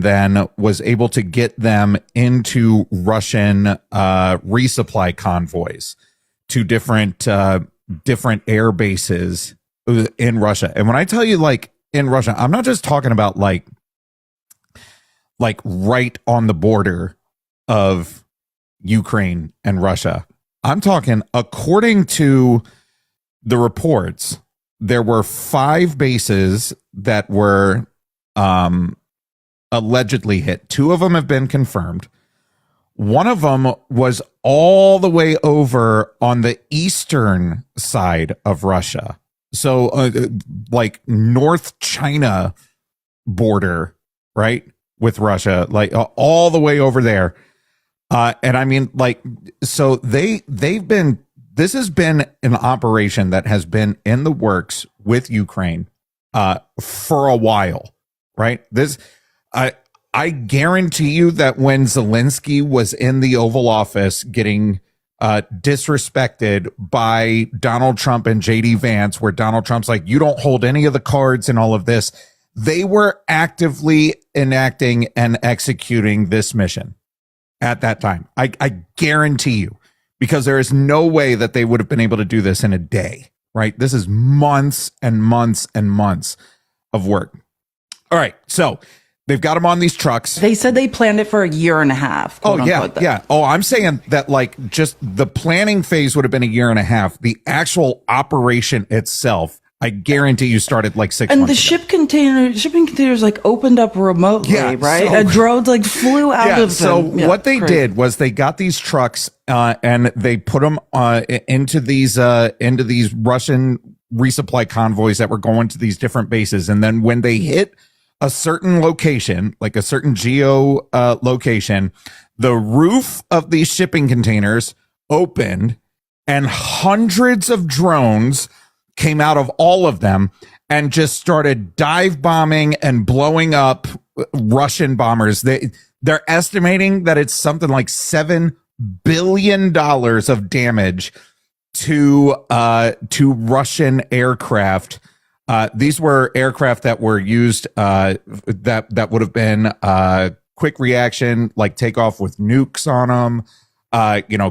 then was able to get them into Russian resupply convoys to different air bases in Russia. And when I tell you like in Russia, I'm not just talking about like right on the border of Ukraine and Russia. I'm talking, according to the reports, there were 5 bases that were allegedly hit. 2 of them have been confirmed. One of them was all the way over on the eastern side of Russia. So like North China border, right? With Russia, like all the way over there. And I mean, like, so this has been an operation that has been in the works with Ukraine for a while, right? I guarantee you that when Zelensky was in the Oval Office getting disrespected by Donald Trump and JD Vance, where Donald Trump's like, you don't hold any of the cards and all of this, they were actively enacting and executing this mission at that time. I guarantee you, because there is no way that they would have been able to do this in a day, right? This is months and months and months of work. All right, so they've got them on these trucks. They said they planned it for a year and a half. Oh, yeah. Oh, I'm saying that like just the planning phase would have been a year and a half. The actual operation itself, I guarantee you, started like 6 months ago. And the shipping containers like opened up remotely, right? A drone like flew out of them. So what they did was they got these trucks and they put them into these Russian resupply convoys that were going to these different bases. And then when they hit a certain location, like a certain geo location, the roof of these shipping containers opened and hundreds of drones came out of all of them and just started dive bombing and blowing up Russian bombers. They're estimating that it's something like $7 billion of damage to Russian aircraft. These were aircraft that were used that would have been quick reaction, like takeoff with nukes on them,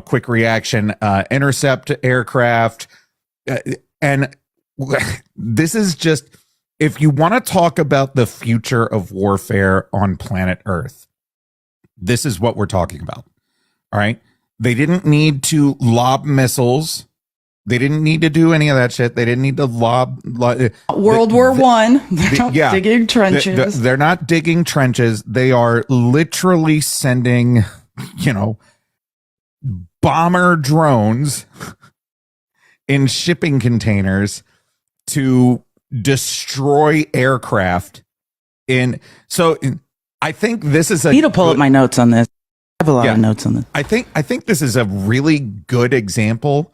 quick reaction intercept aircraft. And this is just, if you want to talk about the future of warfare on planet Earth, this is what we're talking about. All right. They didn't need to lob missiles. They didn't need to do any of that shit. They didn't need to lob World War I. They're not digging trenches. They're not digging trenches. They are literally sending, bomber drones in shipping containers to destroy aircraft. I think this is I need to pull up my notes on this. I have a lot of notes on this. I think this is a really good example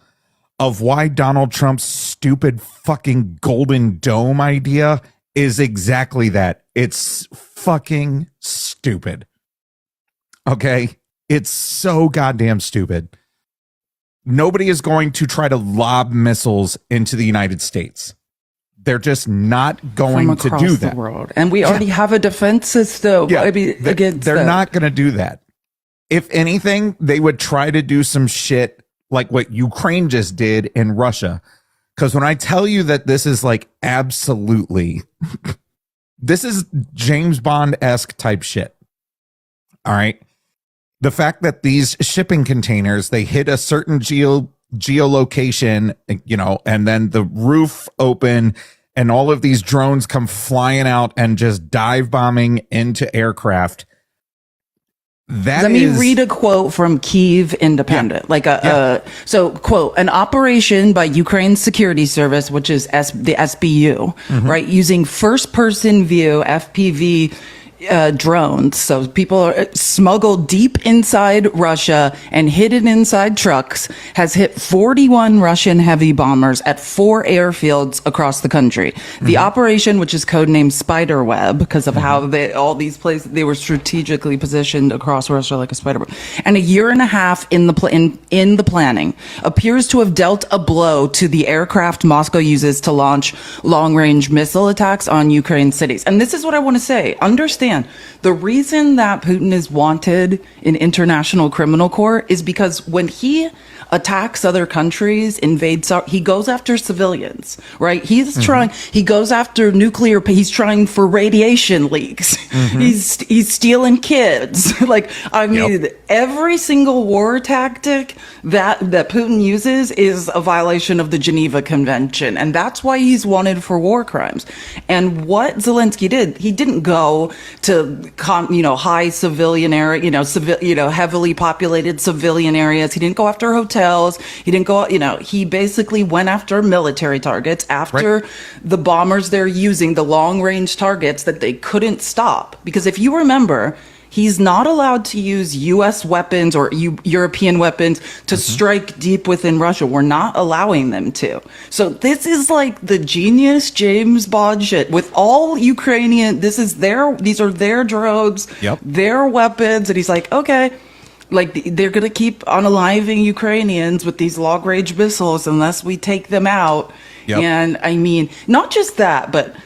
of why Donald Trump's stupid fucking Golden Dome idea is exactly that. It's fucking stupid. Okay? It's so goddamn stupid. Nobody is going to try to lob missiles into the United States. They're just not going to do that. The world. And we already have a defense system. Yeah, they're not going to do that. If anything, they would try to do some shit like what Ukraine just did in Russia. Because when I tell you that this is like absolutely, this is James Bond-esque type shit. All right. The fact that these shipping containers, they hit a certain geolocation, and then the roof open and all of these drones come flying out and just dive bombing into aircraft. Let me read a quote from Kyiv Independent. So quote, an operation by Ukraine's security service, which is the SBU, right? Using first person view FPV drones. So people are smuggled deep inside Russia and hidden inside trucks, has hit 41 Russian heavy bombers at 4 airfields across the country. The operation, which is codenamed Spiderweb because of how all these places, they were strategically positioned across Russia like a spider, and a year and a half in the planning, appears to have dealt a blow to the aircraft Moscow uses to launch long-range missile attacks on Ukraine cities. And this is what I want to say. Understand understand, the reason that Putin is wanted in international criminal court is because when he attacks other countries, invades, he goes after civilians, right? He's trying, he goes after nuclear, he's trying for radiation leaks. He's stealing kids. Like, I mean, every single war tactic that Putin uses is a violation of the Geneva Convention. And that's why he's wanted for war crimes. And what Zelensky did, he didn't go to, high civilian area, heavily populated civilian areas. He didn't go after hotels. He didn't go, he basically went after military targets, after the bombers they're using, the long range targets that they couldn't stop. Because if you remember, he's not allowed to use U.S. weapons or European weapons to strike deep within Russia. We're not allowing them to. So this is like the genius James Bond shit with all Ukrainian. These are their drones, their weapons. And he's like, okay. Like, they're going to keep unaliving Ukrainians with these long-range missiles unless we take them out. And I mean, not just that, but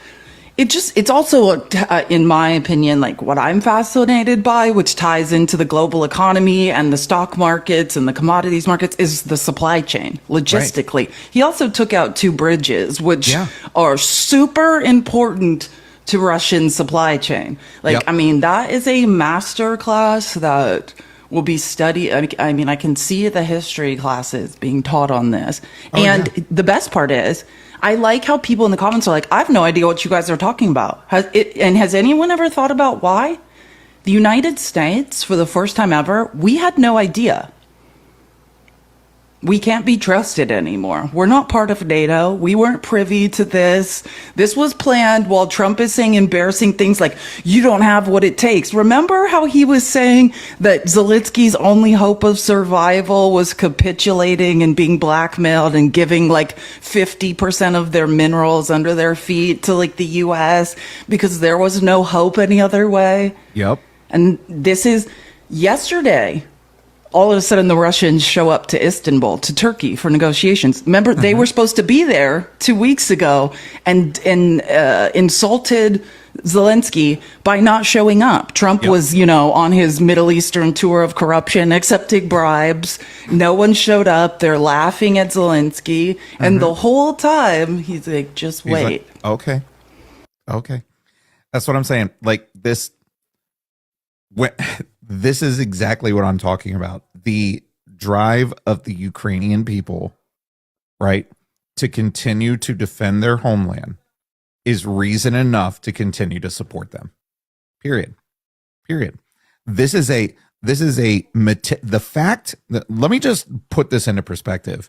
it's also, in my opinion, like what I'm fascinated by, which ties into the global economy and the stock markets and the commodities markets, is the supply chain logistically. He also took out 2 bridges, which are super important to Russian supply chain. Like, I mean, that is a master class that will be studied. I mean, I can see the history classes being taught on this. The best part is, I like how people in the comments are like, I have no idea what you guys are talking about. Has anyone ever thought about why? The United States, for the first time ever, we had no idea. We can't be trusted anymore. We're not part of NATO. We weren't privy to this. This was planned while Trump is saying embarrassing things like, you don't have what it takes. Remember how he was saying that Zelensky's only hope of survival was capitulating and being blackmailed and giving like 50% of their minerals under their feet to like the US because there was no hope any other way? And this is yesterday. All of a sudden, the Russians show up to Istanbul, to Turkey, for negotiations. Remember, they were supposed to be there 2 weeks ago and insulted Zelensky by not showing up. Trump was, on his Middle Eastern tour of corruption, accepting bribes. No one showed up. They're laughing at Zelensky. And the whole time, he's like, just wait. Like, okay. That's what I'm saying. Like, this is exactly what I'm talking about. The drive of the Ukrainian people, right, to continue to defend their homeland is reason enough to continue to support them. Period. This is the fact that, let me just put this into perspective.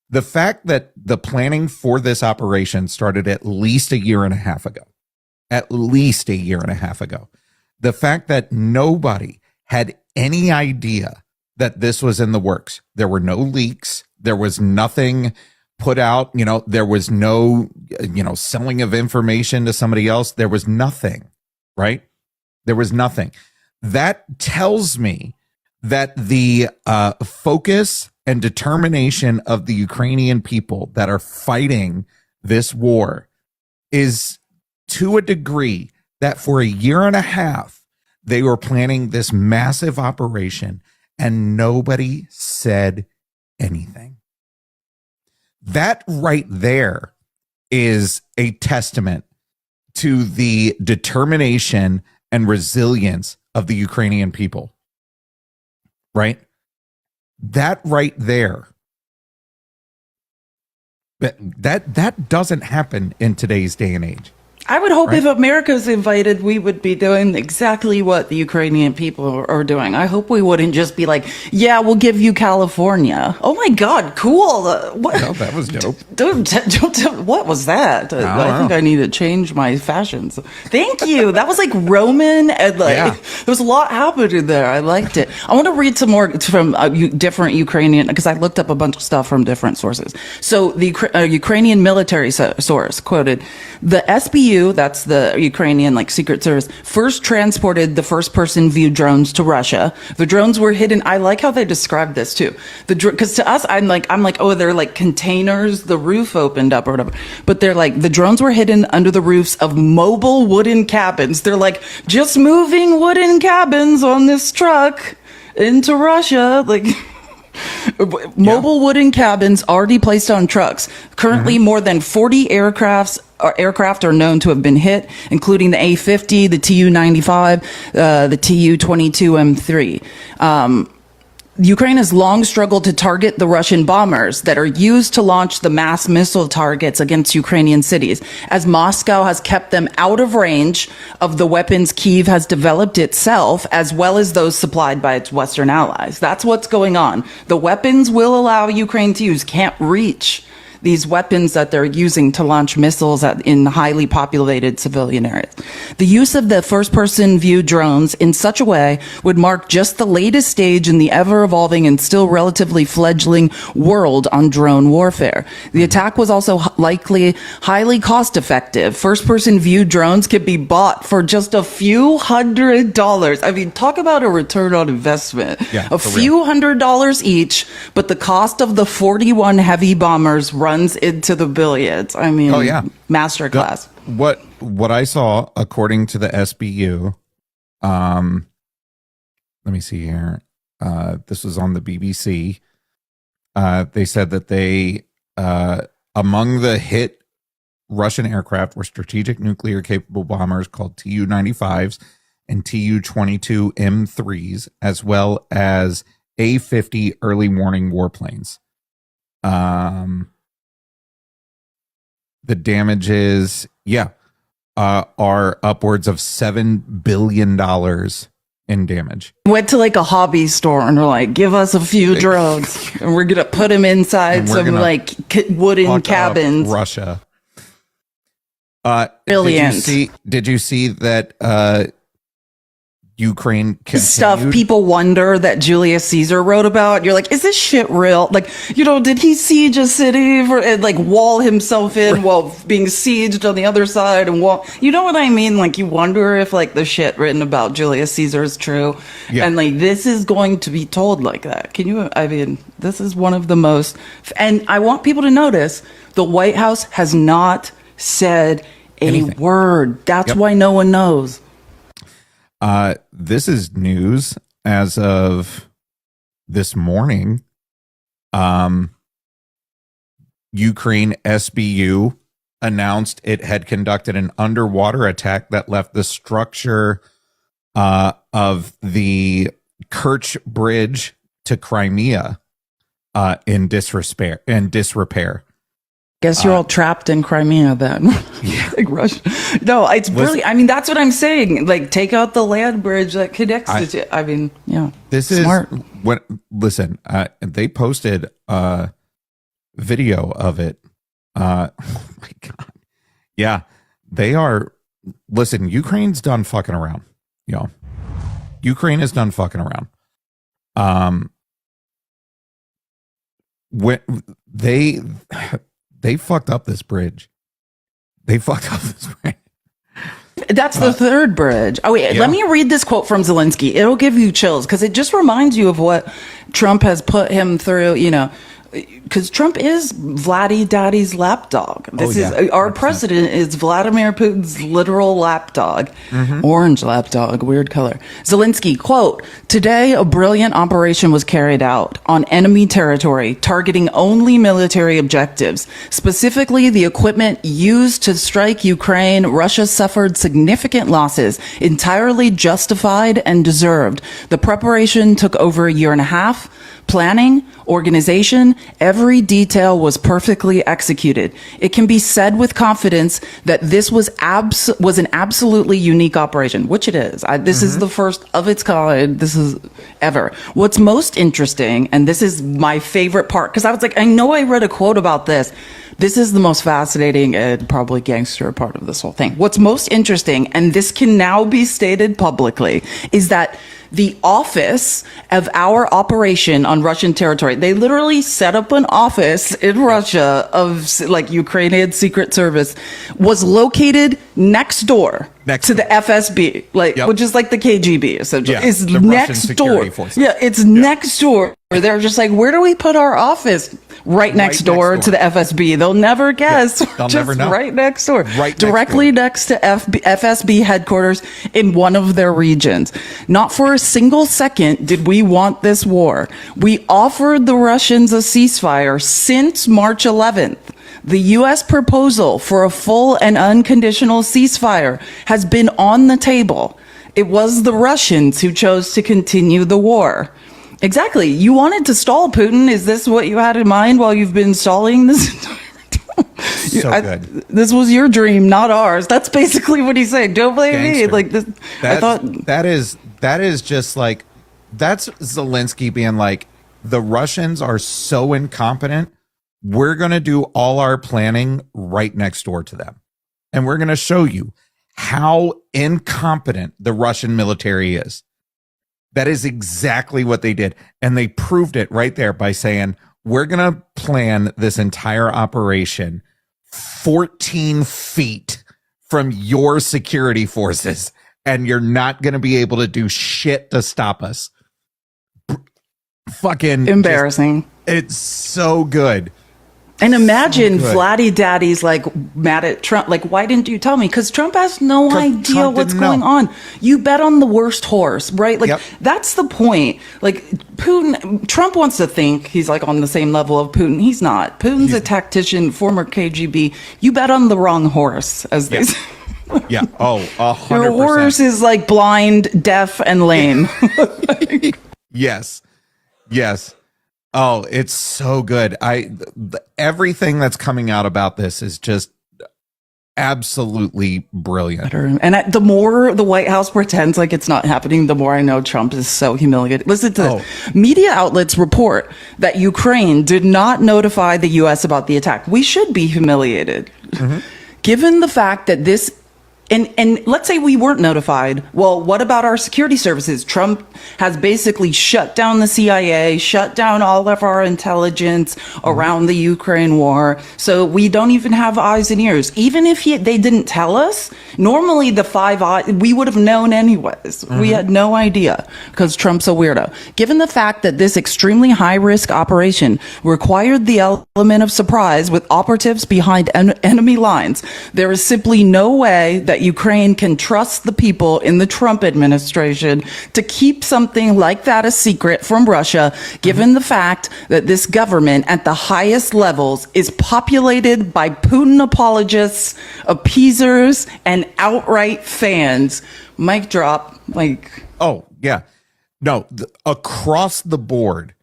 The fact that the planning for this operation started at least a year and a half ago. The fact that nobody had any idea that this was in the works. There were no leaks. There was nothing put out. There was no, selling of information to somebody else. There was nothing, right? There was nothing. That tells me that the focus and determination of the Ukrainian people that are fighting this war is to a degree that for a year and a half, they were planning this massive operation and nobody said anything. That right there is a testament to the determination and resilience of the Ukrainian people. Right? That right there. That doesn't happen in today's day and age. I would hope if America's invited, we would be doing exactly what the Ukrainian people are doing. I hope we wouldn't just be like, yeah, we'll give you California. Oh my God, cool. What? No, that was dope. What was that? I think I need to change my fashions. Thank you. That was like Roman. And there was a lot happening there. I liked it. I want to read some more from different Ukrainian, because I looked up a bunch of stuff from different sources. So the Ukrainian military source quoted, the SBU SBU, that's the Ukrainian like secret service, first transported the first person view drones to Russia. The drones were hidden. I like how they described this too. Because to us, I'm like, oh, they're like containers. The roof opened up or whatever. But they're like, the drones were hidden under the roofs of mobile wooden cabins. They're like, just moving wooden cabins on this truck into Russia. Like, mobile wooden cabins already placed on trucks. Currently, more than 40 aircraft are known to have been hit, including the A-50, the Tu-95, the Tu-22M3. Ukraine has long struggled to target the Russian bombers that are used to launch the mass missile targets against Ukrainian cities, as Moscow has kept them out of range of the weapons Kyiv has developed itself, as well as those supplied by its Western allies. That's what's going on. The weapons will allow Ukraine to use can't reach these weapons that they're using to launch missiles in highly populated civilian areas. The use of the first-person view drones in such a way would mark just the latest stage in the ever-evolving and still relatively fledgling world on drone warfare. The attack was also likely highly cost-effective. First-person view drones could be bought for just a few $100s. I mean, talk about a return on investment. Yeah, a few $100s each, but the cost of the 41 heavy bombers runs into the billions. I mean, oh yeah, masterclass. What I saw, according to the SBU, let me see here. This was on the BBC. They said that they among the hit Russian aircraft were strategic nuclear capable bombers called Tu-95s and Tu-22M3s, as well as A-50 early warning warplanes. The damages, are upwards of $7 billion in damage. Went to like a hobby store and were like, give us a few drones and we're going to put them inside some like wooden cabins. Russia. Brilliant. Did you see that Ukraine continued? Stuff people wonder that Julius Caesar wrote about. You're like, is this shit real? Like, did he siege a city and like wall himself in while being sieged on the other side and wall? You know what I mean? Like, you wonder if like the shit written about Julius Caesar is true. Yeah. And like, this is going to be told like that. I mean, this is one of the most, and I want people to notice the White House has not said anything. Word. That's why no one knows. This is news as of this morning. Ukraine SBU announced it had conducted an underwater attack that left the structure of the Kerch Bridge to Crimea in disrepair. Guess you're all trapped in Crimea then. Yeah. Like Russia. No, it's brilliant. I mean, that's what I'm saying. Like, take out the land bridge that connects the two. I mean, yeah. This smart. Is what, listen, they posted a video of it. Oh my God. Yeah. They are, listen, Ukraine's done fucking around. Ukraine is done fucking around. When they fucked up this bridge. That's the third bridge. Oh, wait, let me read this quote from Zelensky. It'll give you chills because it just reminds you of what Trump has put him through, because Trump is Vladdy Daddy's lapdog. Our president is Vladimir Putin's literal lapdog. Orange lapdog, weird color. Zelensky, quote, "Today, a brilliant operation was carried out on enemy territory, targeting only military objectives. Specifically, the equipment used to strike Ukraine. Russia suffered significant losses, entirely justified and deserved. The preparation took over a year and a half. Planning, organization, every detail was perfectly executed. It can be said with confidence that this was an absolutely unique operation," which it is. This is the first of its kind. This is ever. What's most interesting, and this is my favorite part, because I was like, I know I read a quote about this. This is the most fascinating and probably gangster part of this whole thing. What's most interesting, and this can now be stated publicly, is that the office of our operation on Russian territory. They literally set up an office in Russia of like Ukrainian Secret Service was located next door to the FSB, which is like the KGB essentially. Yeah, it's the next Russian door. security forces. Yeah, it's next door. They're just like, where do we put our office? Right next door to the FSB. They'll never guess. They'll just never know. Right next door. Directly next to FSB headquarters in one of their regions. Not for a single second did we want this war. We offered the Russians a ceasefire since March 11th. The U.S. proposal for a full and unconditional ceasefire has been on the table. It was the Russians who chose to continue the war. Exactly. You wanted to stall Putin. Is this what you had in mind while you've been stalling this entire time? So good. This was your dream, not ours. That's basically what he's saying. Don't blame me. Like this, I thought that is just like, that's Zelensky being like, the Russians are so incompetent. We're going to do all our planning right next door to them. And we're going to show you how incompetent the Russian military is. That is exactly what they did. And they proved it right there by saying, we're going to plan this entire operation 14 feet from your security forces, and you're not going to be able to do shit to stop us. Fucking embarrassing. It's so good. And imagine Vladdy Daddy's like mad at Trump. Like, why didn't you tell me? Because Trump has no idea what's going on. You bet on the worst horse, right? Like, that's the point. Like, Trump wants to think he's like on the same level of Putin. He's not. Putin's a tactician, former KGB. You bet on the wrong horse, as they say. Yeah. Oh, 100%. Your horse is like blind, deaf, and lame. Yes. Oh, it's so good. Everything that's coming out about this is just absolutely brilliant. And the more the White House pretends like it's not happening, the more I know Trump is so humiliated. Listen to this. Media outlets report that Ukraine did not notify the U.S. about the attack. We should be humiliated. Mm-hmm. Given the fact that this And let's say we weren't notified. Well, what about our security services? Trump has basically shut down the CIA, shut down all of our intelligence around the Ukraine war. So we don't even have eyes and ears. Even if they didn't tell us, normally the Five Eyes, we would have known anyways. We had no idea because Trump's a weirdo. Given the fact that this extremely high-risk operation required the element of surprise with operatives behind enemy lines, there is simply no way that Ukraine can trust the people in the Trump administration to keep something like that a secret from Russia, given the fact that this government at the highest levels is populated by Putin apologists, appeasers, and outright fans. Mic drop. Oh, yeah. No, across the board,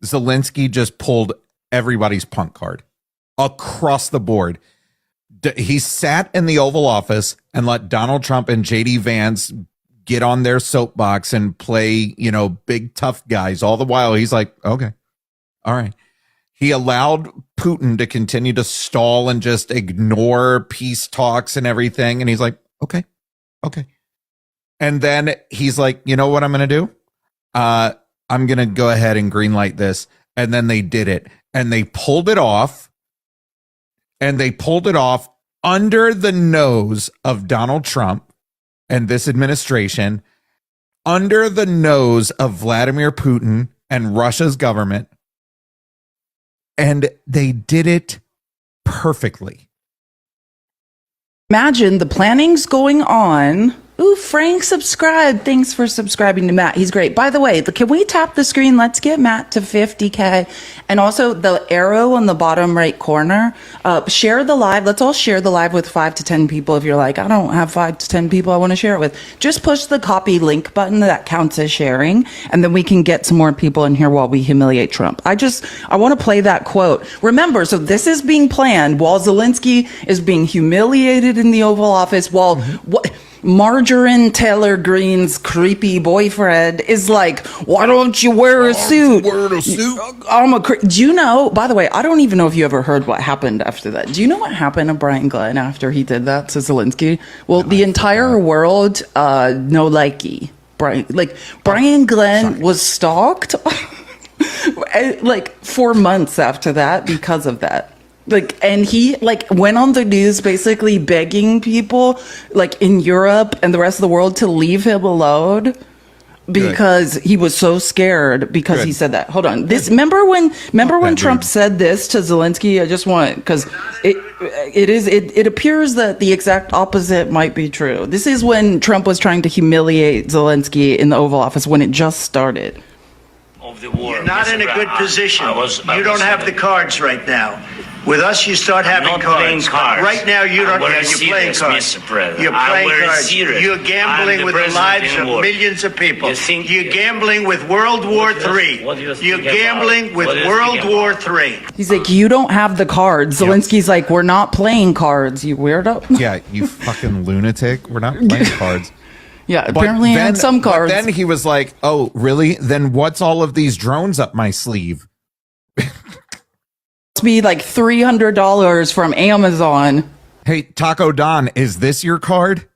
Zelensky just pulled everybody's punk card. Across the board. He sat in the Oval Office and let Donald Trump and JD Vance get on their soapbox and play, big tough guys. All the while, he's like, okay, all right. He allowed Putin to continue to stall and just ignore peace talks and everything. And he's like, okay. And then he's like, you know what I'm going to do? I'm going to go ahead and greenlight this. And then they did it. And they pulled it off. And they pulled it off under the nose of Donald Trump and this administration, under the nose of Vladimir Putin and Russia's government. And they did it perfectly. Imagine the planning's going on. Ooh, Frank subscribed. Thanks for subscribing to Matt. He's great. By the way, can we tap the screen? Let's get Matt to 50K. And also the arrow on the bottom right corner. Share the live. Let's all share the live with 5 to 10 people. If you're like, I don't have 5 to 10 people I want to share it with. Just push the copy link button that counts as sharing. And then we can get some more people in here while we humiliate Trump. I want to play that quote. Remember, so this is being planned while Zelensky is being humiliated in the Oval Office while Margarine Taylor Greene's creepy boyfriend is like, why don't you wear a suit? Do you know, by the way, I don't even know if you ever heard what happened after that. Do you know what happened to Brian Glenn after he did that to Zelensky? Well, the entire world, no likey. Brian Glenn was stalked like 4 months after that because of that. Like, and he like went on the news basically begging people like in Europe and the rest of the world to leave him alone because he was so scared because he said that. Hold on. Remember when Trump said this to Zelensky? I just want, because it appears that the exact opposite might be true. This is when Trump was trying to humiliate Zelensky in the Oval Office when it just started. Of the war. You're not in a good position. You don't have the cards right now. With us, you start having cards. Right now, you don't. You're playing cards. You're playing cards. You're gambling with the lives of millions of people. You're gambling with World War III. You're gambling with World War III. He's like, you don't have the cards. Zelensky's like, we're not playing cards, you weirdo. Yeah, you fucking lunatic. We're not playing cards. Yeah, apparently he had some cards. But then he was like, oh, really? Then what's all of these drones up my sleeve? Must be like $300 from Amazon. Hey, Taco Don, is this your card?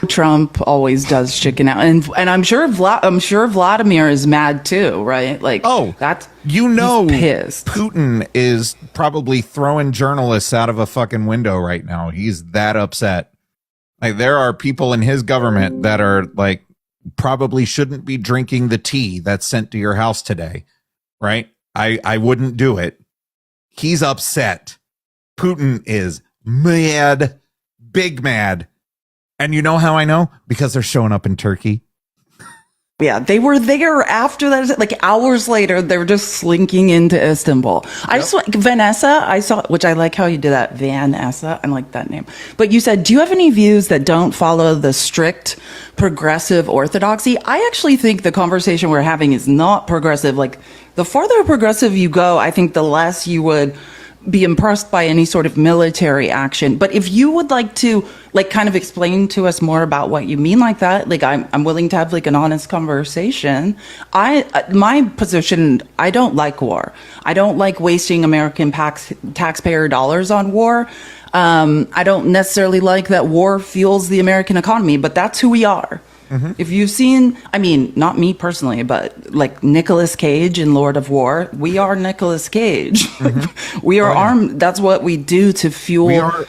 Trump always does chicken out, and I'm sure Vladimir is mad too, right? Like, that's he's pissed. Putin is probably throwing journalists out of a fucking window right now. He's that upset. Like, there are people in his government that are like probably shouldn't be drinking the tea that's sent to your house today, right? I wouldn't do it. He's upset. Putin is mad, big mad. And you know how I know? Because they're showing up in Turkey. Yeah, they were there after that. Like hours later, they were just slinking into Istanbul. Yep. I just like Vanessa. I saw, which I like how you did that, Vanessa. I like that name. But you said, do you have any views that don't follow the strict progressive orthodoxy? I actually think the conversation we're having is not progressive. Like the farther progressive you go, I think the less you would be impressed by any sort of military action. But if you would like to like kind of explain to us more about what you mean like that, like I'm willing to have like an honest conversation. My position, I don't like war. I don't like wasting American taxpayer dollars on war. I don't necessarily like that war fuels the American economy, but that's who we are. Mm-hmm. If you've seen, I mean, not me personally, but like Nicolas Cage in Lord of War, we are Nicolas Cage. Mm-hmm. We are armed. That's what we do to fuel. We're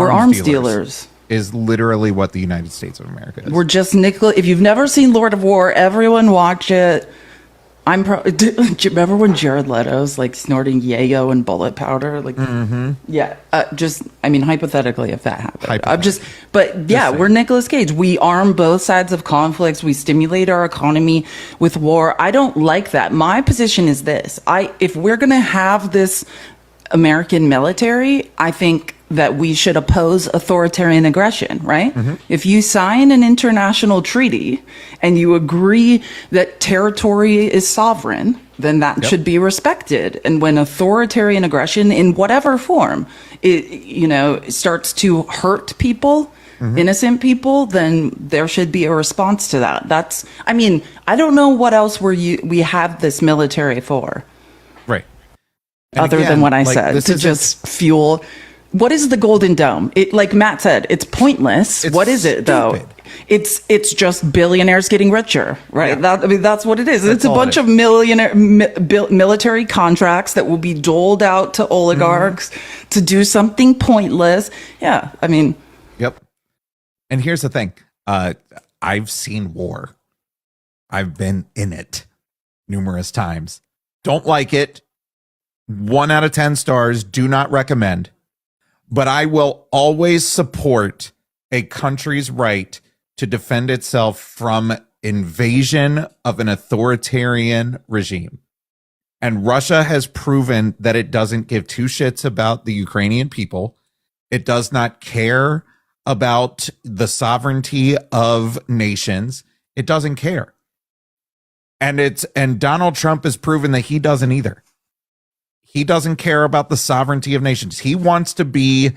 arms dealers. Is literally what the United States of America is. We're just Nicolas. If you've never seen Lord of War, everyone watch it. Do you remember when Jared Leto's like snorting yayo and bullet powder? Like, yeah, I mean, hypothetically, if that happened, we're Nicolas Cage. We arm both sides of conflicts. We stimulate our economy with war. I don't like that. My position is this: if we're going to have this American military, I think that we should oppose authoritarian aggression, right? Mm-hmm. If you sign an international treaty and you agree that territory is sovereign, then that should be respected. And when authoritarian aggression in whatever form, it starts to hurt people, innocent people, then there should be a response to that. I don't know what else we have this military for. Right. Other than what I said, to just fuel. What is the Golden Dome? Like Matt said, it's pointless. What is it though? It's just billionaires getting richer, right? Yeah. That's what it is. It's a bunch of military contracts that will be doled out to oligarchs to do something pointless. Yeah, I mean. Yep. And here's the thing. I've seen war. I've been in it numerous times. Don't like it. 1 out of 10 stars. Do not recommend. But I will always support a country's right to defend itself from invasion of an authoritarian regime. And Russia has proven that it doesn't give two shits about the Ukrainian people. It does not care about the sovereignty of nations. It doesn't care. And Donald Trump has proven that he doesn't either. He doesn't care about the sovereignty of nations. He wants to be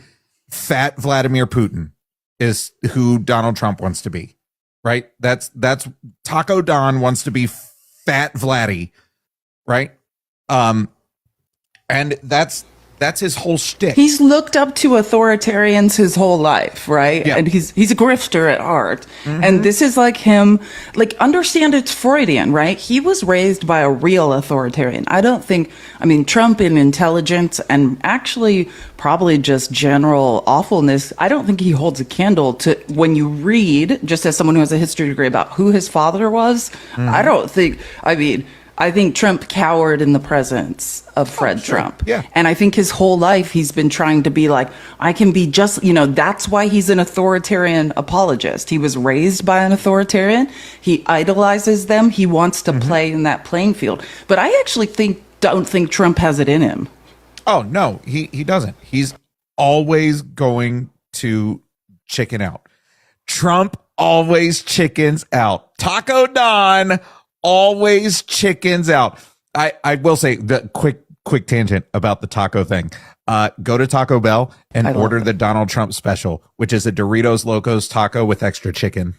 fat Vladimir Putin is who Donald Trump wants to be, right? That's Taco Don wants to be fat Vladdy, right? And that's That's his whole shtick. He's looked up to authoritarians his whole life, right? Yeah. And he's a grifter at heart. And this is like him, like, understand it's Freudian, right? He was raised by a real authoritarian. Trump in intelligence and actually probably just general awfulness, I don't think he holds a candle to, when you read, just as someone who has a history degree, about who his father was, I think Trump cowered in the presence of Fred Trump. Yeah. And I think his whole life he's been trying to be like, I can be just, that's why he's an authoritarian apologist. He was raised by an authoritarian. He idolizes them. He wants to play in that playing field. But I actually don't think Trump has it in him. Oh, no, he doesn't. He's always going to chicken out. Trump always chickens out. Taco Don always chickens out. I will say the quick tangent about the taco thing. Go to Taco Bell and order the Donald Trump special, which is a Doritos Locos taco with extra chicken.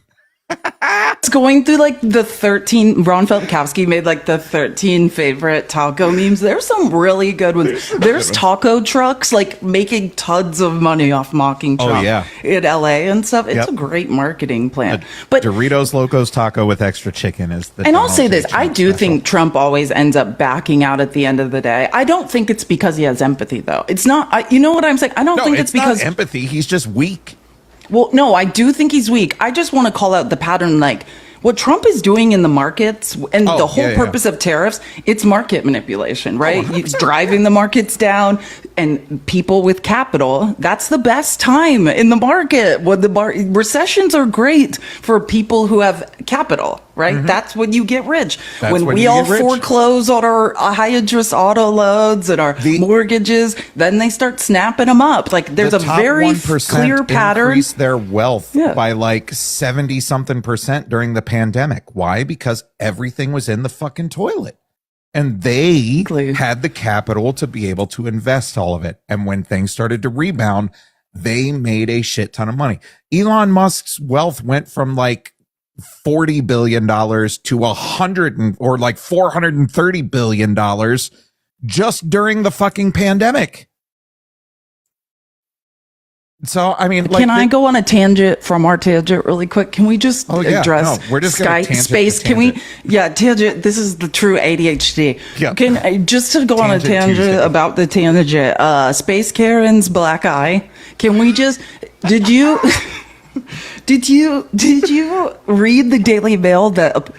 It's going through like the 13, Ron Feltkowski made like the 13 favorite taco memes. There's some really good ones. There's taco trucks like making tons of money off mocking Trump in LA and stuff. It's a great marketing plan. But Doritos Locos taco with extra chicken is the. And Donald I'll say this, Trump I do special. think Trump always ends up backing out at the end of the day. I don't think it's because he has empathy though. It's not, you know what I'm saying? I don't think it's because not empathy. He's just weak. Well, no, I do think he's weak. I just want to call out the pattern, like what Trump is doing in the markets and the whole purpose of tariffs, it's market manipulation, right? He's driving the markets down, and people with capital, that's the best time in the market. Recessions are great for people who have capital, right? That's when you get rich. When we all foreclose on our high interest auto loans and our mortgages, then they start snapping them up. Like there's a very clear pattern. Increase their wealth by like 70 something percent during the pandemic. Why? Because everything was in the fucking toilet. And they had the capital to be able to invest all of it. And when things started to rebound, they made a shit ton of money. Elon Musk's wealth went from like $40 billion to $430 billion just during the fucking pandemic. So, I mean, can I go on a tangent from our tangent really quick? Can we just address we're just Skype space? Can we? Yeah, tangent. This is the true ADHD. Yeah. Can I just to go on a tangent Tuesday. About the tangent? Space Karen's black eye. Can we just? Did you? Did you read the Daily Mail that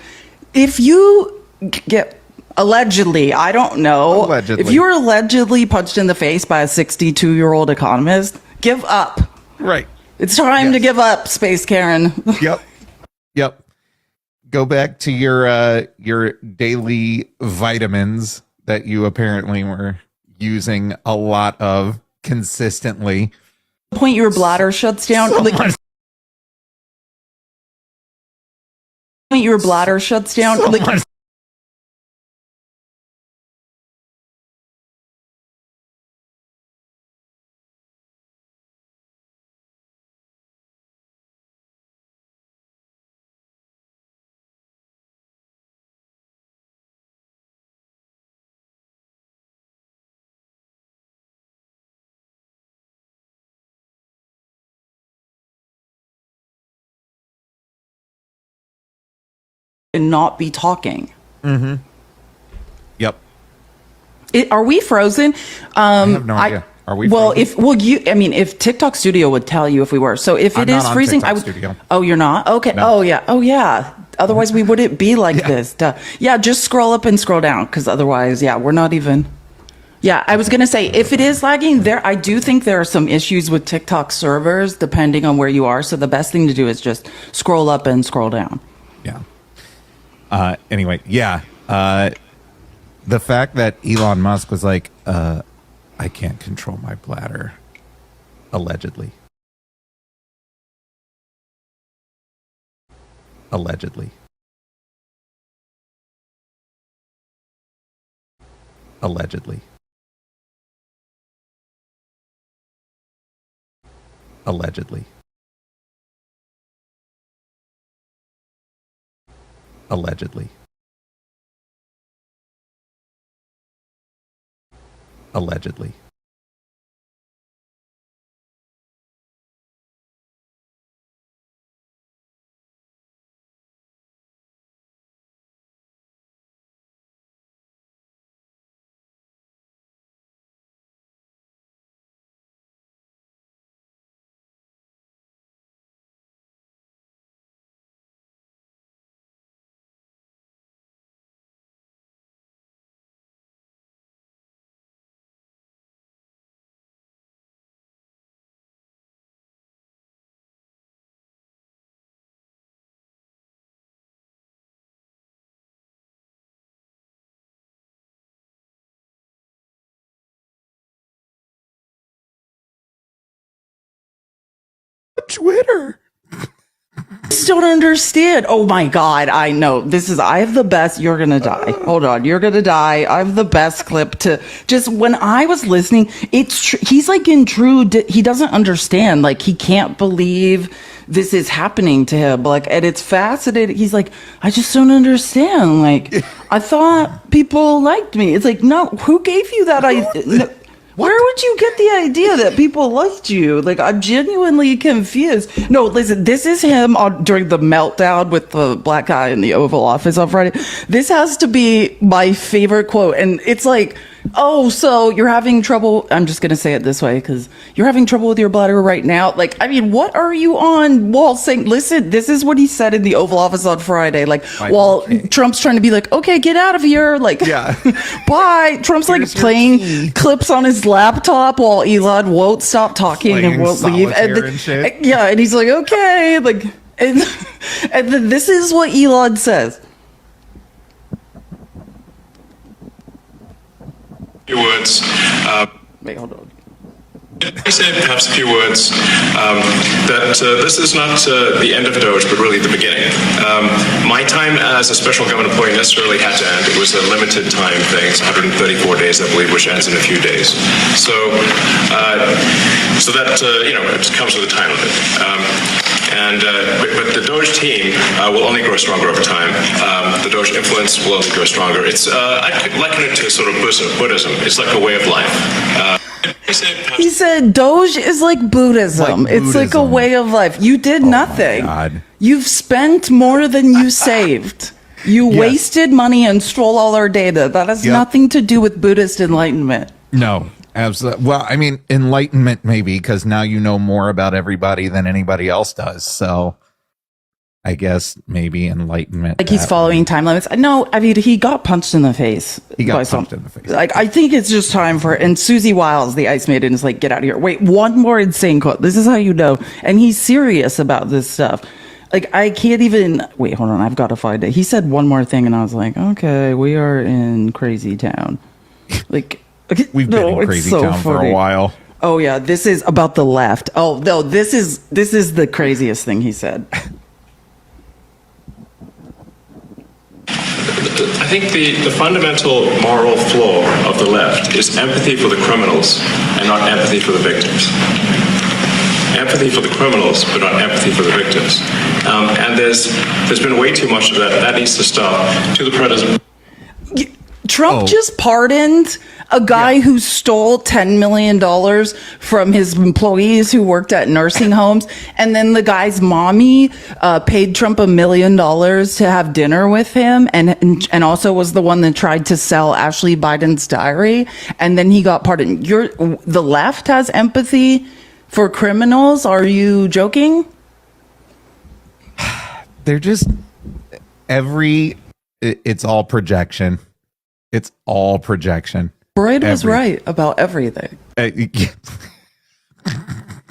if you get allegedly, I don't know, if you were allegedly punched in the face by a 62-year-old economist, give up. Right. It's time to give up, Space Karen. Yep. Go back to your daily vitamins that you apparently were using a lot of consistently. Point your bladder shuts down. Your bladder shuts down. And not be talking. Yep. Are we frozen? I have no idea. Are we? Well, frozen? if TikTok Studio would tell you if we were. So if it is freezing, I would. Studio. Oh, you're not? Okay. No. Oh yeah. Otherwise, we wouldn't be like this. Duh. Yeah, just scroll up and scroll down, because otherwise, we're not even. Yeah, I was gonna say if it is lagging, I do think there are some issues with TikTok servers depending on where you are. So the best thing to do is just scroll up and scroll down. Yeah. Anyway, the fact that Elon Musk was like, I can't control my bladder, allegedly. Allegedly. Allegedly. Allegedly. Allegedly. Allegedly. Twitter. Don't understand. Oh my God. I know I have the best. You're going to die. Hold on. You're going to die. I have the best clip to just when I was listening, he's like he doesn't understand. Like he can't believe this is happening to him. Like, and it's fascinating. He's like, I just don't understand. Like, I thought people liked me. It's like, no, who gave you that idea? No, where would you get the idea that people liked you? Like, I'm genuinely confused. No, listen, this is him during the meltdown with the black guy in the Oval Office on Friday. This has to be my favorite quote. And it's like, oh, so you're having trouble. I'm just going to say it this way because you're having trouble with your bladder right now. Like, I mean, what are you on while saying, listen, this is what he said in the Oval Office on Friday. Like, while Trump's trying to be like, okay, get out of here. Like, yeah. Bye. Trump's like playing clips on his laptop while Elon won't stop talking and won't leave. And yeah. And he's like, okay. Like, and then this is what Elon says. Few words. Wait, hold on. I say perhaps a few words that this is not the end of Doge, but really the beginning. My time as a special government employee necessarily had to end. It was a limited time thing, it's 134 days, I believe, which ends in a few days. So that it comes with a time limit. But the Doge team will only grow stronger over time. The Doge influence will only grow stronger. I could liken it to sort of Buddhism. It's like a way of life. He said Doge is like Buddhism. It's like a way of life. You did nothing. You've spent more than you saved. You wasted money and stole all our data. That has nothing to do with Buddhist enlightenment. No. Absolutely. Well, I mean, enlightenment maybe because now you know more about everybody than anybody else does. So I guess maybe enlightenment. Like he's following time limits. No, I mean, he got punched in the face. He got punched in the face. Like, I think it's just time for, and Susie Wiles, the Ice Maiden, is like, get out of here. Wait, one more insane quote. This is how you know. And he's serious about this stuff. Like, I can't even, wait, hold on. I've got to find it. He said one more thing and I was like, okay, we are in crazy town. Like, we've been in crazy town for a while. Oh yeah, this is about the left. Oh no, this is the craziest thing he said. I think the fundamental moral flaw of the left is empathy for the criminals and not empathy for the victims. Empathy for the criminals, but not empathy for the victims. And there's been way too much of that. That needs to stop. To the president. Trump just pardoned a guy who stole $10 million from his employees who worked at nursing homes. And then the guy's mommy paid Trump $1 million to have dinner with him and also was the one that tried to sell Ashley Biden's diary. And then he got pardoned. The left has empathy for criminals. Are you joking? They're just it's all projection. It's all projection. Freud was right about everything.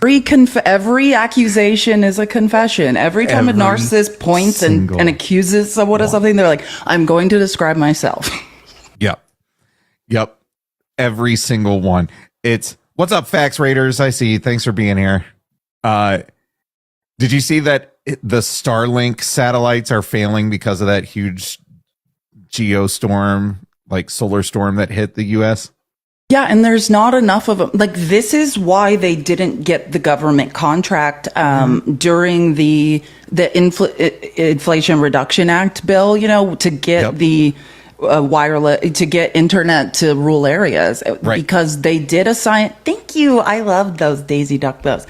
Every accusation is a confession. Every time a narcissist points and accuses someone of something, they're like, I'm going to describe myself. Yep. Every single one. It's, what's up, Fax Raiders? I see you. Thanks for being here. Did you see that the Starlink satellites are failing because of that huge geostorm, like solar storm that hit the U.S.? Yeah, and there's not enough of them. Like, this is why they didn't get the government contract during the Inflation Reduction Act bill, to get the wireless, to get internet to rural areas, because they did thank you. I love those Daisy Duck bows.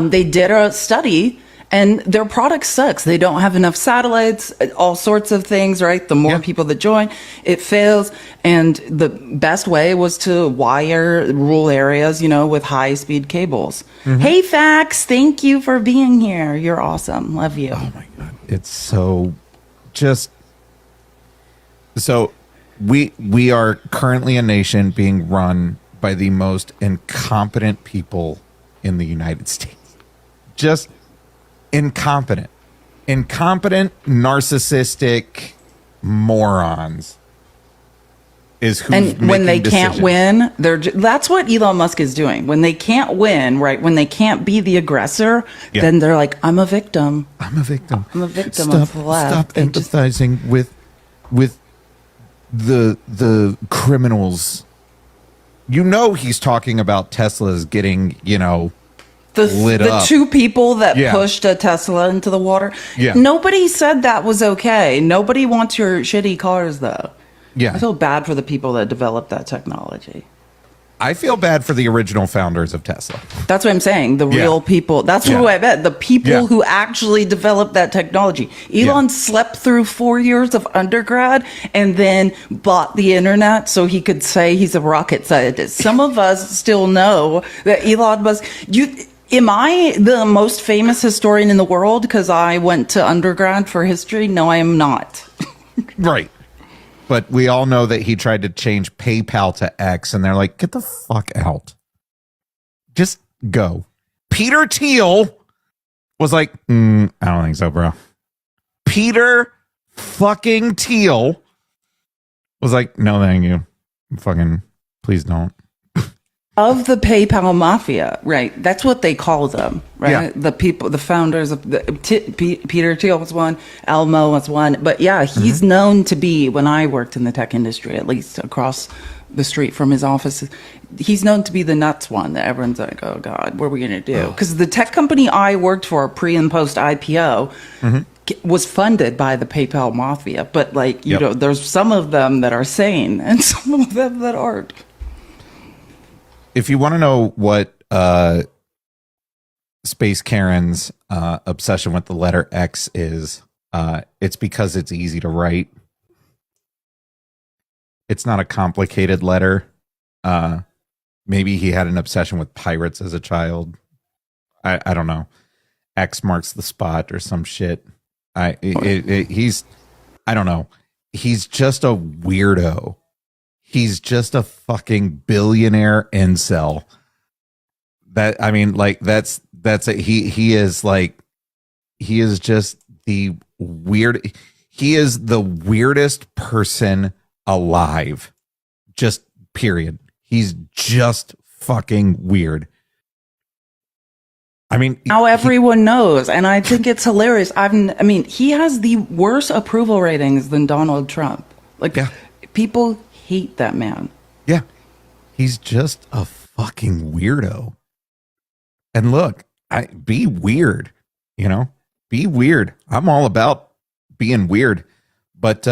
They did a study. And their product sucks. They don't have enough satellites, all sorts of things, right? The more people that join, it fails. And the best way was to wire rural areas, with high-speed cables. Mm-hmm. Hey, Fax, thank you for being here. You're awesome. Love you. Oh, my God. It's so we are currently a nation being run by the most incompetent people in the United States. Just incompetent, narcissistic morons. is who's And when they making can't decisions. win, that's what Elon Musk is doing. When they can't win, right? When they can't be the aggressor, then they're like, I'm a victim. I'm a victim. I'm a victim Stop, of the left. stop They just- empathizing with the criminals. You know he's talking about Tesla's getting, lit the up. two people that Yeah. pushed a Tesla into the water. Yeah. Nobody said that was okay. Nobody wants your shitty cars, though. Yeah. I feel bad for the people that developed that technology. I feel bad for the original founders of Tesla. That's what I'm saying. The real people. That's who I bet. The people who actually developed that technology. Elon slept through 4 years of undergrad and then bought the internet so he could say he's a rocket scientist. Some of us still know that Elon Musk. Am I the most famous historian in the world because I went to undergrad for history? No, I am not. Right. But we all know that he tried to change PayPal to X, and they're like, get the fuck out. Just go. Peter Thiel was like, I don't think so, bro. Peter fucking Thiel was like, no, thank you. Fucking, please don't. Of the PayPal mafia, right? That's what they call them, right? Yeah. The people, the founders of Peter Thiel was one, Elmo was one, but yeah, he's known to be. When I worked in the tech industry, at least across the street from his office, he's known to be the nuts one that everyone's like, oh God, what are we gonna do? Because the tech company I worked for, pre and post IPO, was funded by the PayPal mafia. But like, you know, there's some of them that are sane and some of them that aren't. If you want to know what Space Karen's obsession with the letter X is, it's because it's easy to write. It's not a complicated letter. Maybe he had an obsession with pirates as a child. I don't know. X marks the spot or some shit. He's, I don't know. He's just a weirdo. He's just a fucking billionaire incel. That, I mean, like, that's it. He is like, he is just the weird. He is the weirdest person alive. Just period. He's just fucking weird. I mean, now everyone knows, and I think it's hilarious. I mean, he has the worst approval ratings than Donald Trump. Like, people hate that man. Yeah. He's just a fucking weirdo. And look, be weird, be weird. I'm all about being weird, but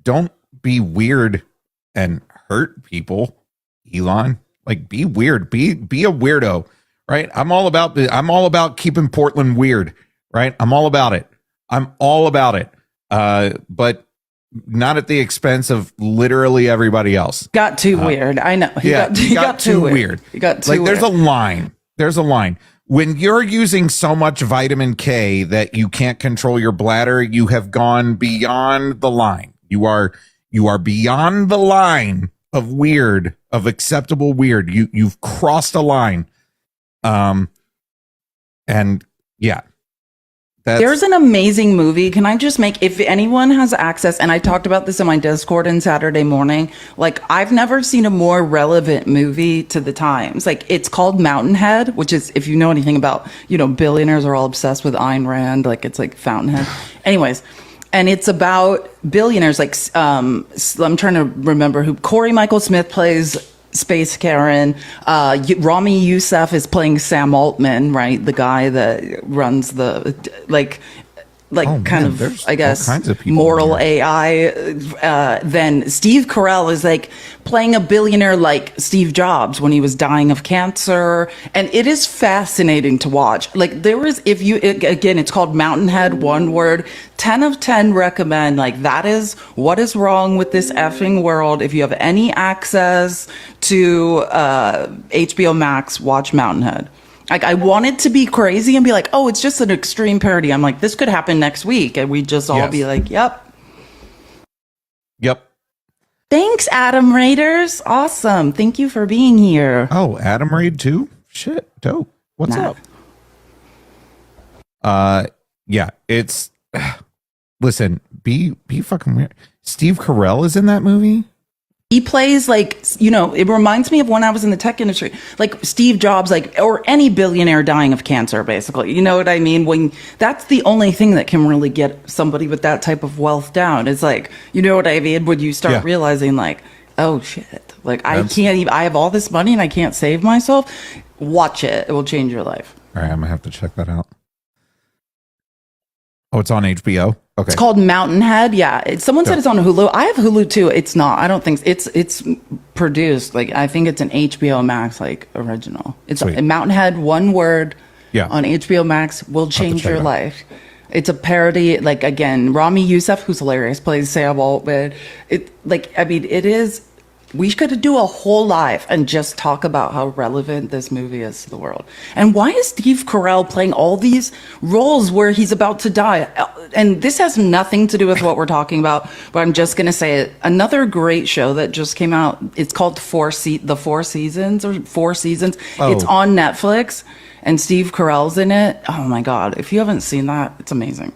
don't be weird and hurt people, Elon. Like, be weird, be a weirdo, right? I'm all about keeping Portland weird, right? I'm all about it. But not at the expense of literally everybody else. Got too weird. I know. He got too weird. He got too like, weird. There's a line. When you're using so much vitamin K that you can't control your bladder, you have gone beyond the line. You are beyond the line of weird, of acceptable weird. You've crossed a line. And yeah. There's an amazing movie. Can I just if anyone has access, and I talked about this in my Discord on Saturday morning, like, I've never seen a more relevant movie to the times. Like, it's called Mountainhead, which is, if you know anything about, billionaires are all obsessed with Ayn Rand, like, it's like Fountainhead. Anyways, and it's about billionaires, like, I'm trying to remember who, Corey Michael Smith plays Space Karen. Rami Youssef is playing Sam Altman, right? The guy that runs the I guess, moral AI. Then Steve Carell is like playing a billionaire like Steve Jobs when he was dying of cancer. And it is fascinating to watch. Like, again, it's called Mountainhead, one word, 10 of 10 recommend. Like, that is what is wrong with this effing world. If you have any access to HBO Max, watch Mountainhead. Like, I wanted to be crazy and be like, oh, it's just an extreme parody. I'm like, this could happen next week. And we just all be like, yep. Thanks, Adam Raiders. Awesome. Thank you for being here. Oh, Adam Raid too? Shit. Dope. What's up? Yeah, it's, listen, be fucking weird. Steve Carell is in that movie. He plays like, it reminds me of when I was in the tech industry, like Steve Jobs, like, or any billionaire dying of cancer, basically. You know what I mean? When that's the only thing that can really get somebody with that type of wealth down. It's like, you know what I mean? When you start realizing like, oh shit, like I can't even, I have all this money and I can't save myself. Watch it. It will change your life. All right. I'm gonna have to check that out. Oh, it's on HBO. Okay. It's called Mountainhead. Yeah. Someone said it's on Hulu. I have Hulu too. It's not. I don't think it's produced. Like, I think it's an HBO Max, like, original. It's Mountainhead, one word on HBO Max will change your life. It's a parody. Like, again, Rami Youssef, who's hilarious, plays Sam Altman. It is. We could do a whole live and just talk about how relevant this movie is to the world. And why is Steve Carell playing all these roles where he's about to die? And this has nothing to do with what we're talking about, but I'm just going to say it. Another great show that just came out, it's called The Four Seasons. Oh. It's on Netflix, and Steve Carell's in it. Oh my God. If you haven't seen that, it's amazing.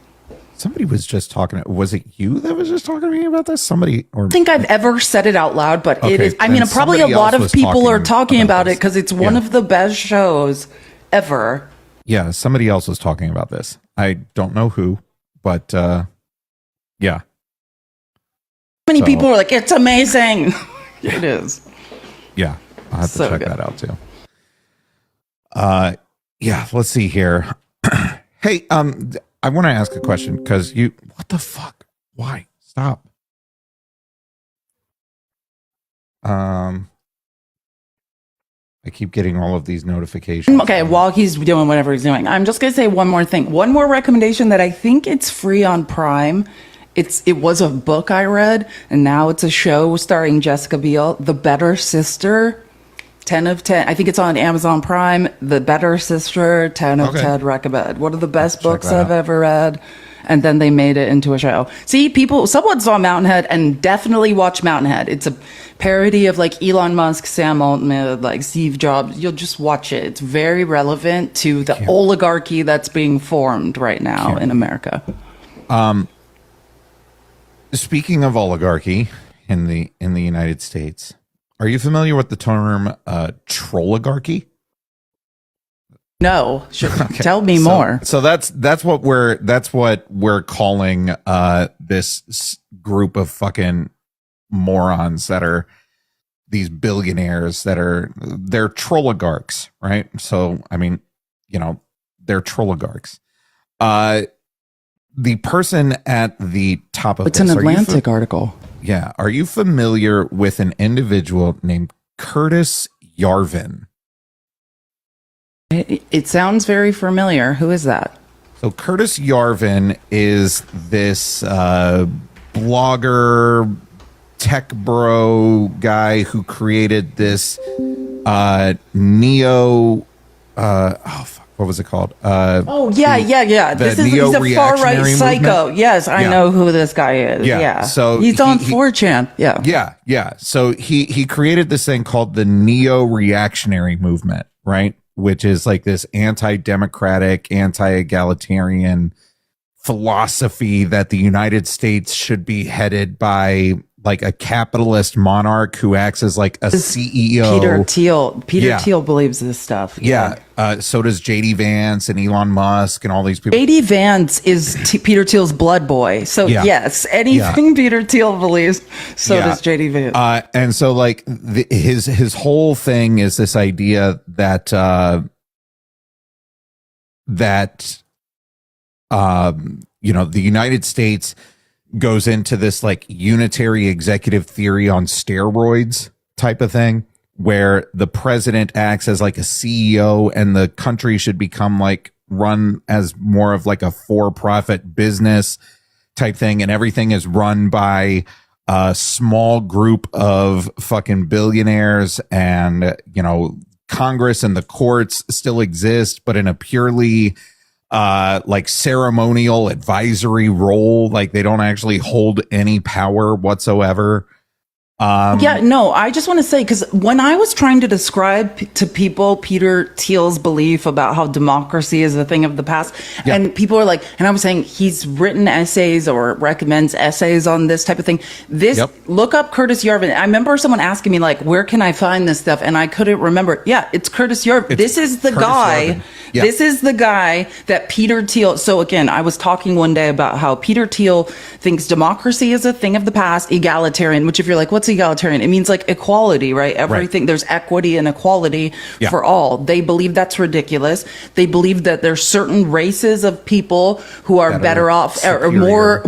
Somebody was just talking. Was it you that was just talking to me about this? Somebody, or I think I've ever said it out loud, but it is. I mean, probably a lot of people are talking about it because it's one of the best shows ever. Yeah, somebody else was talking about this. I don't know who, but yeah. Many people are like, "It's amazing." It is. Yeah, I'll have to check that out too. Yeah. Let's see here. Hey, I want to ask a question because what the fuck? Why? Stop. I keep getting all of these notifications. Okay, while he's doing whatever he's doing, I'm just gonna say one more thing. One more recommendation that I think it's free on Prime. It was a book I read, and now it's a show starring Jessica Biel, The Better Sister. 10 of 10. I think it's on Amazon Prime. The Better Sister, 10 of 10 recommend. One of the best books I've ever read. And then they made it into a show. See, someone saw Mountainhead and definitely watch Mountainhead. It's a parody of like Elon Musk, Sam Altman, like Steve Jobs. You'll just watch it. It's very relevant to the oligarchy that's being formed right now in America. Speaking of oligarchy in the United States, are you familiar with the term trolligarchy? No, tell me more. So that's what we're calling this group of fucking morons that are these billionaires they're trolligarchs, right? So I mean, they're trolligarchs. The person at the top of it's an Atlantic article. Yeah. Are you familiar with an individual named Curtis Yarvin? It sounds very familiar. Who is that? So Curtis Yarvin is this blogger, tech bro guy who created this what was it called? Yeah. He's a far right psycho. Movement. Yes, I know who this guy is. Yeah. So he's on 4chan. Yeah. So he created this thing called the neo-reactionary movement, right? Which is like this anti-democratic, anti-egalitarian philosophy that the United States should be headed by like a capitalist monarch who acts as like a CEO. Peter Thiel believes this stuff. Yeah. So does JD Vance and Elon Musk and all these people. JD Vance is Peter Thiel's blood boy. So yes, anything Peter Thiel believes, does JD Vance. And so like his whole thing is this idea that the United States goes into this like unitary executive theory on steroids type of thing, where the president acts as like a CEO and the country should become like run as more of like a for-profit business type thing. And everything is run by a small group of fucking billionaires, and, Congress and the courts still exist, but in a purely like ceremonial advisory role. Like they don't actually hold any power whatsoever. Yeah, no, I just want to say, because when I was trying to describe to people Peter Thiel's belief about how democracy is a thing of the past, and people are like, and I was saying he's written essays or recommends essays on this type of thing. Look up Curtis Yarvin. I remember someone asking me, like, where can I find this stuff? And I couldn't remember. Yeah, it's Curtis Yarvin. This is the guy. Yeah. This is the guy that Peter Thiel. So again, I was talking one day about how Peter Thiel thinks democracy is a thing of the past, egalitarian, which if you're like, what's egalitarian? It means like equality, right? Everything, there's equity and equality for all. They believe that's ridiculous. They believe that there's certain races of people who are better off or more,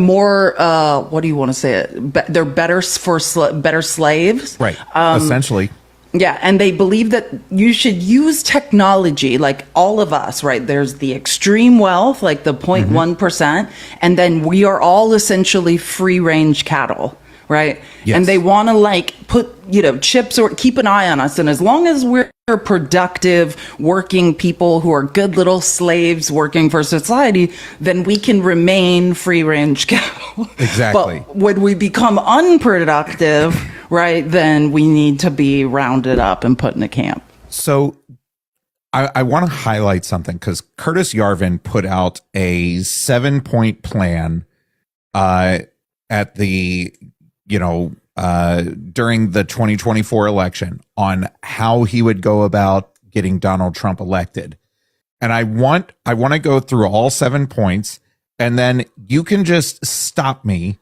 what do you want to say it? They're better for better slaves. Right. Essentially. Yeah, and they believe that you should use technology, like all of us, right? There's the extreme wealth, like the 0.1%, and then we are all essentially free-range cattle, right? Yes. And they want to like put, chips or keep an eye on us. And as long as we're productive, working people who are good little slaves working for society, then we can remain free-range cattle. Exactly. But when we become unproductive, right, then we need to be rounded up and put in a camp. So I want to highlight something because Curtis Yarvin put out a 7-point plan at the, during the 2024 election on how he would go about getting Donald Trump elected. And I want to go through all 7 points, and then you can just stop me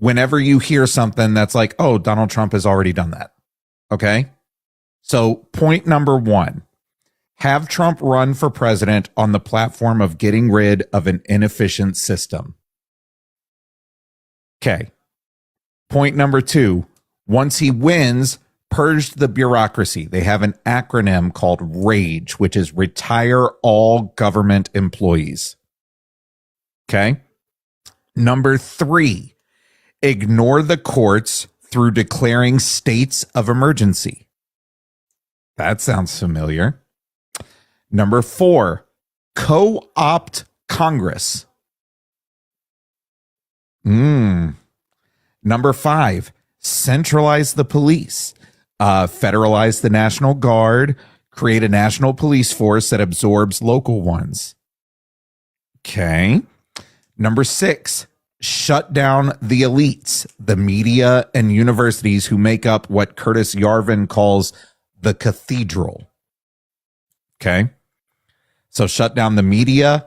whenever you hear something that's like, oh, Donald Trump has already done that. Okay. So point number 1, have Trump run for president on the platform of getting rid of an inefficient system. Okay. Point number 2, once he wins, purge the bureaucracy. They have an acronym called RAGE, which is retire all government employees. Okay. Number 3, ignore the courts through declaring states of emergency. That sounds familiar. Number 4, co-opt Congress. Number 5, centralize the police, federalize the National Guard, create a national police force that absorbs local ones. Okay. Number 6, shut down the elites, the media and universities who make up what Curtis Yarvin calls the cathedral. Okay. So shut down the media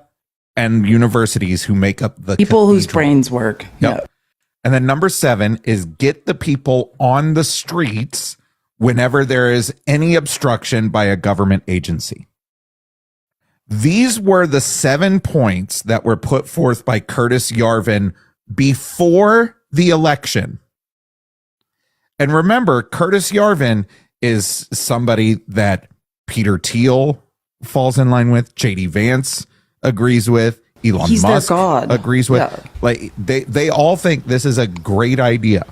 and universities who make up the people cathedral. Whose brains work. Yep. Yeah. And then number 7 is get the people on the streets whenever there is any obstruction by a government agency. These were the 7 points that were put forth by Curtis Yarvin before the election. And remember, Curtis Yarvin is somebody that Peter Thiel falls in line with, J.D. Vance agrees with, Elon Musk agrees with. Yeah. Like they all think this is a great idea.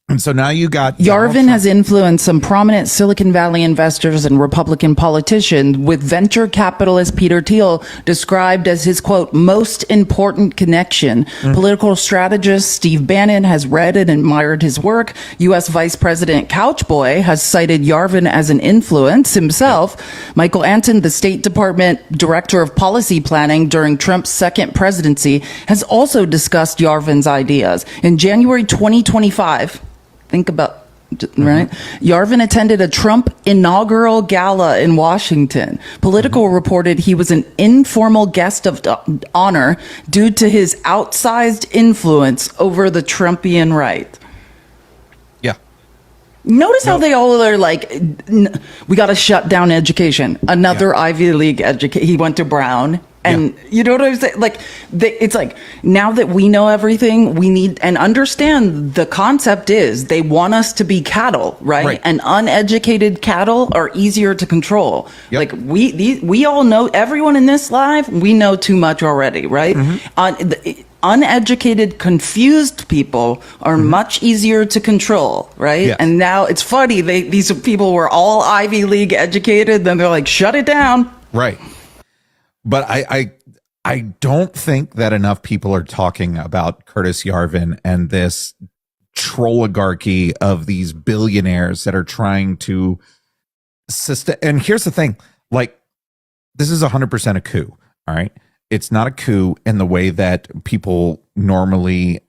And so now you got Yarvin has influenced some prominent Silicon Valley investors and Republican politicians, with venture capitalist Peter Thiel described as his, quote, most important connection. Political strategist Steve Bannon has read and admired his work. U.S. Vice President Couchboy has cited Yarvin as an influence himself. Michael Anton, the State Department Director of Policy Planning during Trump's second presidency, has also discussed Yarvin's ideas. In January 2025, think about, right? Yarvin attended a Trump inaugural gala in Washington. Politico reported he was an informal guest of honor due to his outsized influence over the Trumpian right. Yeah. Notice how they all are like, we got to shut down education. Another Ivy League education. He went to Brown. And you know what I'm saying? Like, it's like, now that we know everything, we need and understand the concept is they want us to be cattle, right? And uneducated cattle are easier to control. Like we all know, everyone in this live, we know too much already, right? Uneducated, confused people are much easier to control, right? Yes. And now it's funny, these people were all Ivy League educated, then they're like, shut it down. Right. But I don't think that enough people are talking about Curtis Yarvin and this trolligarchy of these billionaires that are trying to system. And here's the thing, like, this is 100% a coup. All right. It's not a coup in the way that people normally,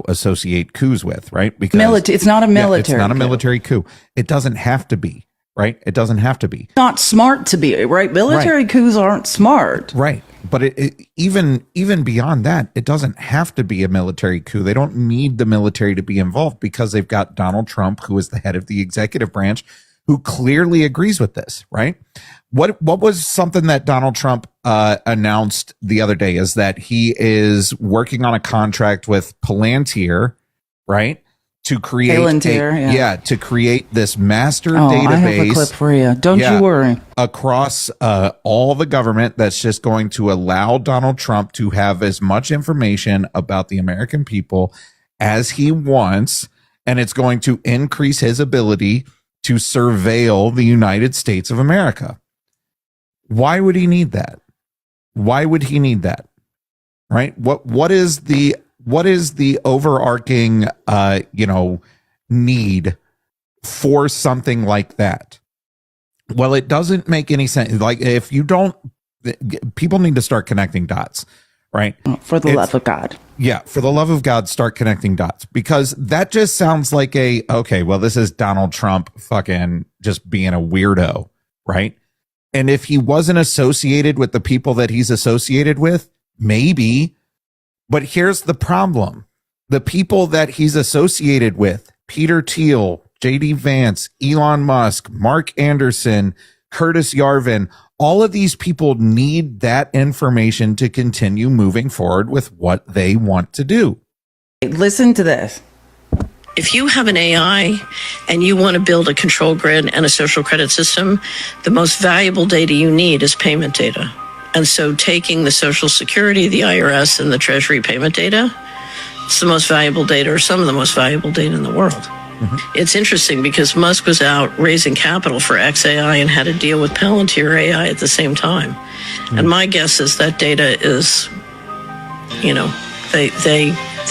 associate coups with, right? Because it's not a military. It's not a military coup. It doesn't have to be, right? It doesn't have to be. Not smart to be, right? Military coups aren't smart. Right. But even beyond that, it doesn't have to be a military coup. They don't need the military to be involved because they've got Donald Trump, who is the head of the executive branch, who clearly agrees with this, right? What was something that Donald Trump announced the other day is that he is working on a contract with Palantir, right? To create to create this master database. I have a clip for you. Don't you worry. Across all the government, that's just going to allow Donald Trump to have as much information about the American people as he wants, and it's going to increase his ability to surveil the United States of America. Why would he need that? Why would he need that? Right? What is the overarching need for something like that? Well, it doesn't make any sense. Like, if you don't, people need to start connecting dots, right? For the love of God. Yeah, for the love of God, start connecting dots, because that just sounds like this is Donald Trump fucking just being a weirdo, right? And if he wasn't associated with the people that he's associated with, maybe. But here's the problem. The people that he's associated with, Peter Thiel, JD Vance, Elon Musk, Mark Anderson, Curtis Yarvin, all of these people need that information to continue moving forward with what they want to do. Listen to this. If you have an AI and you want to build a control grid and a social credit system, the most valuable data you need is payment data. And so taking the Social Security, the IRS, and the Treasury payment data, it's the most valuable data, or some of the most valuable data in the world. Mm-hmm. It's interesting because Musk was out raising capital for XAI and had to deal with Palantir AI at the same time. Mm-hmm. And my guess is that data is,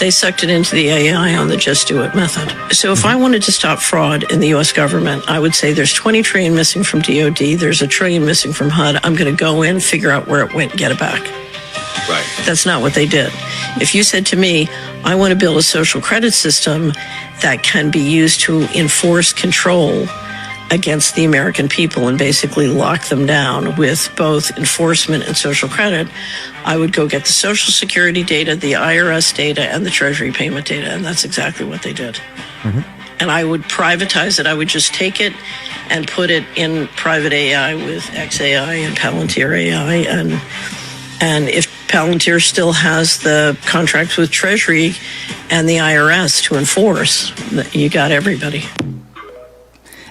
they sucked it into the AI on the just do it method. So if I wanted to stop fraud in the U.S. government, I would say there's 20 trillion missing from DOD, there's $1 trillion missing from HUD. I'm going to go in, figure out where it went, and get it back. Right. That's not what they did. If you said to me, I want to build a social credit system that can be used to enforce control against the American people and basically lock them down with both enforcement and social credit, I would go get the Social Security data, the IRS data, and the Treasury payment data, and that's exactly what they did. Mm-hmm. And I would privatize it. I would just take it and put it in private AI with XAI and Palantir AI, and if Palantir still has the contracts with Treasury and the IRS to enforce, you got everybody.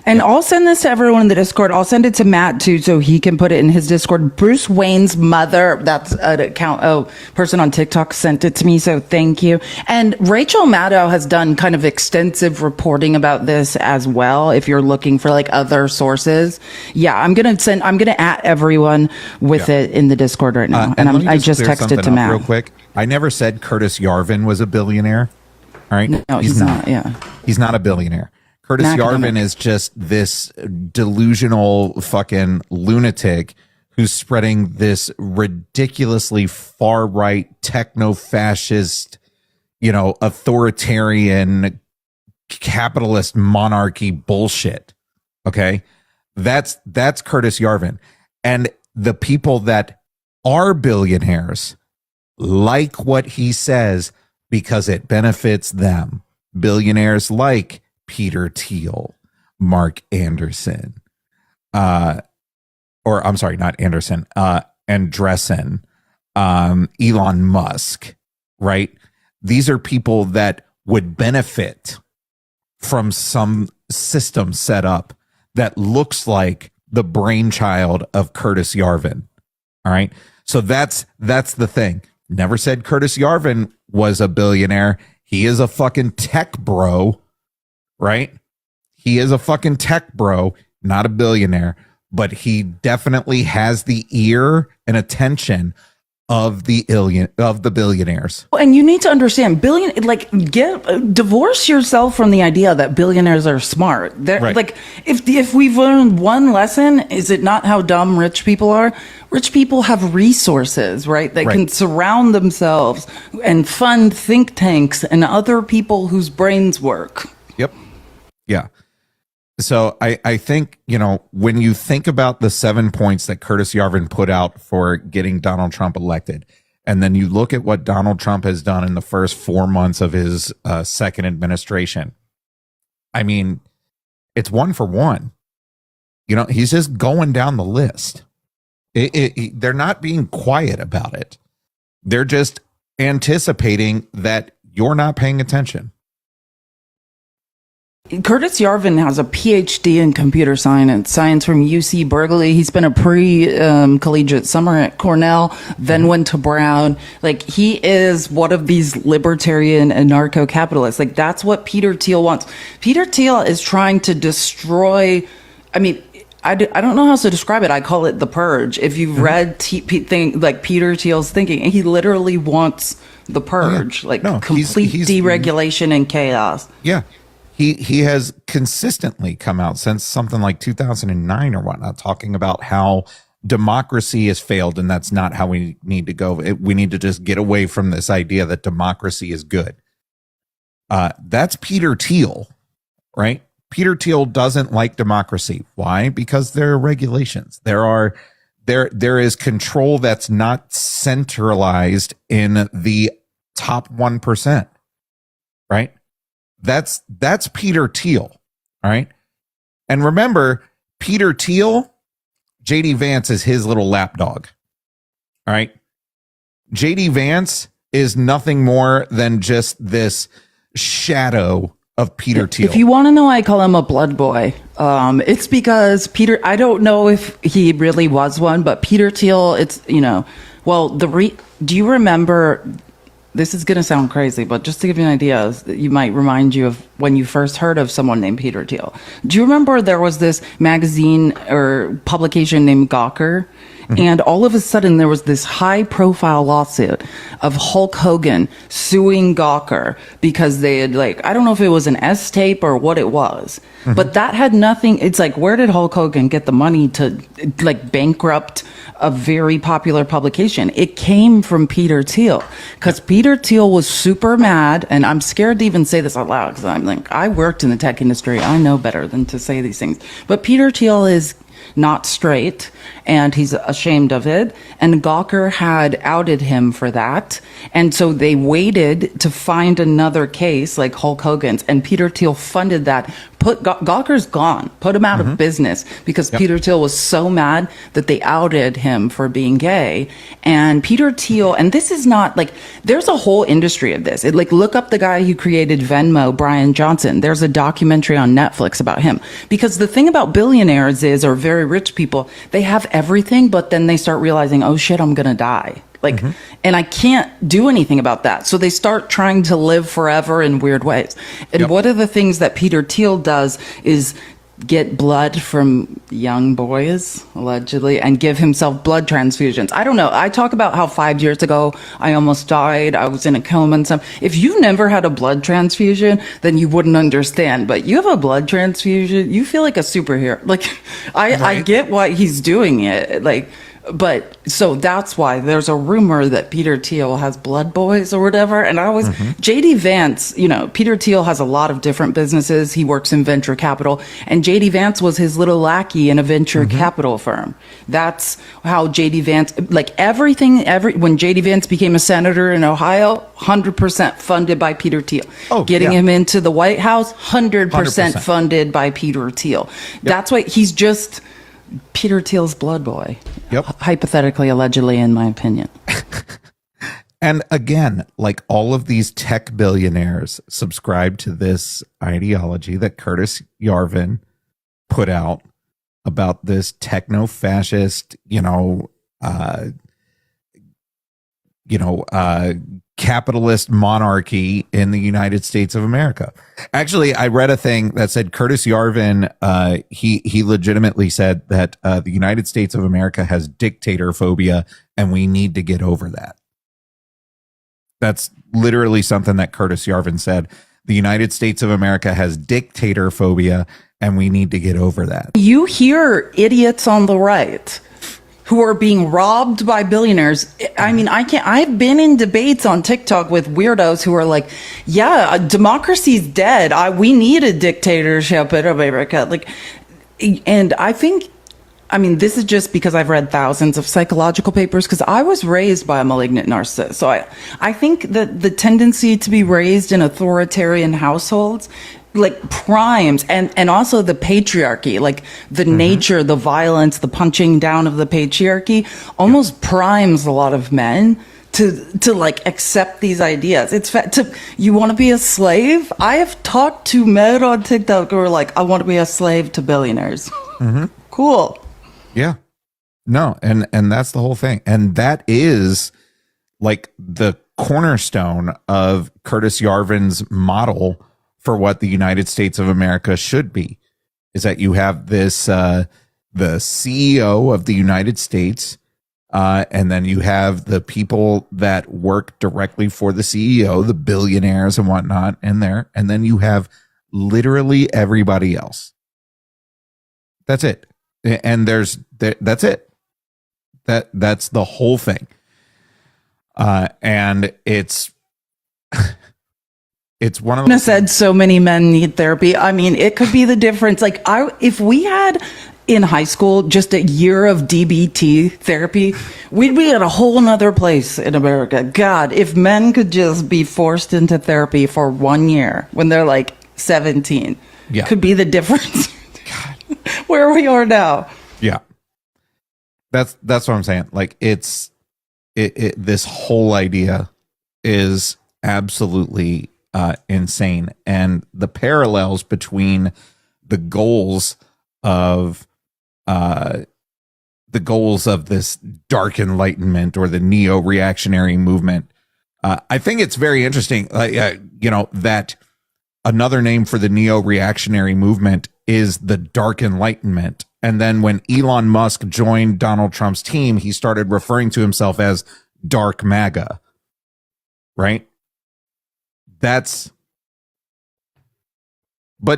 And I'll send this to everyone in the Discord. I'll send it to Matt too, so he can put it in his Discord. Bruce Wayne's mother, that's an account, person on TikTok sent it to me, so thank you. And Rachel Maddow has done kind of extensive reporting about this as well. If you're looking for like other sources, I'm gonna at everyone with it in the Discord right now. And I just texted to Matt real quick. I never said Curtis Yarvin was a billionaire. All right, no, he's not. Yeah, he's not a billionaire. Curtis Yarvin is just this delusional fucking lunatic who's spreading this ridiculously far-right, techno-fascist, authoritarian, capitalist monarchy bullshit. Okay? That's Curtis Yarvin. And the people that are billionaires like what he says because it benefits them. Billionaires like Peter Thiel, Mark Anderson, not Anderson, Andreessen, Elon Musk, right? These are people that would benefit from some system set up that looks like the brainchild of Curtis Yarvin. All right. So that's the thing. Never said Curtis Yarvin was a billionaire. He is a fucking tech bro. Right? He is a fucking tech bro, not a billionaire, but he definitely has the ear and attention of the billionaires. And you need to understand, divorce yourself from the idea that billionaires are smart. They're Right. like, if we've learned one lesson, is it not how dumb rich people are? Rich people have resources, right? They can surround themselves and fund think tanks and other people whose brains work. Yep. Yeah. So I think, when you think about the 7 points that Curtis Yarvin put out for getting Donald Trump elected, and then you look at what Donald Trump has done in the first 4 months of his second administration, I mean, it's one for one. He's just going down the list. They're not being quiet about it. They're just anticipating that you're not paying attention. Curtis Yarvin has a PhD in computer science from UC Berkeley. He's been a collegiate summer at Cornell, then went to Brown. Like, he is one of these libertarian anarcho-capitalists. Like, that's what Peter Thiel wants. Peter Thiel is trying to destroy, I don't know how to describe it. I call it the purge. If you've read Peter Thiel's thinking, he literally wants the purge, complete deregulation and chaos. Yeah. He has consistently come out since something like 2009 or whatnot, talking about how democracy has failed and that's not how we need to go. We need to just get away from this idea that democracy is good. That's Peter Thiel, right? Peter Thiel doesn't like democracy. Why? Because there are regulations. There is control that's not centralized in the top 1%, right? That's Peter Thiel, all right? And remember, Peter Thiel, JD Vance is his little lapdog, all right? JD Vance is nothing more than just this shadow of Peter Thiel. If you want to know why I call him a blood boy, it's because Peter, I don't know if he really was one, but Peter Thiel, it's, do you remember... This is going to sound crazy, but just to give you an idea, you might remind you of when you first heard of someone named Peter Thiel. Do you remember there was this magazine or publication named Gawker? And all of a sudden there was this high profile lawsuit of Hulk Hogan suing Gawker because they had I don't know if it was an S tape or what it was, but that had nothing. It's like, where did Hulk Hogan get the money to bankrupt a very popular publication? It came from Peter Thiel, because Peter Thiel was super mad. And I'm scared to even say this out loud because I'm I worked in the tech industry. I know better than to say these things, but Peter Thiel is not straight, and he's ashamed of it. And Gawker had outed him for that. And so they waited to find another case like Hulk Hogan's, and Peter Thiel funded that. Gawker's gone, put him out of business because Peter Thiel was so mad that they outed him for being gay. And Peter Thiel, and this is not there's a whole industry of this. Look up the guy who created Venmo, Brian Johnson. There's a documentary on Netflix about him. Because the thing about billionaires or very rich people, they have everything, but then they start realizing, oh shit, I'm gonna die. And I can't do anything about that. So they start trying to live forever in weird ways. And one of the things that Peter Thiel does is get blood from young boys, allegedly, and give himself blood transfusions. I don't know. I talk about how 5 years ago I almost died. I was in a coma and stuff. If you never had a blood transfusion, then you wouldn't understand. But you have a blood transfusion, you feel like a superhero. I get why he's doing it. But so that's why there's a rumor that Peter Thiel has blood boys or whatever. And I always, JD Vance, Peter Thiel has a lot of different businesses. He works in venture capital, and JD Vance was his little lackey in a venture capital firm. That's how JD Vance, when JD Vance became a senator in Ohio, 100% funded by Peter Thiel. Getting him into the White House, 100% funded by Peter Thiel. That's why he's just Peter Thiel's blood boy. Hypothetically, allegedly, in my opinion. And again, all of these tech billionaires subscribe to this ideology that Curtis Yarvin put out about this techno-fascist, capitalist monarchy in the United States of America. Actually, I read a thing that said Curtis Yarvin, he legitimately said that the United States of America has dictator phobia, and we need to get over that. That's literally something that Curtis Yarvin said. The United States of America has dictator phobia, and we need to get over that. You hear idiots on the right who are being robbed by billionaires. I mean, I've been in debates on TikTok with weirdos who are like, yeah, democracy's dead. We need a dictatorship in America. Like, and I think, I mean, this is just because I've read thousands of psychological papers, because I was raised by a malignant narcissist. So I think that the tendency to be raised in authoritarian households like primes, and also the patriarchy, like the nature, the violence, the punching down of the patriarchy almost primes a lot of men to like accept these ideas. You want to be a slave? I have talked to men on TikTok who are like, I want to be a slave to billionaires. Cool. Yeah. No, and that's the whole thing. And that is like the cornerstone of Curtis Yarvin's model for what the United States of America should be, is that you have this, the CEO of the United States, and then you have the people that work directly for the CEO, the billionaires and whatnot in there. And then you have literally everybody else. That's it. And that's it. That's the whole thing. And it's one of those. Said so many men need therapy. I mean, it could be the difference. Like, if we had in high school just a year of DBT therapy, we'd be at a whole nother place in America. God, if men could just be forced into therapy for 1 year when they're like 17, could be the difference. Where we are now. Yeah, that's what I'm saying. Like, this whole idea is absolutely insane, and the parallels between the goals of this dark enlightenment or the neo-reactionary movement. I think it's very interesting. That another name for the neo-reactionary movement is the dark enlightenment. And then when Elon Musk joined Donald Trump's team, he started referring to himself as dark MAGA. Right? But,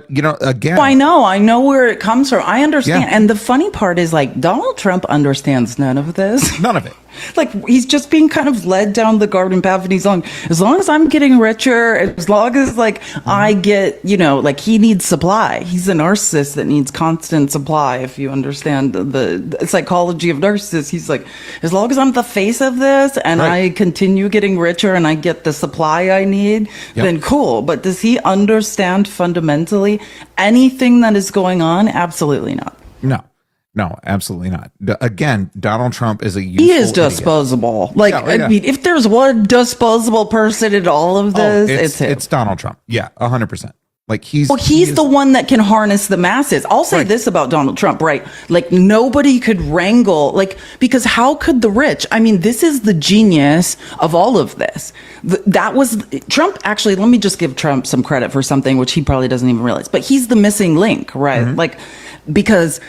again, I know where it comes from. I understand. Yeah. And the funny part is, like, Donald Trump understands none of this. None of it. Like, he's just being kind of led down the garden path, and he's like, as long as I'm getting richer, as long as, like, I get, like, he needs supply. He's a narcissist that needs constant supply, if you understand the psychology of narcissists. He's like, as long as I'm the face of this, and I continue getting richer, and I get the supply I need, then cool. But does he understand fundamentally anything that is going on? Absolutely not. No, absolutely not. Again, Donald Trump is he is disposable. Idiot. I mean, if there's one disposable person in all of this, it's him. It's Donald Trump. Yeah, 100%. Like, he's the one that can harness the masses. I'll say this about Donald Trump, right? Like, nobody could wrangle, like, because how could the rich? I mean, this is the genius of all of this. That was Trump. Actually, let me just give Trump some credit for something which he probably doesn't even realize, but he's the missing link, right? Like, because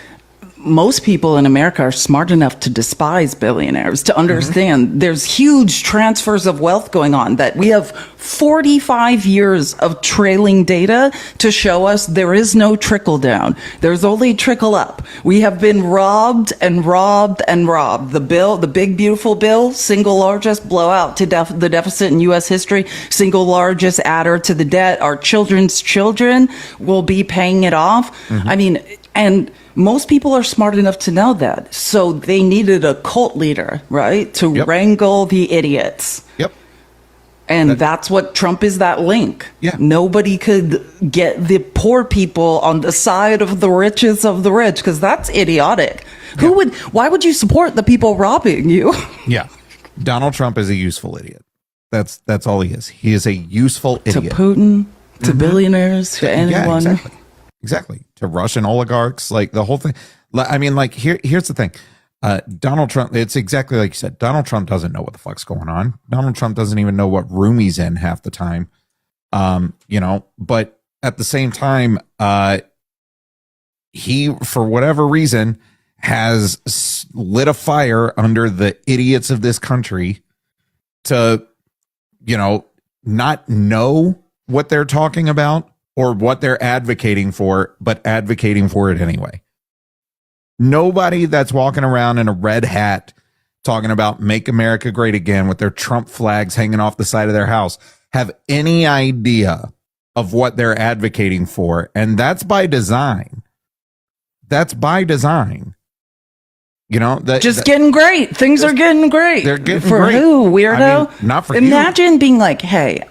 most people in America are smart enough to despise billionaires, to understand there's huge transfers of wealth going on, that we have 45 years of trailing data to show us there is no trickle down. There's only trickle up. We have been robbed and robbed and robbed. The big, beautiful bill, single largest blowout to the deficit in U.S. history, single largest adder to the debt. Our children's children will be paying it off. I mean, and most people are smart enough to know that. So they needed a cult leader, right? To wrangle the idiots. Yep. And that's what Trump is, that link. Yeah. Nobody could get the poor people on the side of the richest of the rich, because that's idiotic. Yeah. Why would you support the people robbing you? Yeah. Donald Trump is a useful idiot. That's all he is. He is a useful idiot. To Putin, to billionaires, to anyone. Yeah, exactly. To Russian oligarchs, like the whole thing. I mean, like, here's the thing. Donald Trump, it's exactly like you said. Donald Trump doesn't know what the fuck's going on. Donald Trump doesn't even know what room he's in half the time. But at the same time, he, for whatever reason, has lit a fire under the idiots of this country to, not know what they're talking about or what they're advocating for, but advocating for it anyway. Nobody that's walking around in a red hat talking about Make America Great Again with their Trump flags hanging off the side of their house have any idea of what they're advocating for. And that's by design. That's by design. Getting great. Things are getting great. They're getting for great. Who, weirdo? I mean, not for you. Imagine being like, hey,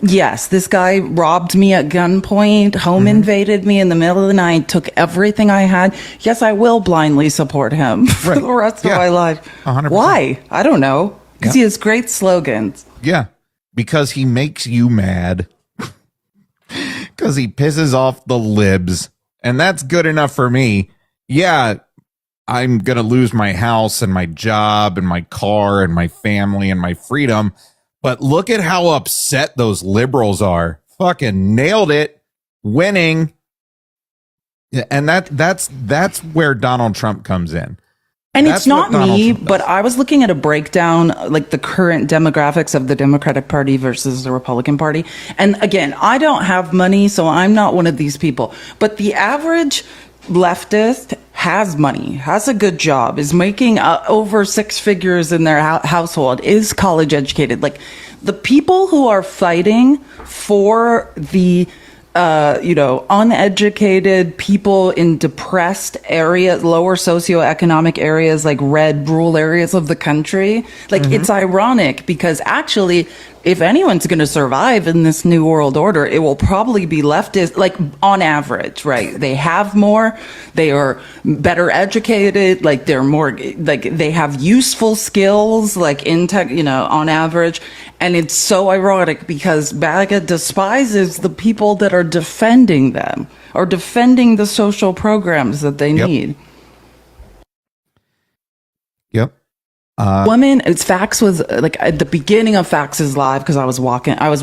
yes, this guy robbed me at gunpoint, home invaded me in the middle of the night, took everything I had. Yes, I will blindly support him for the rest of my life. 100%. Why? I don't know. Because he has great slogans. Yeah, because he makes you mad. Because he pisses off the libs. And that's good enough for me. Yeah, I'm going to lose my house and my job and my car and my family and my freedom. But look at how upset those liberals are. Fucking nailed it. Winning. And that's where Donald Trump comes in. And it's not me, but I was looking at a breakdown, like the current demographics of the Democratic Party versus the Republican Party. And again, I don't have money, so I'm not one of these people. But the average leftist has money, has a good job, is making over six figures in their household, is college educated. Like the people who are fighting for the uneducated people in depressed areas, lower socioeconomic areas, like red rural areas of the country. Like it's ironic because actually, if anyone's going to survive in this new world order, it will probably be leftist, like on average, right? They have more, they are better educated, like they're more, like they have useful skills, like in tech, on average. And it's so ironic because MAGA despises the people that are defending them or defending the social programs that they need. Yep. Woman, Fax was like at the beginning of Fax's live because I was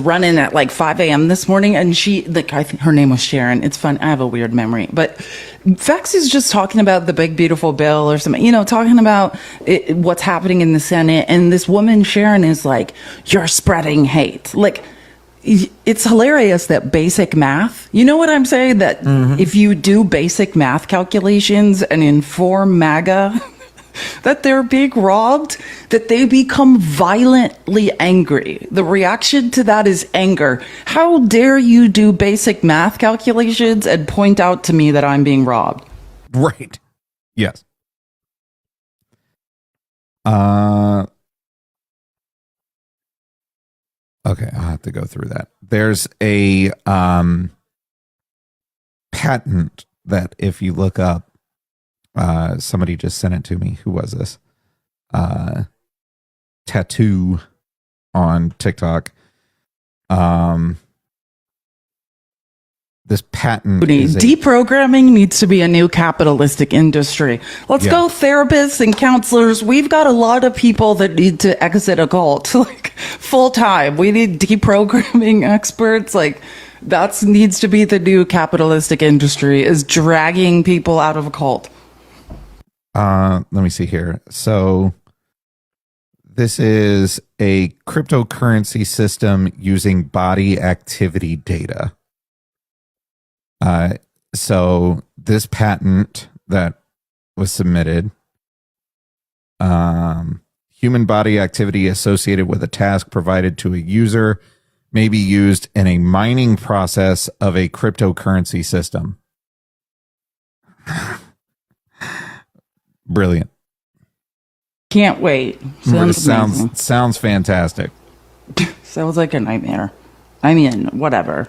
running at like 5 a.m. this morning, and I think her name was Sharon. It's fun. I have a weird memory, but Fax is just talking about the big beautiful bill or something, talking about what's happening in the Senate, and this woman Sharon is like, "You're spreading hate." Like, it's hilarious that basic math. You know what I'm saying? That if you do basic math calculations and inform MAGA that they're being robbed, that they become violently angry. The reaction to that is anger. How dare you do basic math calculations and point out to me that I'm being robbed? Right. Yes. Okay, I'll have to go through that. There's a patent that if you look up, somebody just sent it to me. Who was this? Tattoo on TikTok. This patent deprogramming needs to be a new capitalistic industry. Let's go therapists and counselors. We've got a lot of people that need to exit a cult, like full time. We need deprogramming experts. Like that needs to be the new capitalistic industry, is dragging people out of a cult. Let me see here. So this is a cryptocurrency system using body activity data. So this patent that was submitted, human body activity associated with a task provided to a user may be used in a mining process of a cryptocurrency system. Brilliant. Can't wait. Sounds fantastic. Sounds like a nightmare. I mean, whatever.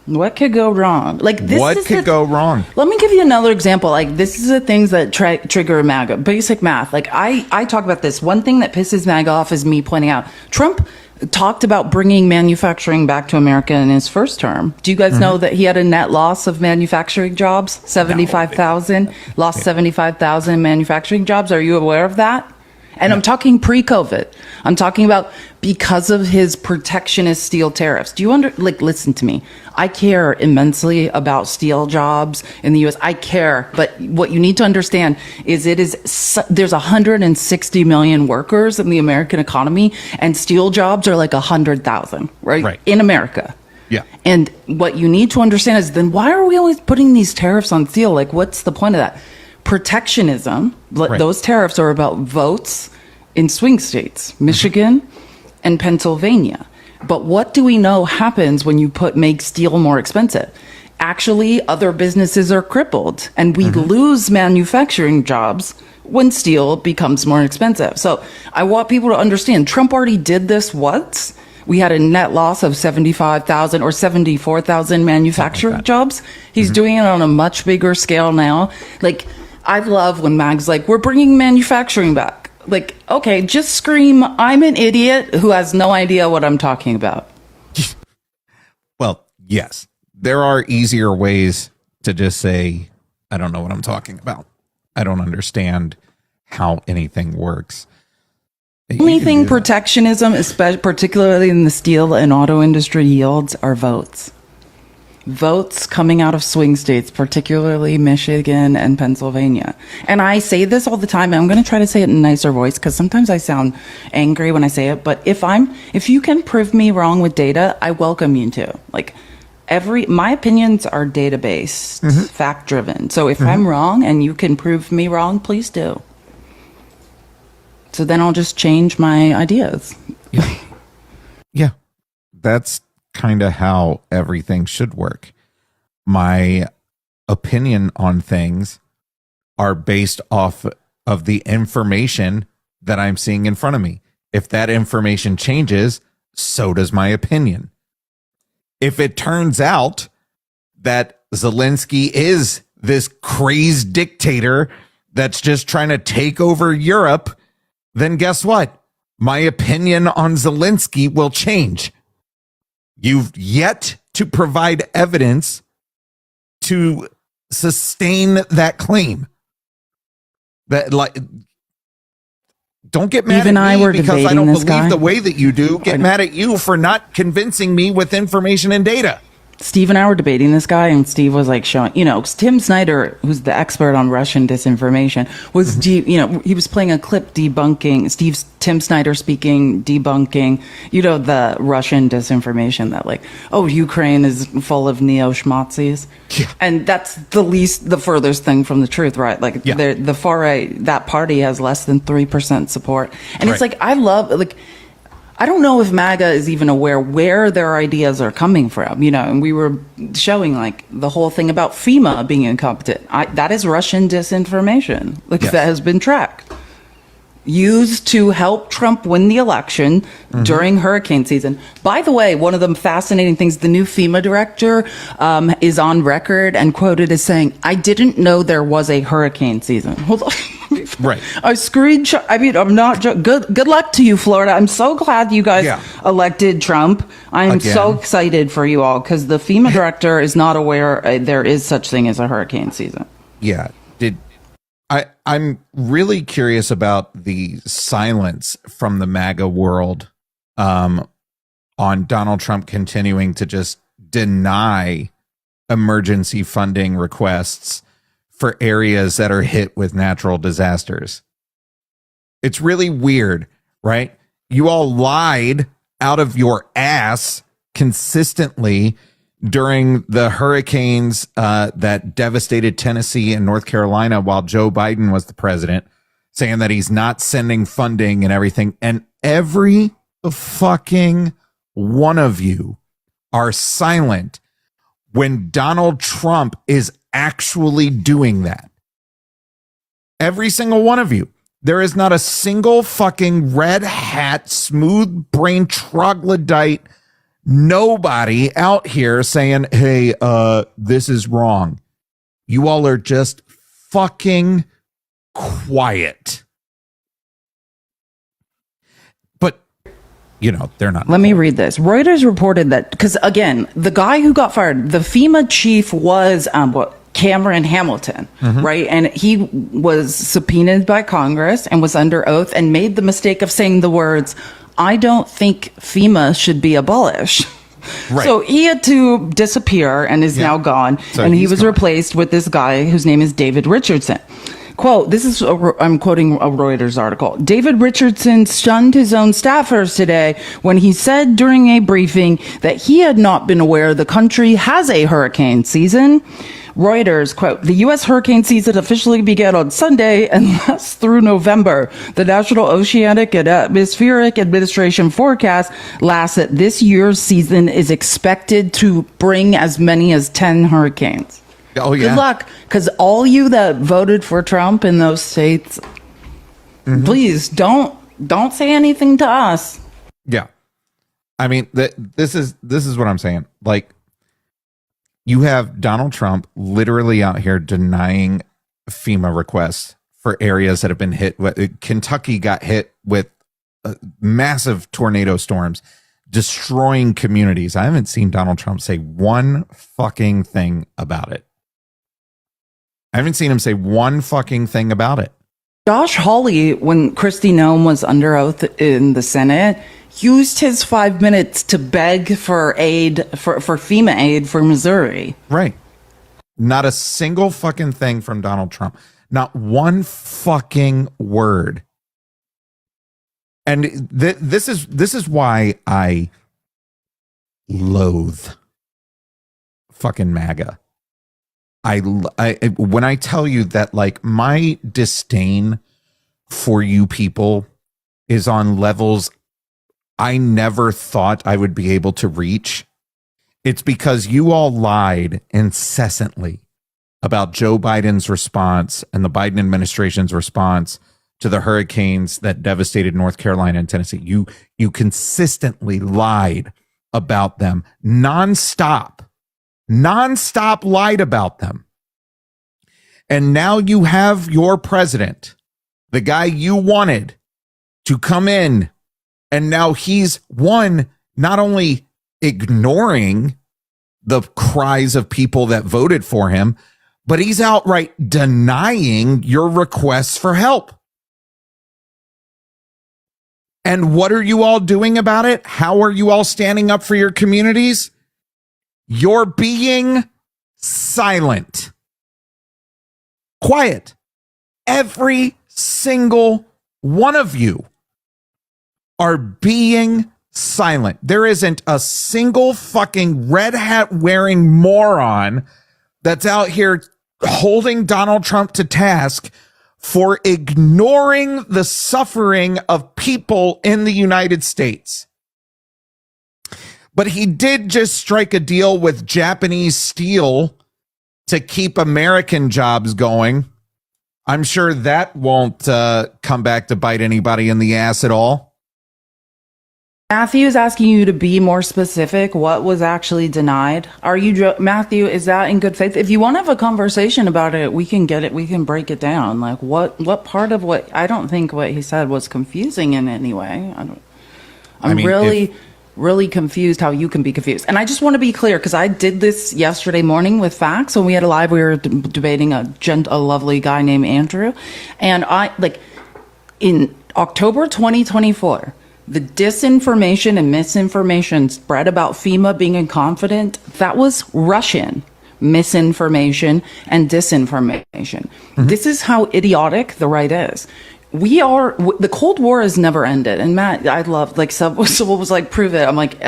What could go wrong? Like this. What could go wrong? Let me give you another example. Like this is the things that trigger MAGA. Basic math. Like I talk about this. One thing that pisses MAGA off is me pointing out Trump talked about bringing manufacturing back to America in his first term. Do you guys know that he had a net loss of manufacturing jobs? 75,000, lost 75,000 manufacturing jobs. Are you aware of that? And I'm talking pre-COVID. I'm talking about because of his protectionist steel tariffs. Do you listen to me. I care immensely about steel jobs in the US. I care, but what you need to understand is there's 160 million workers in the American economy, and steel jobs are like 100,000, right? In America. Yeah. And what you need to understand is then why are we always putting these tariffs on steel? Like, what's the point of that? Protectionism, those tariffs are about votes in swing states, Michigan and Pennsylvania. But what do we know happens when you make steel more expensive? Actually, other businesses are crippled, and we lose manufacturing jobs when steel becomes more expensive. So I want people to understand, Trump already did this once. We had a net loss of 75,000 or 74,000 manufacturing jobs. He's doing it on a much bigger scale now. Like, I love when Mag's like, we're bringing manufacturing back. Like, okay, just scream, I'm an idiot who has no idea what I'm talking about. Well, yes, there are easier ways to just say, I don't know what I'm talking about. I don't understand how anything works. The only thing protectionism, particularly in the steel and auto industry, yields are votes. Votes coming out of swing states, particularly Michigan and Pennsylvania. And I say this all the time, and I'm going to try to say it in a nicer voice because sometimes I sound angry when I say it. But if you can prove me wrong with data, I welcome you to. Like, my opinions are data-based, fact-driven. So if I'm wrong and you can prove me wrong, please do. So then I'll just change my ideas. Yeah. That's kind of how everything should work. My opinion on things are based off of the information that I'm seeing in front of me. If that information changes, so does my opinion. If it turns out that Zelensky is this crazed dictator that's just trying to take over Europe, then guess what? My opinion on Zelensky will change. You've yet to provide evidence to sustain that claim. That, like, don't get mad Even at I me were because I debating don't this believe guy. the way that you do. Get mad at you for not convincing me with information and data. Steve and I were debating this guy, and Steve was like showing, 'cause Tim Snyder, who's the expert on Russian disinformation, was, he was playing a clip debunking, Tim Snyder speaking, debunking, the Russian disinformation that Ukraine is full of neo-schmazis. Yeah. And that's the furthest thing from the truth, right? Like, the far right, that party has less than 3% support. And it's like, I don't know if MAGA is even aware where their ideas are coming from, and we were showing the whole thing about FEMA being incompetent. That is Russian disinformation, that has been tracked. Used to help Trump win the election during hurricane season. By the way, one of the fascinating things, the new FEMA director is on record and quoted as saying, I didn't know there was a hurricane season. Hold on. Right. I screenshot. I mean, I'm not good luck to you, Florida. I'm so glad you guys elected Trump. I am so excited for you all because the FEMA director is not aware there is such thing as a hurricane season. Yeah. I'm really curious about the silence from the MAGA world on Donald Trump continuing to just deny emergency funding requests for areas that are hit with natural disasters. It's really weird, right? You all lied out of your ass consistently during the hurricanes that devastated Tennessee and North Carolina while Joe Biden was the president, saying that he's not sending funding and everything. And every fucking one of you are silent when Donald Trump is actually doing that. Every single one of you. There is not a single fucking red hat, smooth brain troglodyte, nobody out here saying, hey, this is wrong. You all are just fucking quiet. But they're not. Let me read this. Reuters reported that, because again, the guy who got fired, the FEMA chief was Cameron Hamilton, right? And he was subpoenaed by Congress and was under oath and made the mistake of saying the words, "I don't think FEMA should be abolished." Right. So he had to disappear and is now gone. So and he was replaced with this guy whose name is David Richardson. Quote, I'm quoting a Reuters article. David Richardson stunned his own staffers today when he said during a briefing that he had not been aware the country has a hurricane season. Reuters, quote, the U.S. hurricane season officially began on Sunday and lasts through November. The National Oceanic and Atmospheric Administration forecast lasts that this year's season is expected to bring as many as 10 hurricanes. Oh, yeah. Good luck, because all you that voted for Trump in those states, please don't say anything to us. Yeah, I mean this is what I'm saying. Like, you have Donald Trump literally out here denying FEMA requests for areas that have been hit. Kentucky got hit with massive tornado storms, destroying communities. I haven't seen Donald Trump say one fucking thing about it. I haven't seen him say one fucking thing about it. Josh Hawley, when Kristi Noem was under oath in the Senate, used his 5 minutes to beg for aid, for FEMA aid for Missouri. Right. Not a single fucking thing from Donald Trump. Not one fucking word. And this is why I loathe fucking MAGA. I when I tell you that, like, my disdain for you people is on levels I never thought I would be able to reach, it's because you all lied incessantly about Joe Biden's response and the Biden administration's response to the hurricanes that devastated North Carolina and Tennessee. You consistently lied about them nonstop lied about them. And now you have your president, the guy you wanted to come in, and now he's not only ignoring the cries of people that voted for him, but he's outright denying your requests for help. And what are you all doing about it? How are you all standing up for your communities? You're being silent. Quiet. Every single one of you are being silent. There isn't a single fucking red hat wearing moron that's out here holding Donald Trump to task for ignoring the suffering of people in the United States. But he did just strike a deal with Japanese steel to keep American jobs going. I'm sure that won't come back to bite anybody in the ass at all. Matthew is asking you to be more specific. What was actually denied? Matthew, is that in good faith? If you want to have a conversation about it, we can get it. We can break it down. Like what part of what, I don't think what he said was confusing in any way. I'm really confused how you can be confused. And I just want to be clear, because I did this yesterday morning with Facts when we had a live. We were debating a lovely guy named Andrew. And in October 2024, the disinformation and misinformation spread about FEMA being incompetent, that was Russian misinformation and disinformation. Mm-hmm. This is how idiotic the right is. The Cold War has never ended. And Matt, I love, someone was like, prove it. I'm like,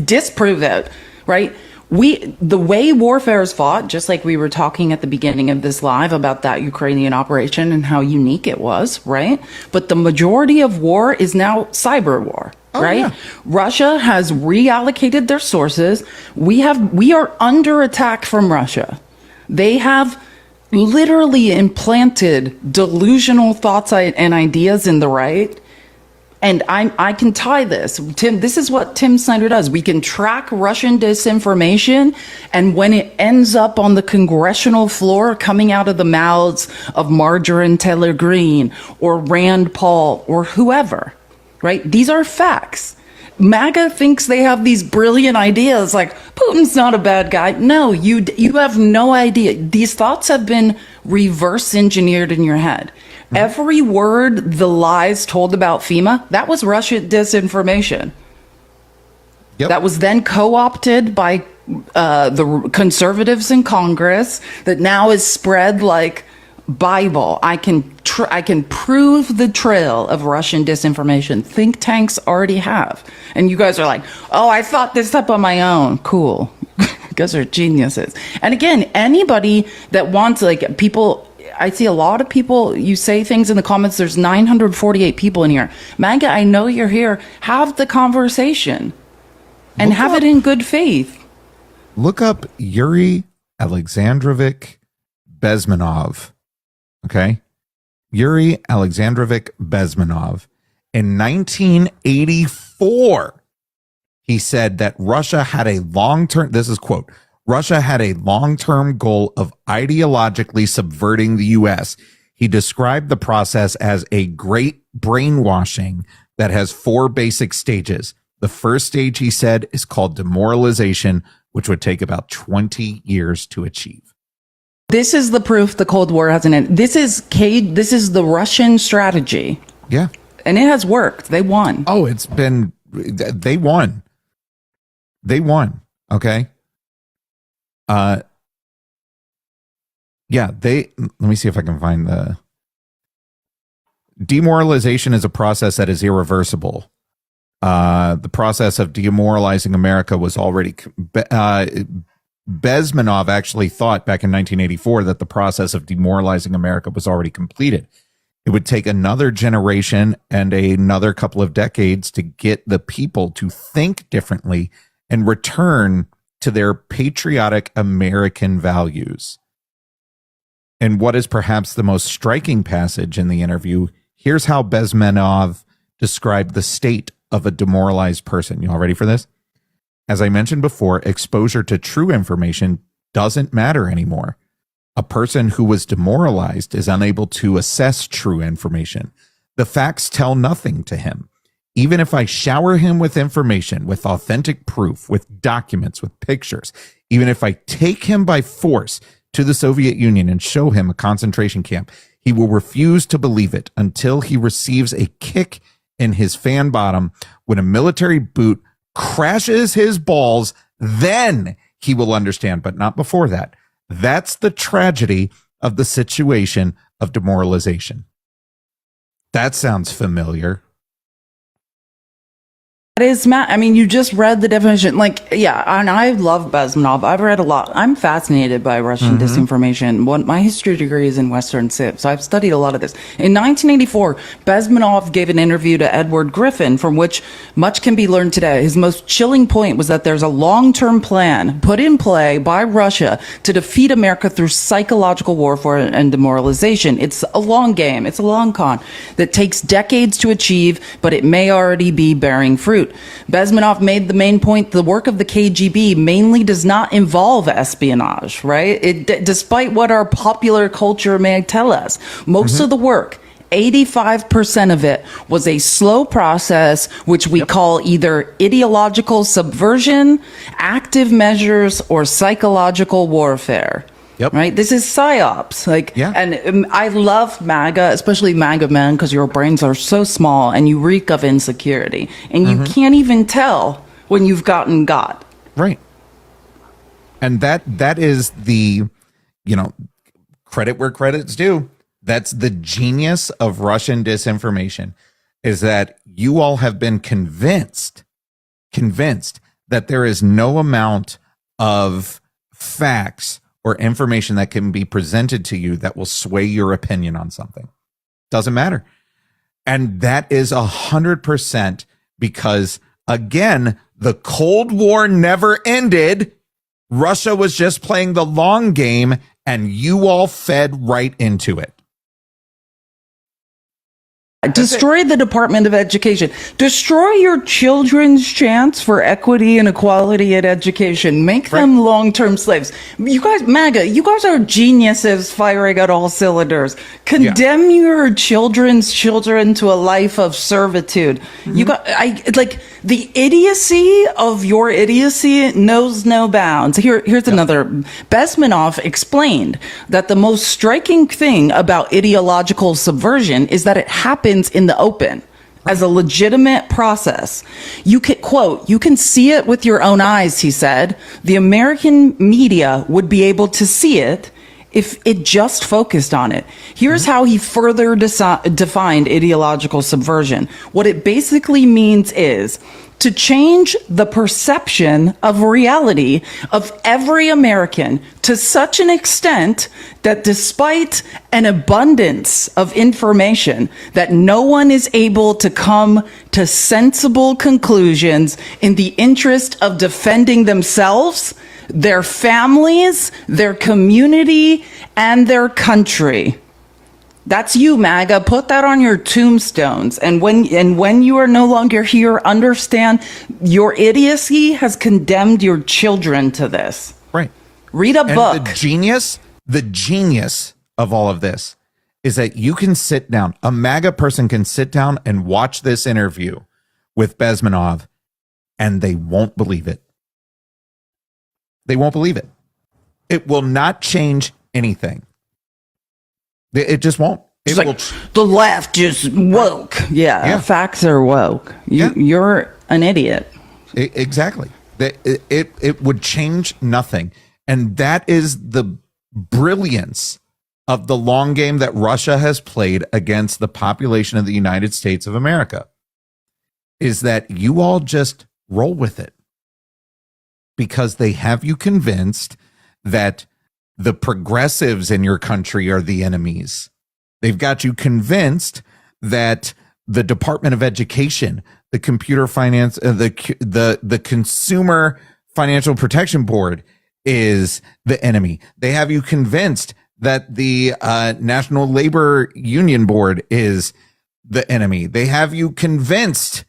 disprove it, right? The way warfare is fought, just like we were talking at the beginning of this live about that Ukrainian operation and how unique it was, right? But the majority of war is now cyber war, right? Yeah. Russia has reallocated their sources. We are under attack from Russia. They have literally implanted delusional thoughts and ideas in the right. And I can tie this. Tim, this is what Tim Snyder does. We can track Russian disinformation, and when it ends up on the congressional floor coming out of the mouths of Marjorie Taylor Greene or Rand Paul or whoever, right? These are facts. MAGA thinks they have these brilliant ideas like Putin's not a bad guy. No, you have no idea. These thoughts have been reverse engineered in your head. Every word, the lies told about FEMA, that was Russian disinformation. Yep. That was then co-opted by the conservatives in Congress that now is spread like Bible. I can prove the trail of Russian disinformation. Think tanks already have. And you guys are like, oh, I thought this up on my own. Cool. You guys are geniuses. And again, anybody that wants, like, people, I see a lot of people, you say things in the comments, there's 948 people in here. MAGA, I know you're here. Have the conversation and have it in good faith. Look up Yuri Alexandrovich Bezmenov. Okay. Yuri Alexandrovich Bezmenov. In 1984, he said that Russia had a long-term, this is quote, Russia had a long-term goal of ideologically subverting the U.S. He described the process as a great brainwashing that has 4 basic stages. The first stage, he said, is called demoralization, which would take about 20 years to achieve. This is the proof the Cold War hasn't ended. This is the Russian strategy. Yeah. And it has worked. They won. Oh, they won. They won. Okay. Let me see if I can find the demoralization is a process that is irreversible. The process of demoralizing America was already, Bezmenov actually thought back in 1984 that the process of demoralizing America was already completed. It would take another generation and another couple of decades to get the people to think differently and return to their patriotic American values. And what is perhaps the most striking passage in the interview, here's how Bezmenov described the state of a demoralized person. You all ready for this? As I mentioned before, exposure to true information doesn't matter anymore. A person who was demoralized is unable to assess true information. The facts tell nothing to him. Even if I shower him with information, with authentic proof, with documents, with pictures, even if I take him by force to the Soviet Union and show him a concentration camp, he will refuse to believe it until he receives a kick in his fan bottom when a military boot crashes his balls. Then he will understand, but not before that. That's the tragedy of the situation of demoralization. That sounds familiar. That is, Matt. I mean, you just read the definition. Like, yeah, and I love Bezmenov. I've read a lot. I'm fascinated by Russian disinformation. My history degree is in Western Civ, so I've studied a lot of this. In 1984, Bezmenov gave an interview to Edward Griffin, from which much can be learned today. His most chilling point was that there's a long-term plan put in play by Russia to defeat America through psychological warfare and demoralization. It's a long game. It's a long con that takes decades to achieve, but it may already be bearing fruit. Bezmenov made the main point: the work of the KGB mainly does not involve espionage, right? Despite what our popular culture may tell us, most of the work, 85% of it, was a slow process, which we call either ideological subversion, active measures, or psychological warfare. Yep. Right. This is psyops. And I love MAGA, especially MAGA men, because your brains are so small and you reek of insecurity, and you can't even tell when you've gotten got. Right. And that is the, credit where credit's due. That's the genius of Russian disinformation, is that you all have been convinced that there is no amount of facts or information that can be presented to you that will sway your opinion on something. Doesn't matter. And that is 100% because, again, the Cold War never ended. Russia was just playing the long game, and you all fed right into it. Destroy the Department of Education. Destroy your children's chance for equity and equality in education. Make them long-term slaves. You guys, MAGA, you guys are geniuses firing at all cylinders. Condemn your children's children to a life of servitude. You got, the idiocy of your idiocy knows no bounds. Here's another. Bezmenov explained that the most striking thing about ideological subversion is that it happens in the open as a legitimate process. You can, quote, you can see it with your own eyes, he said. The American media would be able to see it if it just focused on it. Here's how he further defined ideological subversion. What it basically means is to change the perception of reality of every American to such an extent that despite an abundance of information, that no one is able to come to sensible conclusions in the interest of defending themselves, their families, their community, and their country. That's you, MAGA. Put that on your tombstones. And when you are no longer here, understand your idiocy has condemned your children to this. Right. Read a book. The genius of all of this is that you can sit down, a MAGA person can sit down and watch this interview with Bezmenov, and they won't believe it. They won't believe it. It will not change anything. It just won't. It will. The left just woke. Yeah. Facts are woke. You're an idiot. Exactly. It would change nothing. And that is the brilliance of the long game that Russia has played against the population of the United States of America, is that you all just roll with it because they have you convinced that the progressives in your country are the enemies. They've got you convinced that the Department of Education, the Computer Finance, the Consumer Financial Protection Board is the enemy. They have you convinced that the National Labor Union Board is the enemy. They have you convinced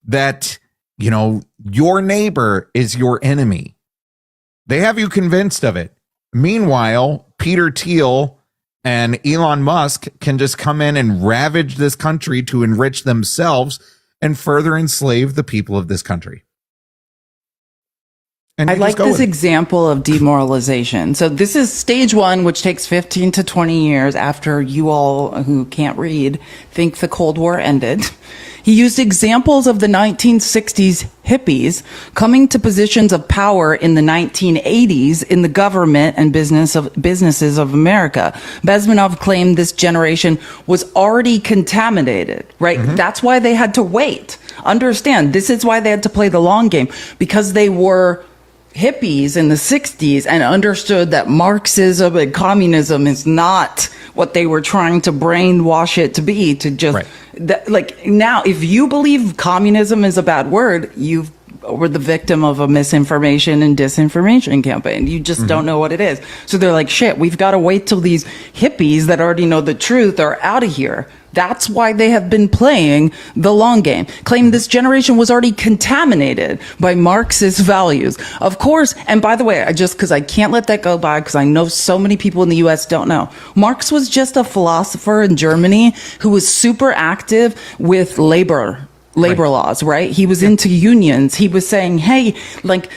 that, you know, your neighbor is your enemy. They have you convinced of it. Meanwhile, Peter Thiel and Elon Musk can just come in and ravage this country to enrich themselves and further enslave the people of this country. And I like this example of demoralization. So this is stage one, which takes 15 to 20 years after you all who can't read think the Cold War ended. He used examples of the 1960s hippies coming to positions of power in the 1980s in the government and businesses of America. Bezmenov claimed this generation was already contaminated, right? Mm-hmm. That's why they had to wait. Understand, this is why they had to play the long game, because they were hippies in the 60s and understood that Marxism and communism is not what they were trying to brainwash it to be, to just like now, if you believe communism is a bad word, you were the victim of a misinformation and disinformation campaign. You just don't know what it is. So they're like, shit, we've got to wait till these hippies that already know the truth are out of here. That's why they have been playing the long game. Claim this generation was already contaminated by Marxist values. Of course, and by the way, because I can't let that go by, because I know so many people in the US don't know. Marx was just a philosopher in Germany who was super active with labor laws, right? He was into unions. He was saying, hey, like,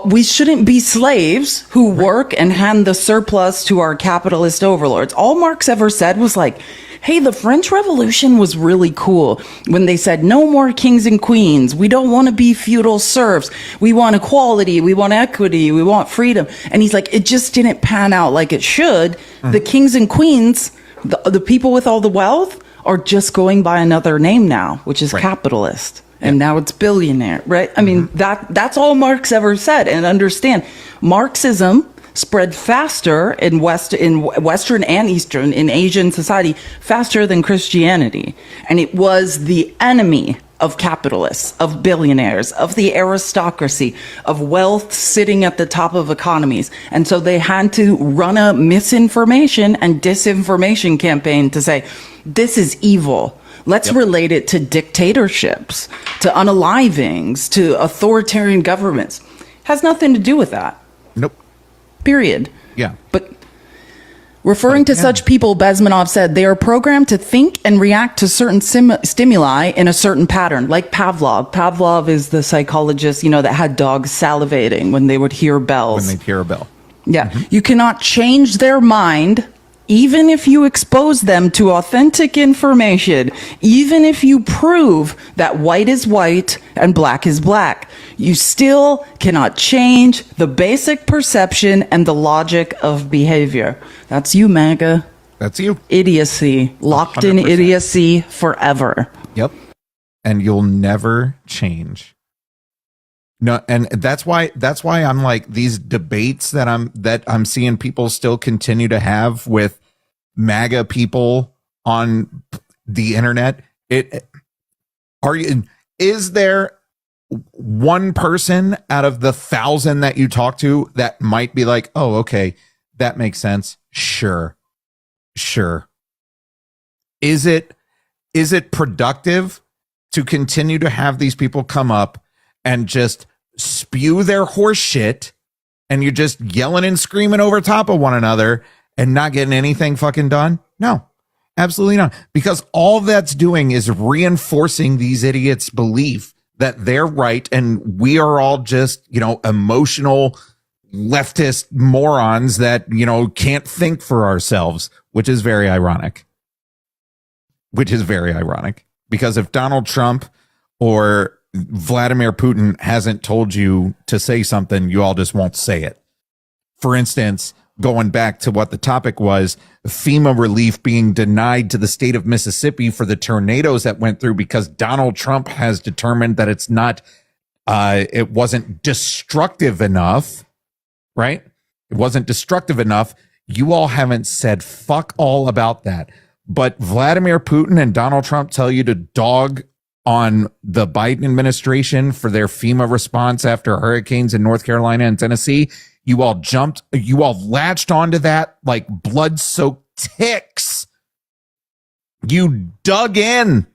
we shouldn't be slaves who work and hand the surplus to our capitalist overlords. All Marx ever said was like, hey, the French Revolution was really cool when they said no more kings and queens. We don't want to be feudal serfs. We want equality. We want equity. We want freedom. And he's like, it just didn't pan out like it should. The kings and queens, the people with all the wealth, are just going by another name now, which is capitalist. And now it's billionaire, right? I mean, that's all Marx ever said. And understand, Marxism spread faster in Western and Eastern, in Asian society, faster than Christianity. And it was the enemy of capitalists, of billionaires, of the aristocracy, of wealth sitting at the top of economies. And so they had to run a misinformation and disinformation campaign to say, this is evil. Let's relate it to dictatorships, to unalivings, to authoritarian governments. Has nothing to do with that. Nope. Period. Yeah. But referring to such people, Bezmenov said, they are programmed to think and react to certain stimuli in a certain pattern, like Pavlov. Pavlov is the psychologist, that had dogs salivating when they would hear bells. When they'd hear a bell. Yeah. You cannot change their mind, even if you expose them to authentic information, even if you prove that white is white and black is black. You still cannot change the basic perception and the logic of behavior. That's you, MAGA. That's you. Idiocy. Locked in 100%. idiocy forever. Yep. And you'll never change. No, and that's why I'm like, these debates that I'm seeing people still continue to have with MAGA people on the internet. Is there one person out of the 1,000 that you talk to that might be like, oh, okay, that makes sense? Sure. Is it productive to continue to have these people come up and just spew their horse shit, and you're just yelling and screaming over top of one another and not getting anything fucking done? No, absolutely not. Because all that's doing is reinforcing these idiots' belief that they're right and we are all just, emotional leftist morons that, can't think for ourselves, which is very ironic. Because if Donald Trump or Vladimir Putin hasn't told you to say something, you all just won't say it. For instance, going back to what the topic was, FEMA relief being denied to the state of Mississippi for the tornadoes that went through because Donald Trump has determined that it wasn't destructive enough, right? It wasn't destructive enough. You all haven't said fuck all about that. But Vladimir Putin and Donald Trump tell you to dog on the Biden administration for their FEMA response after hurricanes in North Carolina and Tennessee. You all latched onto that like blood-soaked ticks. You dug in.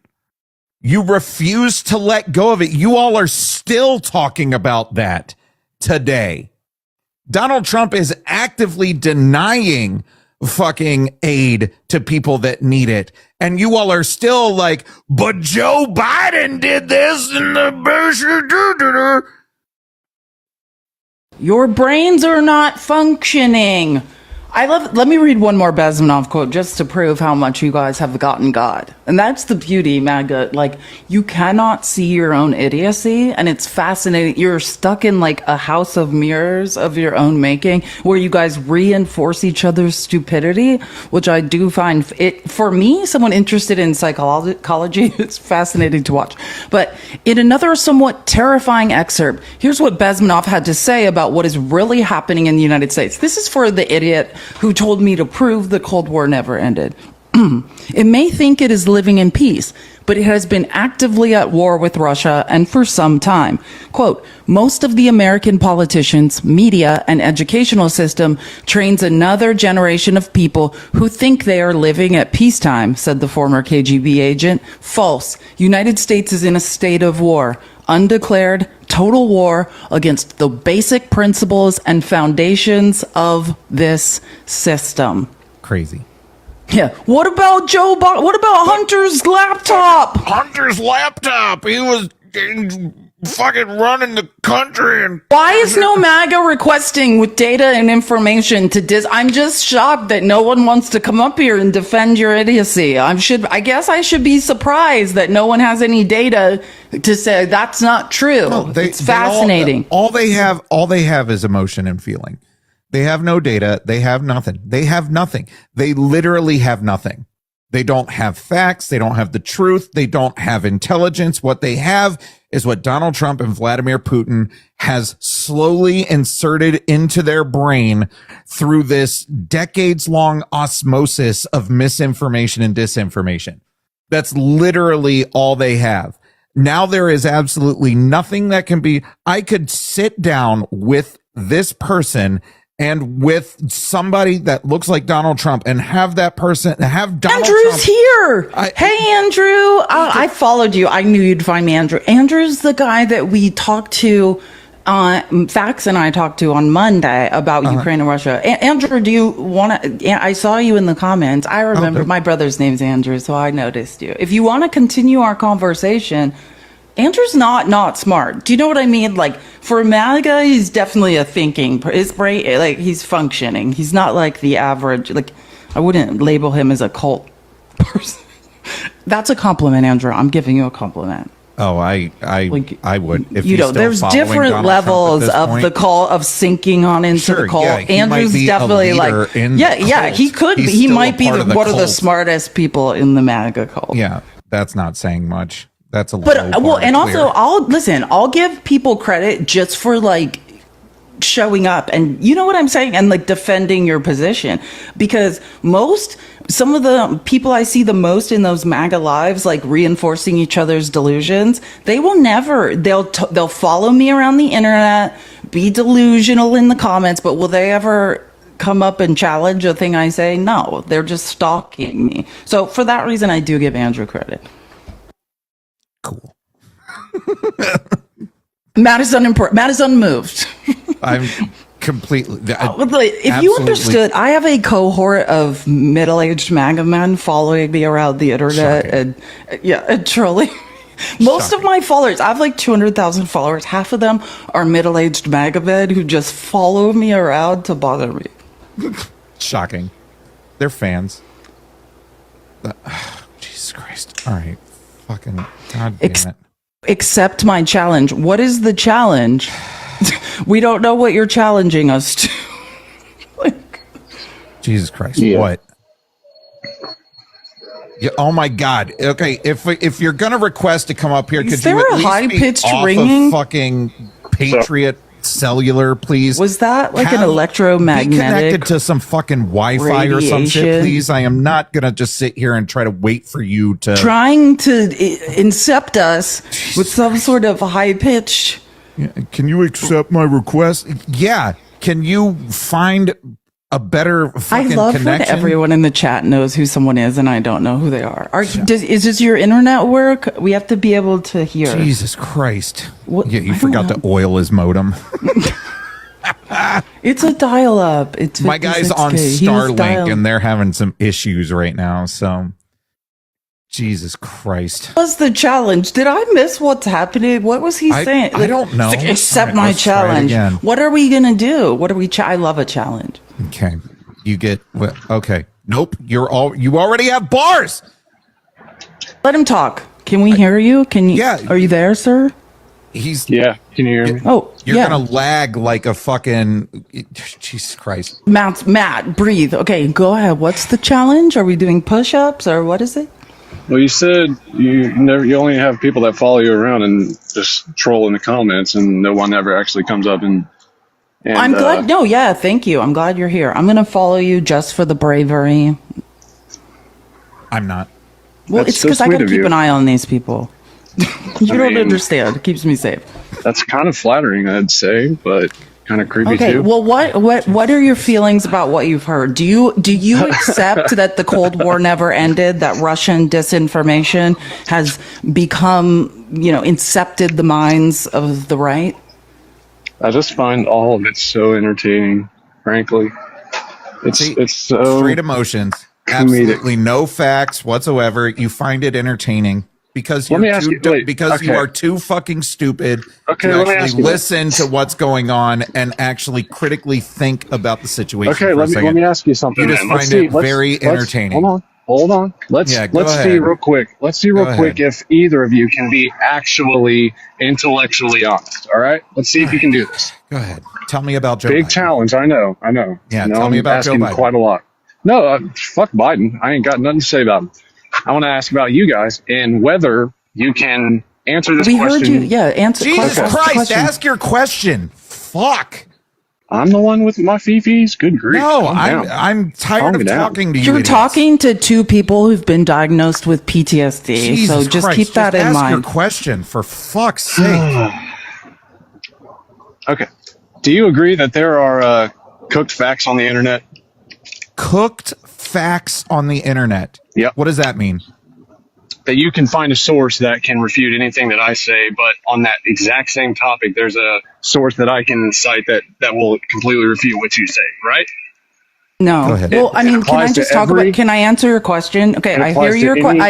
You refused to let go of it. You all are still talking about that today. Donald Trump is actively denying fucking aid to people that need it. And you all are still like, but Joe Biden did this and the Your brains are not functioning. Let me read one more Bezmenov quote just to prove how much you guys have gotten God. And that's the beauty, MAGA. Like, you cannot see your own idiocy, and it's fascinating. You're stuck in like a house of mirrors of your own making where you guys reinforce each other's stupidity, which I do find it, for me, someone interested in psychology, it's fascinating to watch. But in another somewhat terrifying excerpt, here's what Bezmenov had to say about what is really happening in the United States. This is for the idiot who told me to prove the Cold War never ended. It may think it is living in peace, but it has been actively at war with Russia and for some time. Quote, most of the American politicians, media, and educational system trains another generation of people who think they are living at peacetime, said the former KGB agent. False. United States is in a state of war. Undeclared, total war against the basic principles and foundations of this system. Crazy. Yeah. What about Joe Biden? What about Hunter's laptop? Hunter's laptop. He was fucking running the country. And why is no MAGA requesting with data and information to I'm just shocked that no one wants to come up here and defend your idiocy. I guess I should be surprised that no one has any data to say that's not true. No, it's fascinating. All they have is emotion and feeling. They have no data. They have nothing. They literally have nothing. They don't have facts. They don't have the truth. They don't have intelligence. What they have is what Donald Trump and Vladimir Putin has slowly inserted into their brain through this decades-long osmosis of misinformation and disinformation. That's literally all they have. Now there is absolutely nothing that can be. I could sit down with this person and with somebody that looks like Donald Trump and have that person have Donald Andrew's Trump here. Hey, Andrew. I followed you. I knew you'd find me, Andrew. Andrew's the guy that we talked to. Fax and I talked to on Monday about Ukraine and Russia. Andrew, do you want to? I saw you in the comments. I remember my brother's name's Andrew, so I noticed you. If you want to continue our conversation, Andrew's not smart. Do you know what I mean? Like for MAGA, he's definitely a thinking. His brain, like he's functioning. He's not like the average. Like I wouldn't label him as a cult person. That's a compliment, Andrew. I'm giving you a compliment. Oh, I would. If you know, there's different levels of the call of sinking on into the call. Yeah, Andrew's definitely like, he could be. He might be one of the smartest people in the MAGA cult. Yeah, that's not saying much. That's a also I'll give people credit just for like showing up and you know what I'm saying and like defending your position because some of the people I see the most in those MAGA lives like reinforcing each other's delusions, they'll follow me around the internet, be delusional in the comments, but will they ever come up and challenge a thing I say? No, they're just stalking me. So for that reason I do give Andrew credit. Cool. Matt is unmoved. I'm completely. If you understood, I have a cohort of middle-aged MAGA men following me around the internet and trolling. Most of my followers, I have like 200,000 followers. Half of them are middle-aged MAGA men who just follow me around to bother me. Shocking. They're fans. Jesus Christ. All right. Fucking God damn it. Accept my challenge. What is the challenge? We don't know what you're challenging us to. Jesus Christ. Yeah. What? Yeah, oh my God. Okay, if you're gonna request to come up here, could you at least high-pitched ringing? Of fucking Patriot Cellular, please? Was that like an electromagnetic? Be connected to some fucking Wi-Fi or some shit, please. I am not gonna just sit here and try to wait for you to trying to incept us with some sort of high-pitched. Yeah. Can you accept my request? Yeah. Can you find a better fucking I love connection? when everyone in the chat knows who someone is and I don't know who they are. Is this your internet work? We have to be able to hear. Jesus Christ. Yeah, you forgot to oil his modem. It's a dial-up. It's my guy's on Starlink and they're having some issues right now, so Jesus Christ. What was the challenge? Did I miss what's happening? What was he saying? I don't know. Like, accept my challenge. What are we going to do? What are we? I love a challenge. Okay. You get, okay. Nope. You already have bars. Let him talk. Can we hear you? Can you? Yeah. Are you there, sir? Yeah. Can you hear me? Oh, you're going to lag like a fucking, Jesus Christ. Matt, breathe. Okay, go ahead. What's the challenge? Are we doing push-ups or what is it? Well, you said you only have people that follow you around and just troll in the comments, and no one ever actually comes up and I'm glad. No, yeah, thank you. I'm glad you're here. I'm going to follow you just for the bravery. I'm not. Well, it's because I got to keep an eye on these people. You don't understand. It keeps me safe. That's kind of flattering, I'd say, but kind of creepy too. Okay, well, what are your feelings about what you've heard? Do you accept that the Cold War never ended? That Russian disinformation has become, incepted the minds of the right? I just find all of it so entertaining. Frankly, it's so straight emotions. Comedic. Absolutely no facts whatsoever. You find it entertaining. Because you are too fucking stupid to actually listen to what's going on and actually critically think about the situation. Okay, let me ask you something. You just find it very entertaining. Hold on. Let's see real quick. Let's see real quick if either of you can be actually intellectually honest. All right, let's see if you can do this. Go ahead. Tell me about Joe. Big Biden. Challenge. I know. Yeah, tell me about Joe Biden. Quite a lot. No, fuck Biden. I ain't got nothing to say about him. I want to ask about you guys and whether you can answer this question. We heard you. Yeah, answer. Jesus Christ, ask your question. Fuck. I'm the one with my fifis. Good grief. No, I'm tired of talking to you. You're talking to two people who've been diagnosed with PTSD. Jesus so just Christ, keep that in mind. Ask your question, for fuck's sake. Okay. Do you agree that there are Cooked facts on the internet. Cooked facts on the internet. Yep. What does that mean? That you can find a source that can refute anything that I say, but on that exact same topic, there's a source that I can cite that will completely refute what you say, right? No. Go ahead. Well, I mean, can I just talk about, can I answer your question? Okay, I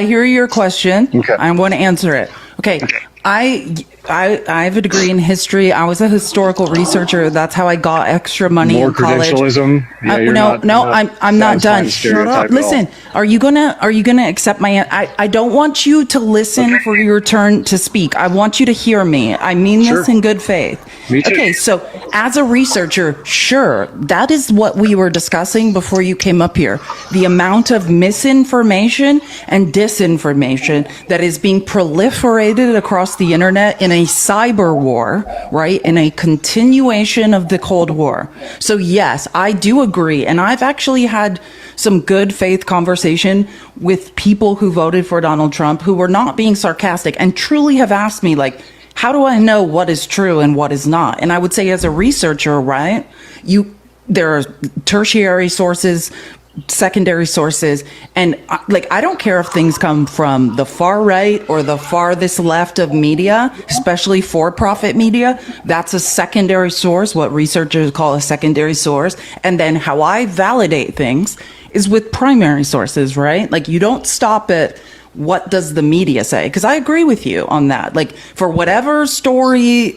hear your question. Okay. I want to answer it. Okay. I have a degree in history. I was a historical researcher. That's how I got extra money in college. Credentialism. Yeah, I'm not done. Shut up. Listen, are you gonna accept my? I don't want you to listen for your turn to speak. I want you to hear me. I mean this in good faith. Me too. Okay, so as a researcher, sure, that is what we were discussing before you came up here. The amount of misinformation and disinformation that is being proliferated across the internet in a cyber war, right? In a continuation of the Cold War. So yes, I do agree. And I've actually had some good faith conversation with people who voted for Donald Trump who were not being sarcastic and truly have asked me, like, how do I know what is true and what is not? And I would say as a researcher, right, there are tertiary sources, secondary sources, and I don't care if things come from the far right or the farthest left of media, especially for-profit media. That's a secondary source, what researchers call a secondary source. And then how I validate things is with primary sources, right? Like, you don't stop at what does the media say? Because I agree with you on that. Like, for whatever story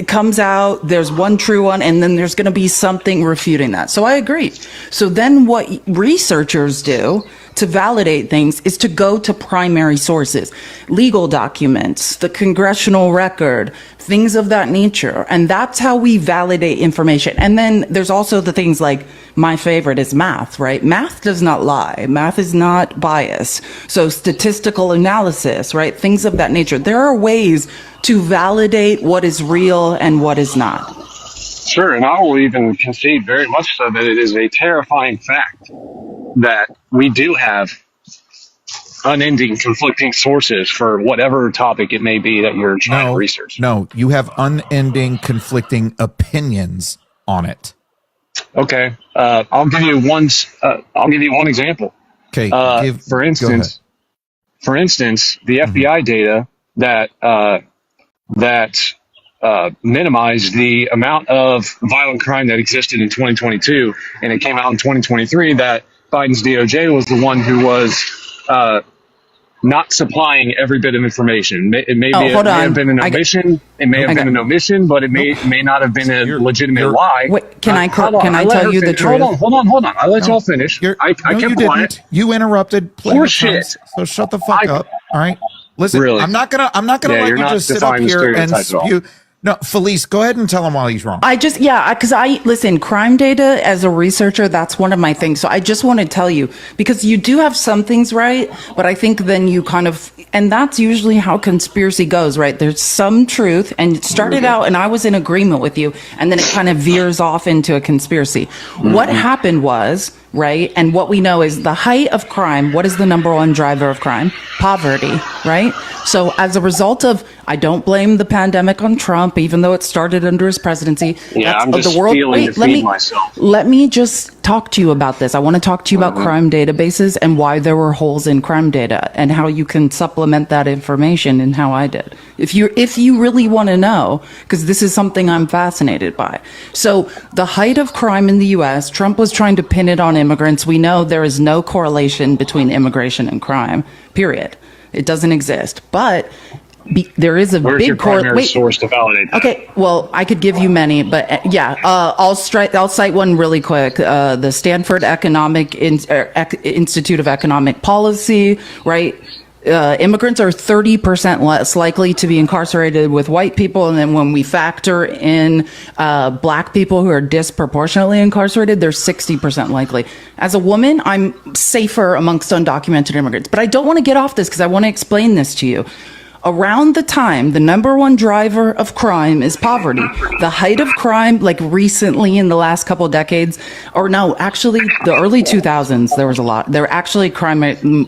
comes out, there's one true one, and then there's going to be something refuting that. So I agree. So then what researchers do to validate things is to go to primary sources, legal documents, the congressional record, things of that nature. And that's how we validate information. And then there's also the things like, my favorite is math, right? Math does not lie. Math is not biased. So statistical analysis, right? Things of that nature. There are ways to validate what is real and what is not. Sure, and I will even concede very much so that it is a terrifying fact that we do have unending conflicting sources for whatever topic it may be that you're trying to research. No, you have unending conflicting opinions on it. Okay, I'll give you one example. Okay, for instance, the FBI data that minimized the amount of violent crime that existed in 2022, and it came out in 2023 that Biden's DOJ was the one who was not supplying every bit of information. It may have been an omission. It may have been an omission, but it may not have been a legitimate lie. Wait, can I tell you the truth? Hold on. I'll let y'all finish. I kept quiet. Didn't. You interrupted. Horseshit. So shut the fuck up. All right. Listen, really? I'm not gonna let you just sit up here and spew. No, Felice, go ahead and tell him why he's wrong. Listen, crime data as a researcher, that's one of my things. So I just want to tell you, because you do have some things right, but I think then you and that's usually how conspiracy goes, right? There's some truth, and it started out, and I was in agreement with you, and then it kind of veers off into a conspiracy. What happened was, right, and what we know is the height of crime, what is the number one driver of crime? Poverty, right? So as a result of, I don't blame the pandemic on Trump, even though it started under his presidency. Yeah, I'm just feeling to feed myself. Let me just talk to you about this. I want to talk to you about crime databases and why there were holes in crime data and how you can supplement that information and how I did. If you really want to know, because this is something I'm fascinated by. So the height of crime in the U.S., Trump was trying to pin it on immigrants. We know there is no correlation between immigration and crime, period. It doesn't exist. But there is a big source to validate that? Okay, well, I could give you many, but I'll cite one really quick. The Stanford Institute of Economic Policy, right? Immigrants are 30% less likely to be incarcerated with white people, and then when we factor in black people who are disproportionately incarcerated, they're 60% likely. As a woman, I'm safer amongst undocumented immigrants. But I don't want to get off this because I want to explain this to you. Around the time, the number one driver of crime is poverty. The height of crime, like recently in the last couple of decades, or no, actually the early 2000s, there was a lot. There actually crime,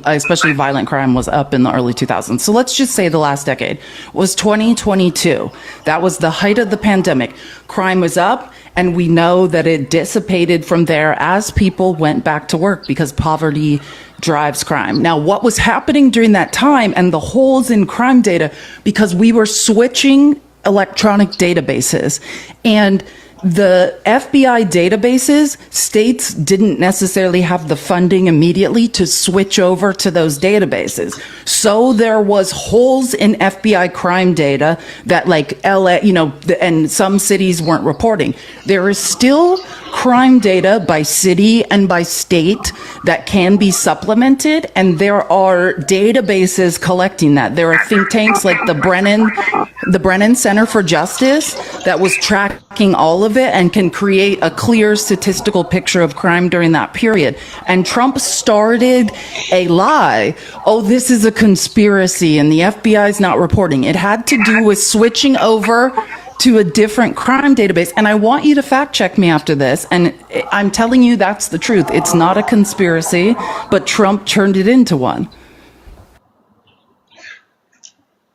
especially violent crime, was up in the early 2000s. So let's just say the last decade was 2022. That was the height of the pandemic. Crime was up, And we know that it dissipated from there as people went back to work because poverty drives crime. Now, what was happening during that time and the holes in crime data, because we were switching electronic databases, and the FBI databases, states didn't necessarily have the funding immediately to switch over to those databases. So there was holes in FBI crime data that, like LA, and some cities weren't reporting. There is still crime data by city and by state that can be supplemented, and there are databases collecting that. There are think tanks like the Brennan Center for Justice that was tracking all of it and can create a clear statistical picture of crime during that period. And Trump started a lie. Oh, this is a conspiracy and the FBI is not reporting. It had to do with switching over to a different crime database. And I want you to fact check me after this. And I'm telling you that's the truth. It's not a conspiracy, but Trump turned it into one.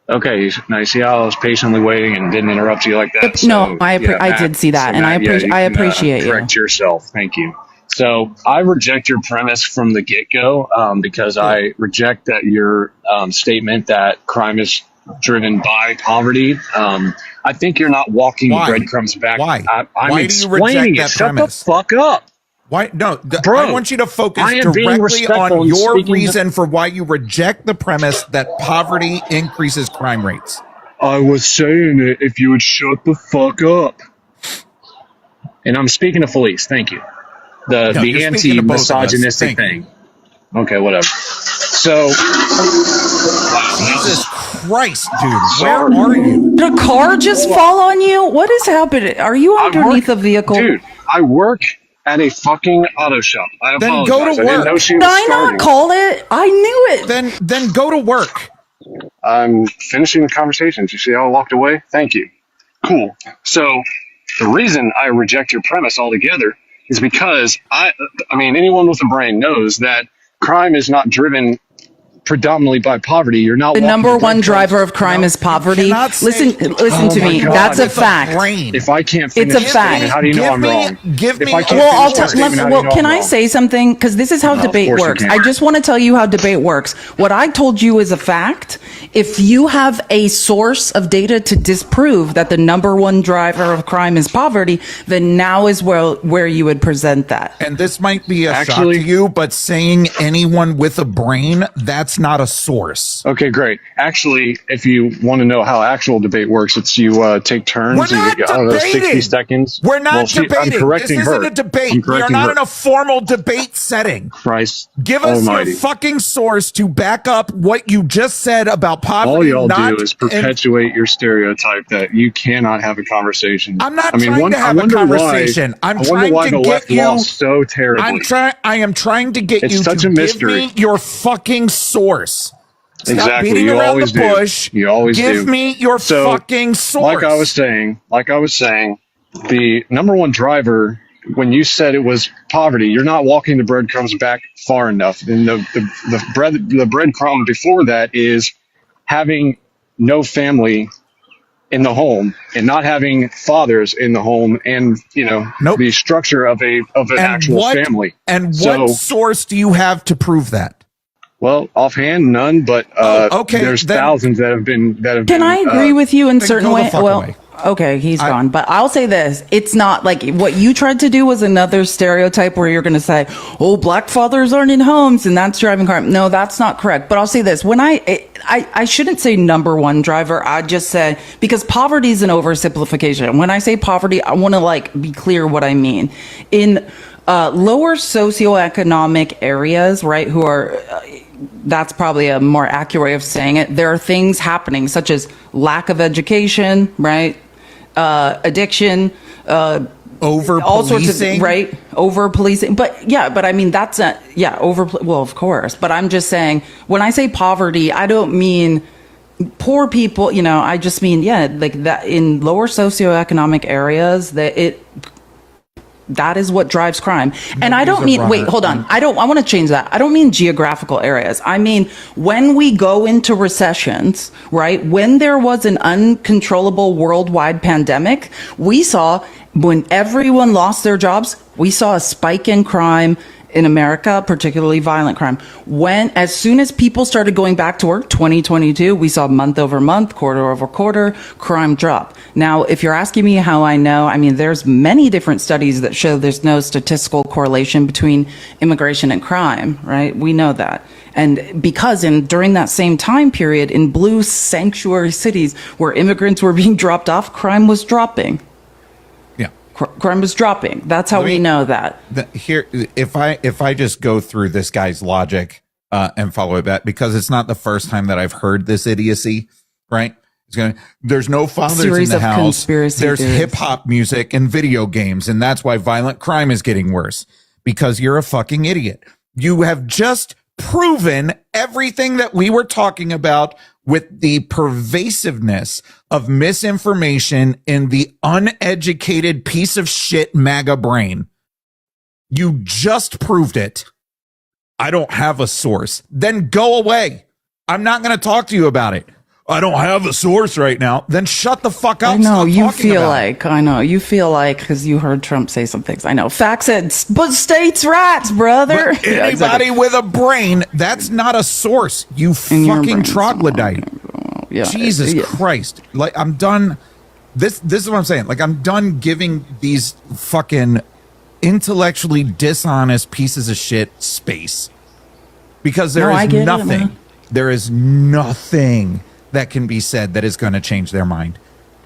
Okay, now you see how I was patiently waiting and didn't interrupt you like that. No, I did see that, and I appreciate you. Correct yourself. Thank you. So I reject your premise from the get-go because I reject that your statement that crime is driven by poverty. I think you're not walking breadcrumbs back. Why? I'm explaining it. Shut the fuck up. Why? No, Bro, I want you to focus directly on your reason for why you reject the premise that poverty increases crime rates. I was saying it if you would shut the fuck up. And I'm speaking to Felice. Thank you. The anti-misogynistic thing. Okay, whatever. So, Jesus Christ, dude, where are you? Did a car just fall on you? What is happening? Are you underneath a vehicle? Dude, I work at a fucking auto shop. I apologize. Then go to work. I didn't know she was Did I starting. not call it? I knew it. Then go to work. I'm finishing the conversation. Did you see how I walked away? Thank you. Cool. So the reason I reject your premise altogether is because I mean, anyone with a brain knows that crime is not driven predominantly by poverty. You're not the number one driver of crime is poverty. Listen to me. God. That's a fact. If I can't finish it's a fact. how do you know I'm wrong? Can I say something? Because this is how debate works. I just want to tell you how debate works. What I told you is a fact. If you have a source of data to disprove that the number one driver of crime is poverty, then now is where you would present that. And this might be a shock to you, but saying anyone with a brain, that's not a source. Okay, great. Actually, if you want to know how actual debate works, it's you take turns. We're not debating. 60 seconds. We're not debating. I'm correcting this isn't a debate. We are not in a formal debate setting. Christ Give us almighty. your fucking source to back up what you just said about poverty. All y'all do is perpetuate your stereotype that you cannot have a conversation. I'm not trying to have a conversation. I'm trying to get you so terribly. I am trying to get you to give me your fucking source. Stop exactly. beating You around always the bush. Do. You always give do. me your fucking source. Like I was saying, the number one driver, when you said it was poverty, you're not walking the breadcrumbs back far enough. And the breadcrumb before that is having no family in the home and not having fathers in the home, and the structure of an actual family. And what source do you have to prove that? Well, offhand, none. But there's thousands that have been. Can I agree with you in certain ways? Well, okay, he's gone. But I'll say this: it's not like what you tried to do was another stereotype where you're going to say, "Oh, black fathers aren't in homes, and that's driving crime." No, that's not correct. But I'll say this: when I shouldn't say number one driver. I just say, because poverty is an oversimplification. When I say poverty, I want to be clear what I mean. In lower socioeconomic areas, right? Who are that's probably a more accurate way of saying it. There are things happening such as lack of education, right? Addiction, over all sorts policing, of, right? Over policing. But I mean, that's well, of course. But I'm just saying, when I say poverty, I don't mean poor people, I just mean, like that in lower socioeconomic areas that That is what drives crime. And I don't mean, wait, hold on. I want to change that. I don't mean geographical areas. I mean, when we go into recessions, right? When there was an uncontrollable worldwide pandemic, we saw when everyone lost their jobs, we saw a spike in crime in America, particularly violent crime. As soon as people started going back to work, 2022, we saw month over month, quarter over quarter, crime drop. Now, if you're asking me how I know, I mean, there's many different studies that show there's no statistical correlation between immigration and crime, right? We know that. And because during that same time period, in blue sanctuary cities where immigrants were being dropped off, crime was dropping. Crime was dropping. That's how we know that. Here, if I just go through this guy's logic and follow it back, because it's not the first time that I've heard this idiocy, right? There's no fathers in the house. There's hip hop music and video games, and that's why violent crime is getting worse. Because you're a fucking idiot. You have just proven everything that we were talking about with the pervasiveness of misinformation in the uneducated piece of shit MAGA brain. You just proved it. I don't have a source. Then go away. I'm not going to talk to you about it. I don't have a source right now. Then shut the fuck up. I know you feel like, because you heard Trump say some things. I know. Facts and but states' rights, brother. But anybody with a brain, that's not a source. You fucking troglodyte. Yeah, Jesus Christ. Like, I'm done. This is what I'm saying. Like, I'm done giving these fucking intellectually dishonest pieces of shit space. Because there is nothing that can be said that is going to change their mind.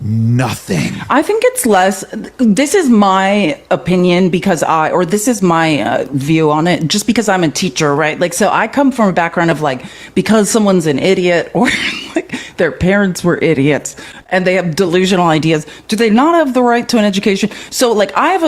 Nothing. I think it's less. This is my opinion this is my view on it, just because I'm a teacher, right? Like, so I come from a background of like, because someone's an idiot or like their parents were idiots and they have delusional ideas, do they not have the right to an education? So like, I have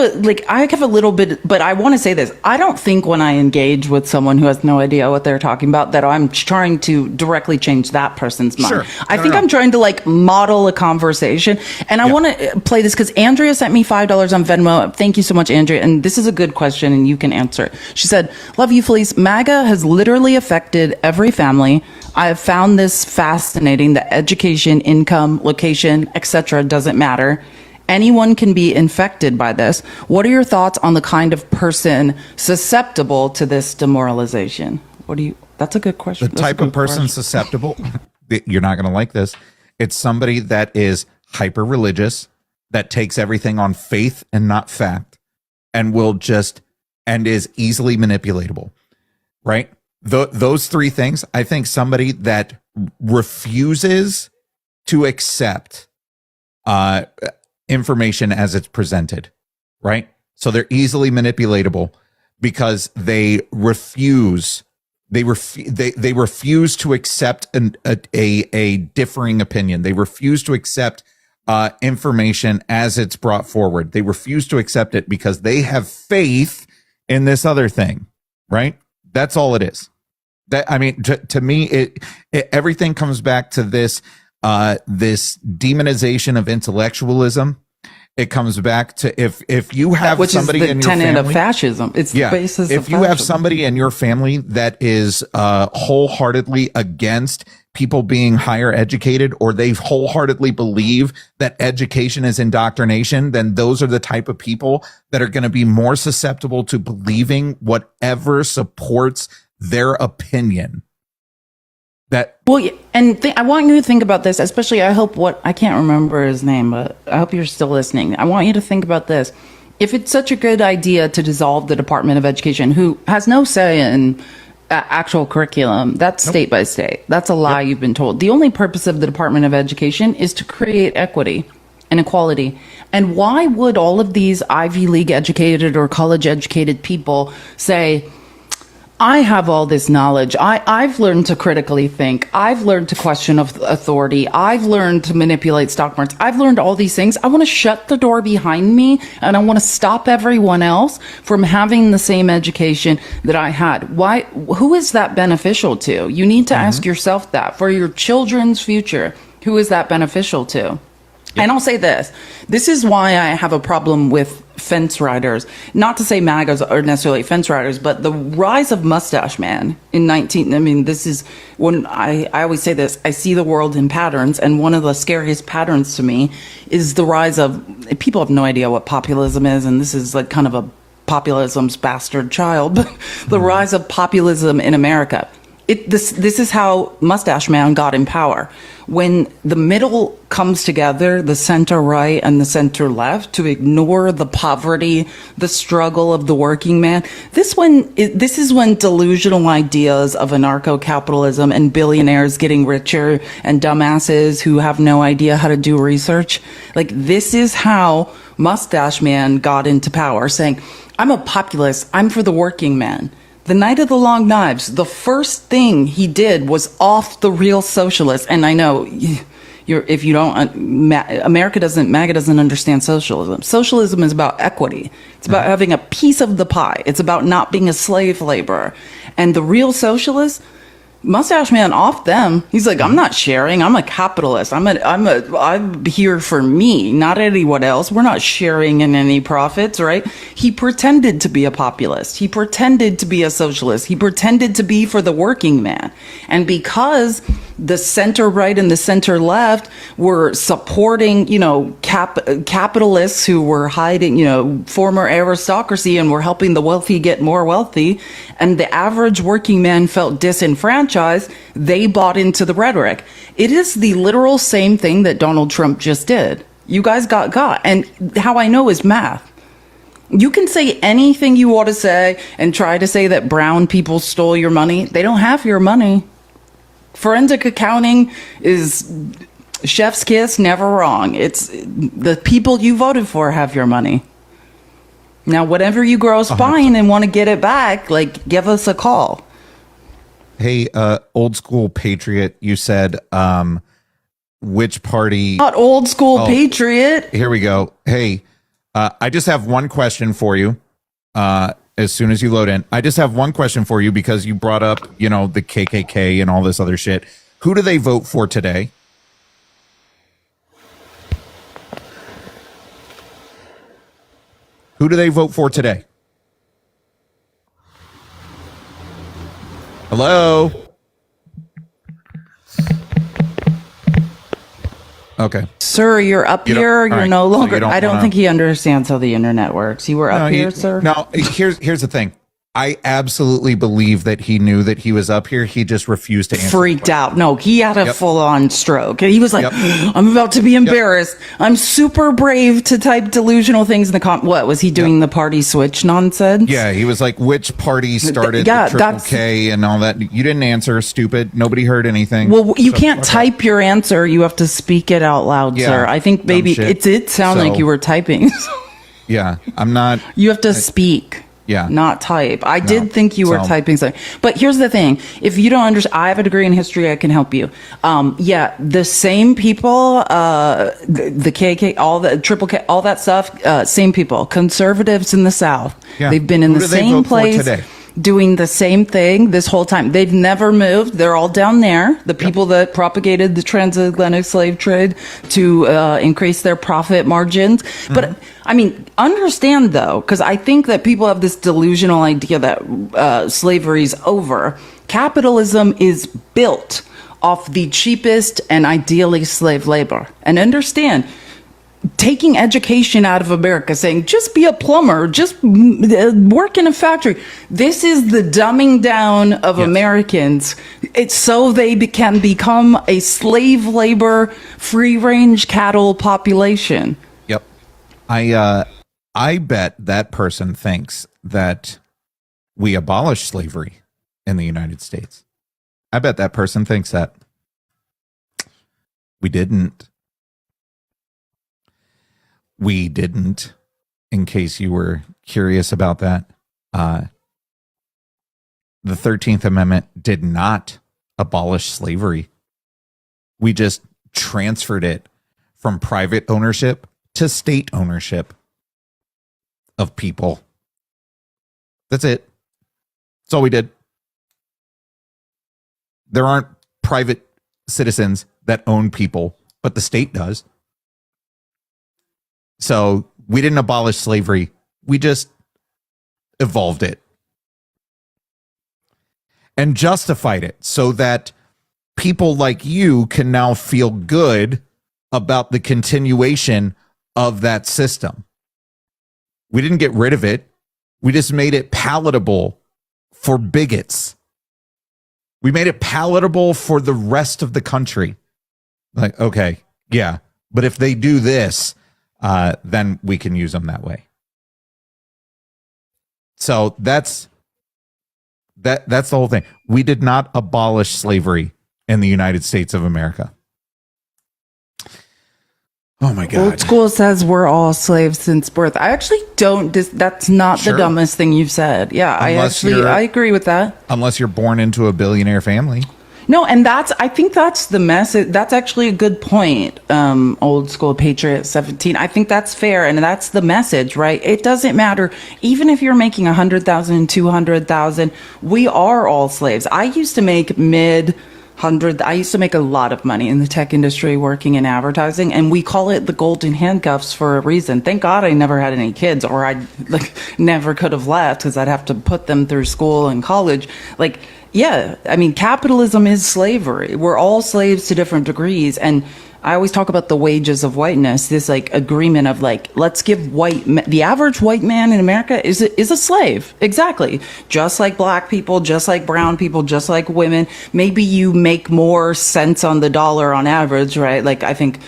a little bit, but I want to say this. I don't think when I engage with someone who has no idea what they're talking about, that I'm trying to directly change that person's mind. Sure. I think I'm trying to like model a conversation. And I want to play this because Andrea sent me $5 on Venmo. Thank you so much, Andrea. And this is a good question and you can answer it. She said, love you, Felice. MAGA has literally affected every family. I have found this fascinating that education, income, location, etc. doesn't matter. Anyone can be infected by this. What are your thoughts on the kind of person susceptible to this demoralization? That's a good question. The type of person susceptible, you're not going to like this. It's somebody that is hyper religious, that takes everything on faith and not fact, and is easily manipulatable, right? Those three things. I think somebody that refuses to accept information as it's presented, right? So they're easily manipulatable because they refuse to accept a differing opinion. They refuse to accept information as it's brought forward. They refuse to accept it because they have faith in this other thing, right? That's all it is. To me, everything comes back to this demonization of intellectualism. It comes back to if you have somebody in your family, of fascism. It's the basis of fascism. If you have somebody in your family that is wholeheartedly against people being higher educated, or they wholeheartedly believe that education is indoctrination, then those are the type of people that are going to be more susceptible to believing whatever supports their opinion. I want you to think about this, especially I can't remember his name, but I hope you're still listening. I want you to think about this. If it's such a good idea to dissolve the Department of Education, who has no say in actual curriculum, that's state by state. That's a lie you've been told. The only purpose of the Department of Education is to create equity and equality. And why would all of these Ivy League educated or college educated people say, I have all this knowledge. I've learned to critically think. I've learned to question authority. I've learned to manipulate stock markets. I've learned all these things. I want to shut the door behind me, and I want to stop everyone else from having the same education that I had. Why? Who is that beneficial to? You need to ask yourself that. For your children's future, who is that beneficial to? And I'll say this. This is why I have a problem with fence riders. Not to say MAGAs are necessarily fence riders, but the rise of Mustache Man this is when I always say this, I see the world in patterns, and one of the scariest patterns to me is the rise of, people have no idea what populism is, and this is like kind of a populism's bastard child, but the rise of populism in America. This is how Mustache Man got in power. When the middle comes together, the center right and the center left, to ignore the poverty, the struggle of the working man, this is when delusional ideas of anarcho-capitalism and billionaires getting richer and dumbasses who have no idea how to do research, like this is how Mustache Man got into power, saying, I'm a populist, I'm for the working man. The night of the long knives, the first thing he did was off the real socialists. And I know MAGA doesn't understand socialism. Socialism is about equity. It's about having a piece of the pie. It's about not being a slave laborer. And the real socialists, Mustache Man off them. He's like, I'm not sharing. I'm a capitalist. I'm here for me, not anyone else. We're not sharing in any profits, right? He pretended to be a populist. He pretended to be a socialist. He pretended to be for the working man. And because the center right and the center left were supporting, capitalists who were hiding, former aristocracy, and were helping the wealthy get more wealthy, and the average working man felt disenfranchised, they bought into the rhetoric. It is the literal same thing that Donald Trump just did. You guys got. And how I know is math. You can say anything you want to say and try to say that brown people stole your money. They don't have your money. Forensic accounting is chef's kiss, never wrong. It's the people you voted for have your money. Now, whatever you grow a spine and want to get it back, like, give us a call. Hey, old school patriot, you said, which party? Not old school patriot. Here we go. Hey, I just have one question for you. As soon as you load in, I just have one question for you, because you brought up, the KKK and all this other shit. Who do they vote for today? Who do they vote for today? Hello? Okay. Sir, you're up here. You're right. no longer. So I don't think he understands how the internet works. You were up here, sir? No, here's the thing. I absolutely believe that he knew that he was up here. He just refused to answer. Freaked out. No, he had a full-on stroke. He was like, I'm about to be embarrassed. I'm super brave to type delusional things in the What, was he doing the party switch nonsense? Yeah, he was like, which party started the Triple K and all that? You didn't answer, stupid. Nobody heard anything. Well, you can't type your answer. You have to speak it out loud, sir. I think maybe it did sound like you were typing. Yeah, I'm not. You have to speak. Yeah. Not type. I did think you were typing something. But here's the thing. If you don't understand, I have a degree in history. I can help you. The same people, the KK, all the Triple K, all that stuff, same people. Conservatives in the South. Yeah. They've been in the same place. Doing the same thing this whole time. They've never moved. They're all down there. The people that propagated the transatlantic slave trade to increase their profit margins. But I mean, understand though, because I think that people have this delusional idea that slavery's over. Capitalism is built off the cheapest and ideally slave labor. And understand, taking education out of America, saying just be a plumber, just work in a factory. This is the dumbing down of Americans. It's so they can become a slave labor, free range cattle population. Yep. I bet that person thinks that we abolished slavery in the United States. I bet that person thinks that. We didn't. We didn't, in case you were curious about that. The 13th Amendment did not abolish slavery. We just transferred it from private ownership to state ownership of people. That's it. That's all we did. There aren't private citizens that own people, but the state does. So We didn't abolish slavery. We just evolved it and justified it so that people like you can now feel good about the continuation of that system. We didn't get rid of it. We just made it palatable for bigots. We made it palatable for the rest of the country. Like, okay, yeah, but if they do this, then we can use them that way. So that's the whole thing. We did not abolish slavery in the United States of America. Oh my God. Old school says we're all slaves since birth. I actually don't. That's not the dumbest thing you've said. Yeah, I agree with that. Unless you're born into a billionaire family. No, and I think that's the message. That's actually a good point. Old school Patriot 17. I think that's fair. And that's the message, right? It doesn't matter. Even if you're making 100,000, 200,000, we are all slaves. I used to make I used to make a lot of money in the tech industry working in advertising, and we call it the golden handcuffs for a reason. Thank God I never had any kids, or I never could have left because I'd have to put them through school and college. Yeah, I mean, capitalism is slavery. We're all slaves to different degrees. And I always talk about the wages of whiteness, this agreement of let's give the average white man in America is a slave. Exactly. Just like black people, just like brown people, just like women. Maybe you make more cents on the dollar on average, right? I think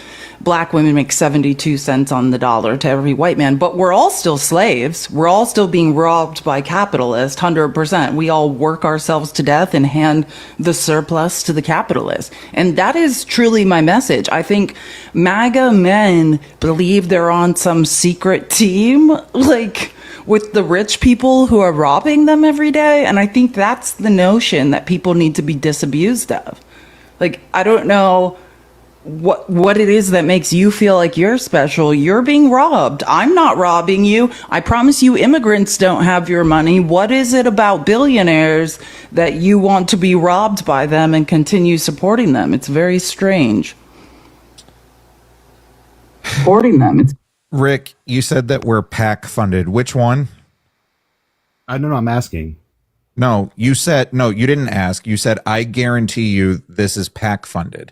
black women make 72 cents on the dollar to every white man, but we're all still slaves. We're all still being robbed by capitalists, 100%. We all work ourselves to death and hand the surplus to the capitalists. And that is truly my message. I think MAGA men believe they're on some secret team, with the rich people who are robbing them every day. And I think that's the notion that people need to be disabused of. I don't know what it is that makes you feel like you're special. You're being robbed. I'm not robbing you. I promise you immigrants don't have your money. What is it about billionaires that you want to be robbed by them and continue supporting them? It's very strange. Supporting them. Rick, you said that we're PAC funded. Which one? I don't know. I'm asking. No, you didn't ask. You said, I guarantee you this is PAC funded.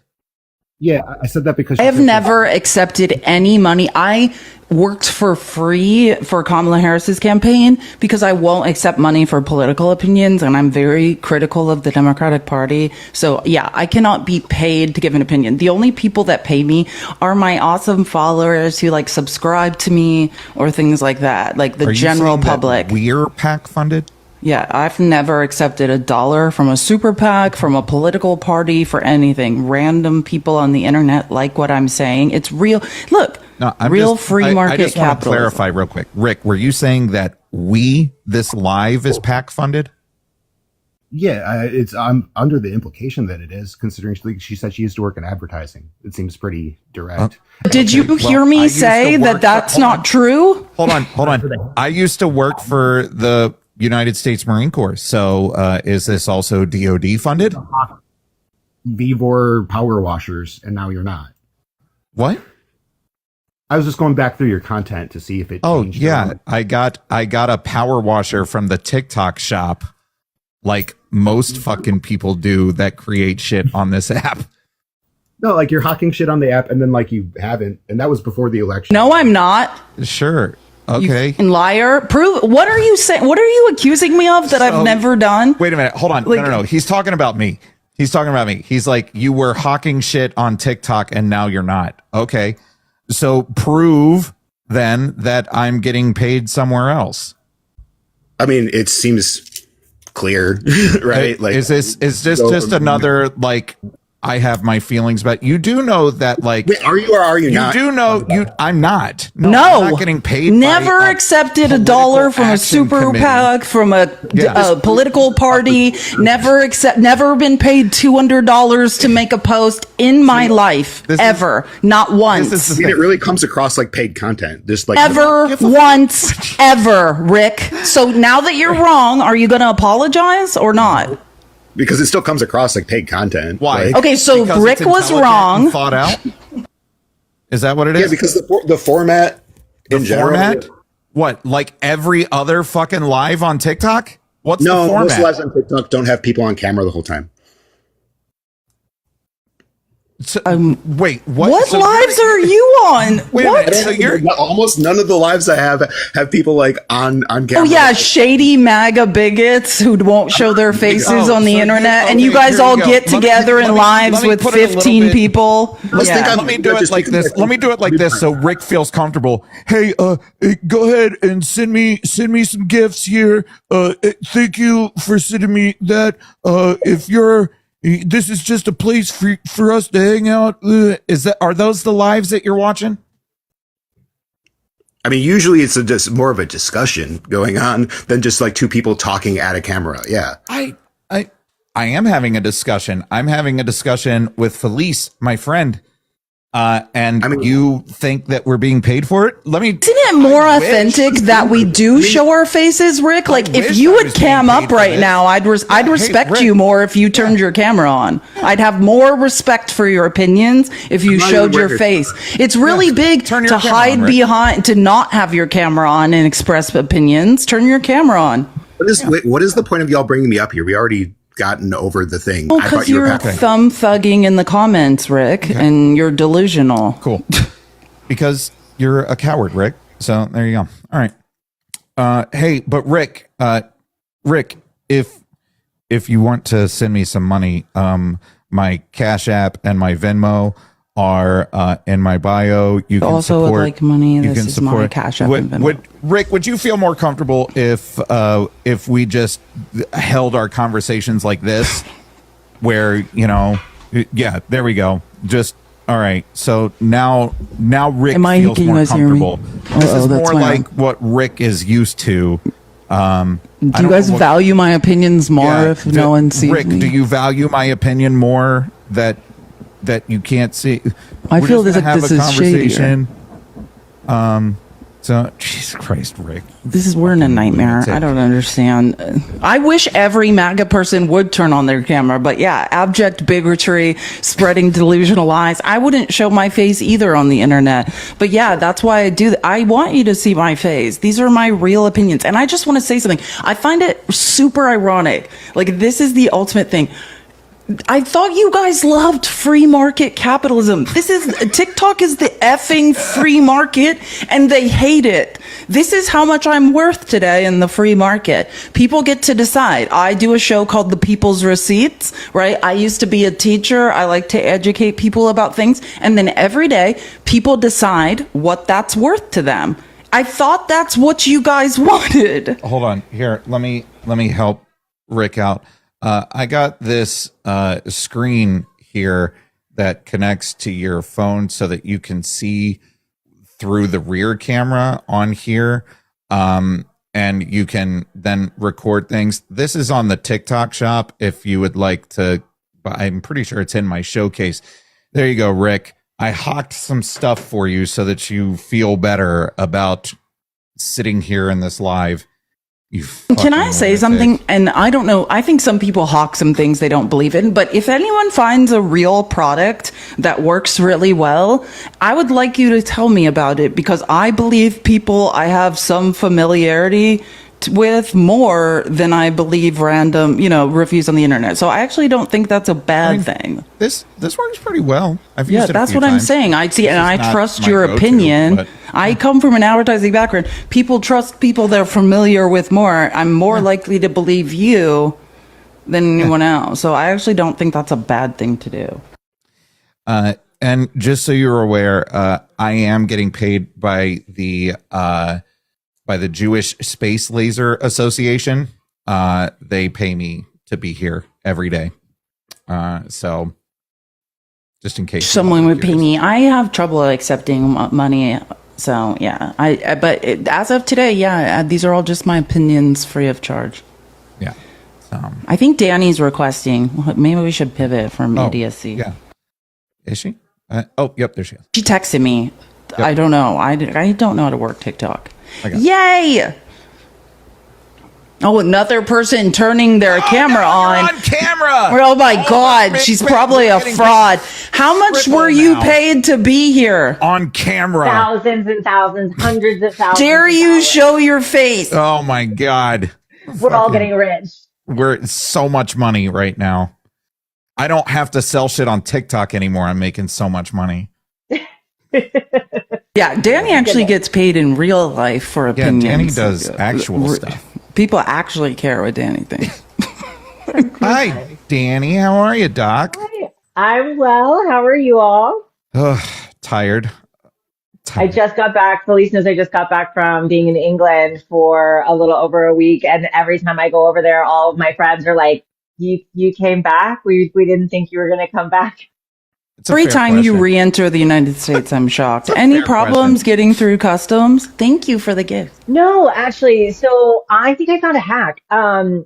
Yeah, I said that because I have never accepted any money. I worked for free for Kamala Harris's campaign because I won't accept money for political opinions, and I'm very critical of the Democratic Party. So yeah, I cannot be paid to give an opinion. The only people that pay me are my awesome followers who subscribe to me or things like that, the general public. We're PAC funded? Yeah, I've never accepted $1 from a super PAC, from a political party, for anything. Random people on the internet like what I'm saying. It's real. Look, free market capitalism. I just want to clarify real quick. Rick, were you saying that this live is PAC funded? Yeah, I'm under the implication that it is, considering she said she used to work in advertising. It seems pretty direct. Did you hear me say that that's not true? Hold on. I used to work for the United States Marine Corps. So is this also DOD funded? Vevor power washers, and now you're not. What? I was just going back through your content to see if it changed. Yeah. I got a power washer from the TikTok shop, like most fucking people do that create shit on this app. No, you're hawking shit on the app and then you haven't, and that was before the election. No, I'm not. Sure. Okay. You liar. Prove. What are you saying? What are you accusing me of that I've never done? Wait a minute. Hold on. No. He's talking about me. He's like, you were hawking shit on TikTok and now you're not. Okay. So prove then that I'm getting paid somewhere else. I mean, it seems clear, right? Is this just another I have my feelings, but you do know that Wait, are you or are you not? You do know I'm not. No, I'm not getting paid. Never accepted $1 from a super PAC, from a political party. Never been paid $200 to make a post in my life ever. Not once. It really comes across like paid content. Just once ever, Rick. So now that you're wrong, are you going to apologize or not? Because it still comes across like paid content. Why? Okay, so Rick was wrong. Thought out. Is that what it is? Yeah, because the format The in general, format? What, like every other fucking live on TikTok? What's the format? Most lives on TikTok don't have people on camera the whole time. So, wait, what? What So lives are you on? Wait a What? minute. So you're Almost none of the lives I have people like on camera. Oh yeah, shady MAGA bigots who won't show their faces on the internet, and you guys all get together in lives with 15 people. Yeah. Let me do it like this. Let me do it like this so Rick feels comfortable. Hey, go ahead and send me some gifts here. Thank you for sending me that. This is just a place for us to hang out. Are those the lives that you're watching? I mean, usually it's just more of a discussion going on than just like two people talking at a camera. Yeah. I am having a discussion. I'm having a discussion with Felice, my friend. You think that we're being paid for it? Isn't it more authentic that we do show our faces, Rick? Like, if you would cam up right now, I'd respect you more if you turned your camera on. I'd have more respect for your opinions if you showed your face. It's really big to hide behind, to not have your camera on and express opinions. Turn your camera on. What is the point of y'all bringing me up here? We already gotten over the thing. Oh, because you're thumb thugging in the comments, Rick, and you're delusional. Cool. Because you're a coward, Rick. So there you go. All right. Hey, but Rick, if you want to send me some money, my Cash App and my Venmo are in my bio. You can also support, would like money. This is support. my Cash App and Venmo. Rick, would you feel more comfortable if we just held our conversations like this, where yeah, there we go. Just all right. So now Rick feels more comfortable. This is more like what Rick is used to. Do you guys value my opinions more if no one sees Rick, me? do you value my opinion more that you can't see? I feel that this is shadier. So, Jesus Christ, Rick. We're in a nightmare. I don't understand. I wish every MAGA person would turn on their camera, but yeah, abject bigotry, spreading delusional lies. I wouldn't show my face either on the internet. But yeah, that's why I do that. I want you to see my face. These are my real opinions. And I just want to say something. I find it super ironic. Like, this is the ultimate thing. I thought you guys loved free market capitalism. TikTok is the effing free market, and they hate it. This is how much I'm worth today in the free market. People get to decide. I do a show called The People's Receipts, right? I used to be a teacher. I like to educate people about things. And then every day, people decide what that's worth to them. I thought that's what you guys wanted. Hold on. Here, let me help Rick out. I got this screen here that connects to your phone so that you can see through the rear camera on here. And you can then record things. This is on the TikTok shop if you would like to. I'm pretty sure it's in my showcase. There you go, Rick. I hawked some stuff for you so that you feel better about sitting here in this live. Can I say something? And I don't know. I think some people hawk some things they don't believe in. But if anyone finds a real product that works really well, I would like you to tell me about it, because I believe people I have some familiarity with more than I believe random, reviews on the internet. So I actually don't think that's a bad thing. This works pretty well. I've used it that's a few what times. I'm saying. I trust your opinion. But I come from an advertising background. People trust people they're familiar with more. I'm more likely to believe you than anyone else. So I actually don't think that's a bad thing to do. And just so you're aware, I am getting paid by the Jewish Space Laser Association. They pay me to be here every day. So just in case someone would pay me, I have trouble accepting money. So yeah, but as of today, these are all just my opinions, free of charge. Yeah. I think Danny's requesting. Maybe we should pivot from idiocy. Yeah. Is she? Yep, there she is. She texted me. Yep. I don't know. I don't know how to work TikTok. Okay. Yay! Oh, another person turning their camera on. On camera. Oh my God, she's probably a fraud. How much were you paid to be here? On camera. Thousands and thousands, hundreds of thousands. Dare you show your face? Oh my God. We're all getting rich. We're so much money right now. I don't have to sell shit on TikTok anymore. I'm making so much money. Yeah, Danny actually gets paid in real life for opinions. Yeah, Danny does actual stuff. People actually care what Danny thinks. Hi, Danny. How are you, Doc? Hi. I'm well. How are you all? Ugh, tired. I just got back. Felice knows I just got back from being in England for a little over a week. And every time I go over there, all of my friends are like, you came back? We didn't think you were going to come back. Every time you re-enter the United States, I'm shocked. Any problems getting through customs? Thank you for the gift. No, actually. So I think I found a hack.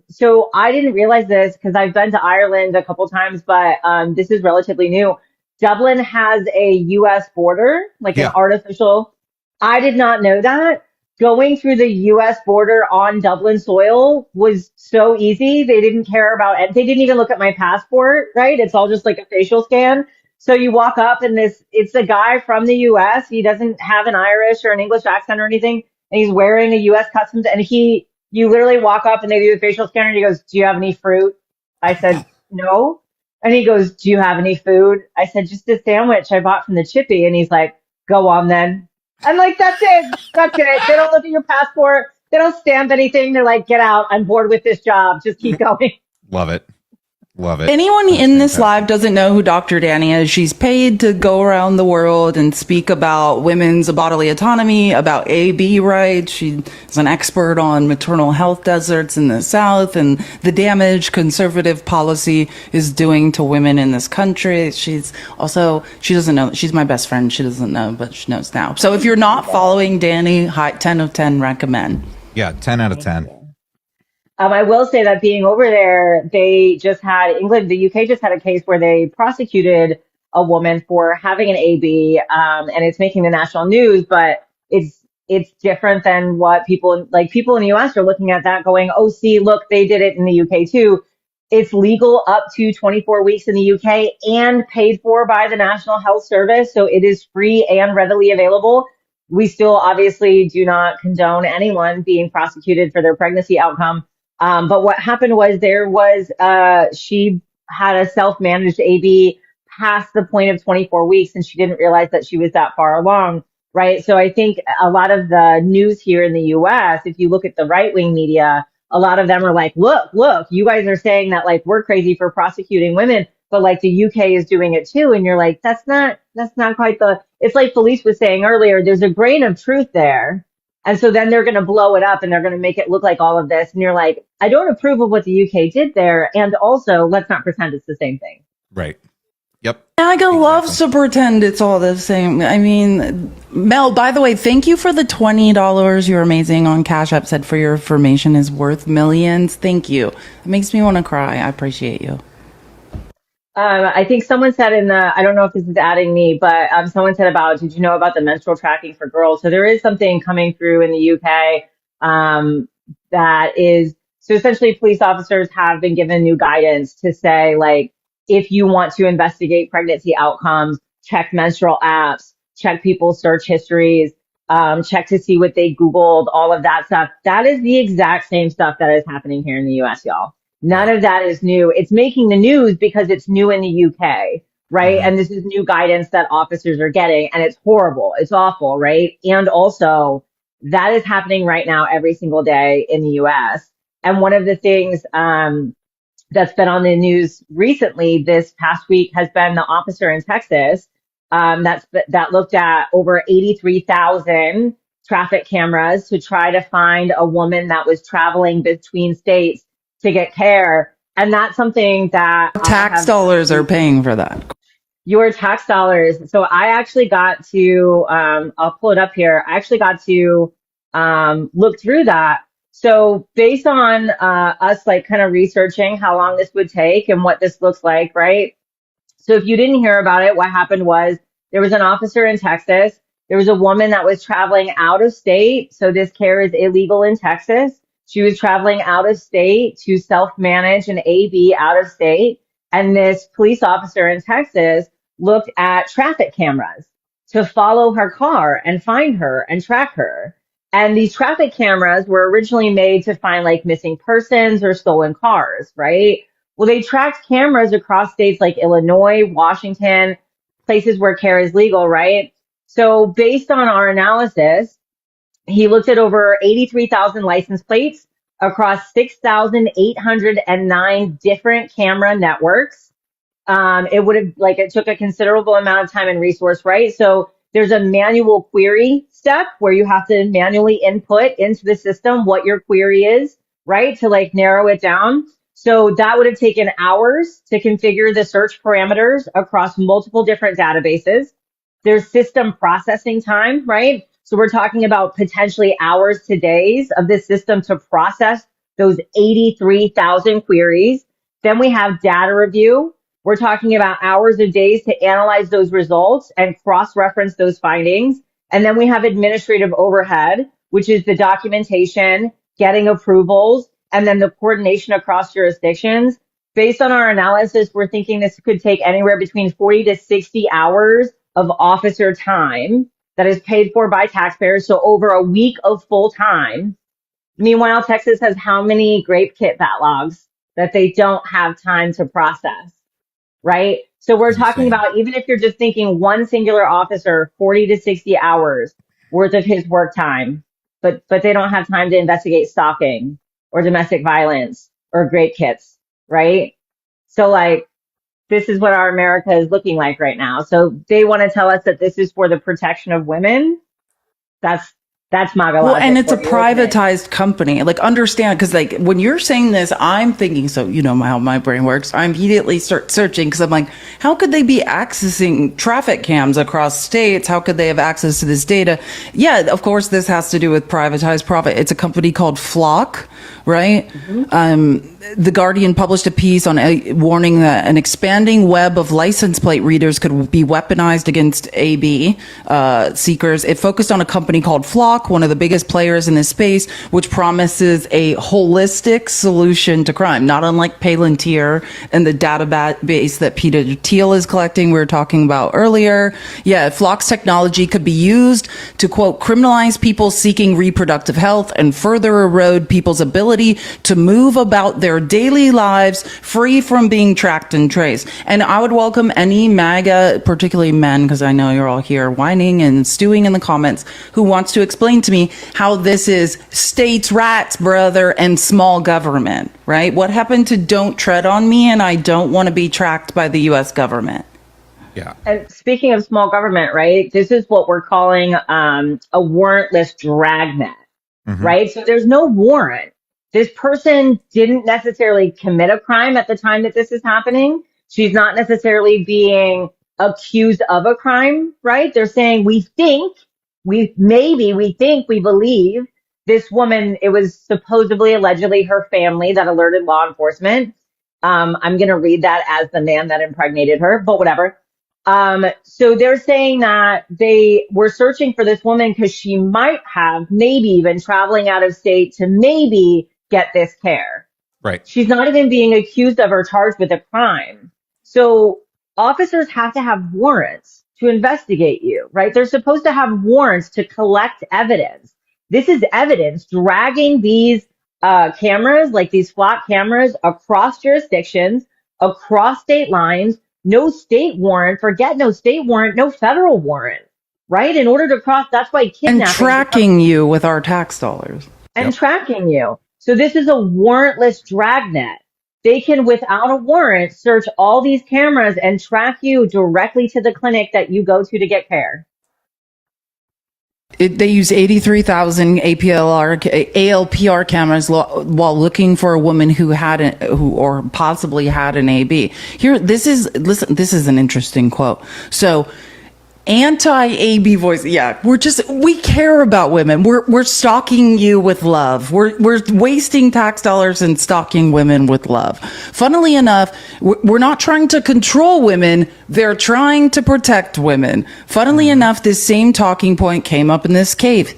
So I didn't realize this because I've been to Ireland a couple times, but this is relatively new. Dublin has a U.S. border, like an artificial. I did not know that. Going through the U.S. border on Dublin soil was so easy. They didn't care about it. They didn't even look at my passport, right? It's all just like a facial scan. So you walk up and it's a guy from the U.S. He doesn't have an Irish or an English accent or anything. And he's wearing a U.S. customs and you literally walk up and they do the facial scanner and he goes, do you have any fruit? I said, no. And he goes, do you have any food? I said, just a sandwich I bought from the Chippy. And he's like, go on then. I'm like, that's it. That's it. They don't look at your passport. They don't stamp anything. They're like, get out. I'm bored with this job. Just keep going. Love it. Love it. Anyone in this live doesn't know who Dr. Danny is. She's paid to go around the world and speak about women's bodily autonomy, about AB rights. She is an expert on maternal health deserts in the South and the damage conservative policy is doing to women in this country. She doesn't know. She's my best friend. She doesn't know, but she knows now. So if you're not following Danny, 10 of 10 recommend. Yeah, 10 out of 10. I will say that being over there, the UK just had a case where they prosecuted a woman for having an AB, and it's making the national news, but it's different than what people in the US are looking at that going, oh, see, look, they did it in the UK too. It's legal up to 24 weeks in the UK and paid for by the National Health Service. So it is free and readily available. We still obviously do not condone anyone being prosecuted for their pregnancy outcome. But what happened was she had a self-managed AB past the point of 24 weeks and she didn't realize that she was that far along, right? So I think a lot of the news here in the US, if you look at the right-wing media, a lot of them are like, look, you guys are saying that like we're crazy for prosecuting women, but like the UK is doing it too. And you're like, that's not quite it's like Felice was saying earlier, there's a grain of truth there. And so then they're going to blow it up and they're going to make it look like all of this. And you're like, I don't approve of what the UK did there. And also, let's not pretend it's the same thing. Right. Yep. MAGA loves to pretend it's all the same. I mean, Mel, by the way, thank you for the $20. You're amazing on Cash App. Said for your information is worth millions. Thank you. It makes me want to cry. I appreciate you. I think someone said I don't know if this is adding me, but someone said did you know about the menstrual tracking for girls? So there is something coming through in the UK so essentially police officers have been given new guidance to say, like, if you want to investigate pregnancy outcomes, check menstrual apps, check people's search histories, check to see what they Googled, all of that stuff. That is the exact same stuff that is happening here in the US, y'all. None of that is new. It's making the news because it's new in the UK, right? And this is new guidance that officers are getting, and it's horrible. It's awful, right? And also, that is happening right now every single day in the US. And one of the things that's been on the news recently this past week has been the officer in Texas that looked at over 83,000 traffic cameras to try to find a woman that was traveling between states to get care. And that's something that tax dollars are paying for that. Your tax dollars. So I actually got to, I'll pull it up here. I actually got to look through that. So based on us like kind of researching how long this would take and what this looks like, right? So if you didn't hear about it, what happened was there was an officer in Texas. There was a woman that was traveling out of state. So this care is illegal in Texas. She was traveling out of state to self-manage an AB out of state. And this police officer in Texas looked at traffic cameras to follow her car and find her and track her. And these traffic cameras were originally made to find like missing persons or stolen cars, right? Well, they tracked cameras across states like Illinois, Washington, places where care is legal, right? So based on our analysis, he looked at over 83,000 license plates across 6,809 different camera networks. It took a considerable amount of time and resource, right? So there's a manual query step where you have to manually input into the system what your query is, right? To like narrow it down. So that would have taken hours to configure the search parameters across multiple different databases. There's system processing time, right? So we're talking about potentially hours to days of this system to process those 83,000 queries. Then we have data review. We're talking about hours of days to analyze those results and cross-reference those findings. And then we have administrative overhead, which is the documentation, getting approvals, and then the coordination across jurisdictions. Based on our analysis, we're thinking this could take anywhere between 40 to 60 hours of officer time that is paid for by taxpayers. So over a week of full time. Meanwhile, Texas has how many grape kit backlogs that they don't have time to process, right? So we're talking about, even if you're just thinking one singular officer, 40 to 60 hours worth of his work time, but they don't have time to investigate stalking or domestic violence or grape kits, right? So like, this is what our America is looking like right now. So they want to tell us that this is for the protection of women. That's MAGA logic. Well, and it's a privatized company. Like, understand, because like when you're saying this, I'm thinking, so you know how my brain works. I immediately start searching because I'm like, how could they be accessing traffic cams across states? How could they have access to this data? Yeah, of course, this has to do with privatized profit. It's a company called Flock, right? Mm-hmm. The Guardian published a piece on warning that an expanding web of license plate readers could be weaponized against AB seekers. It focused on a company called Flock, one of the biggest players in this space, which promises a holistic solution to crime, not unlike Palantir and the database that Peter Thiel is collecting, we were talking about earlier. Yeah, Flock's technology could be used to, quote, criminalize people seeking reproductive health and further erode people's ability to move about their daily lives free from being tracked and traced. And I would welcome any MAGA, particularly men, because I know you're all here whining and stewing in the comments, who wants to explain to me how this is states' rights, brother, and small government, right? What happened to don't tread on me and I don't want to be tracked by the U.S. government? Yeah. And speaking of small government, right, this is what we're calling a warrantless dragnet, right? So there's no warrant. This person didn't necessarily commit a crime at the time that this is happening. She's not necessarily being accused of a crime, right? They're saying, we believe this woman, it was supposedly, allegedly her family that alerted law enforcement. I'm going to read that as the man that impregnated her, but whatever. So they're saying that they were searching for this woman because she might have maybe been traveling out of state to maybe get this care. Right. She's not even being accused of or charged with a crime. So officers have to have warrants to investigate you, right? They're supposed to have warrants to collect evidence. This is evidence dragging these cameras, like these Flock cameras, across jurisdictions, across state lines. No state warrant, forget no state warrant, no federal warrant, right? In order to cross, that's why kidnapping. And tracking you with our tax dollars. And tracking you. So this is a warrantless dragnet. They can, without a warrant, search all these cameras and track you directly to the clinic that you go to get care. They use 83,000 ALPR cameras while looking for a woman who or possibly had an AB. This is an interesting quote. So anti-AB voice. Yeah, we care about women. We're stalking you with love. We're wasting tax dollars and stalking women with love. Funnily enough, we're not trying to control women. They're trying to protect women. Funnily enough, this same talking point came up in this case.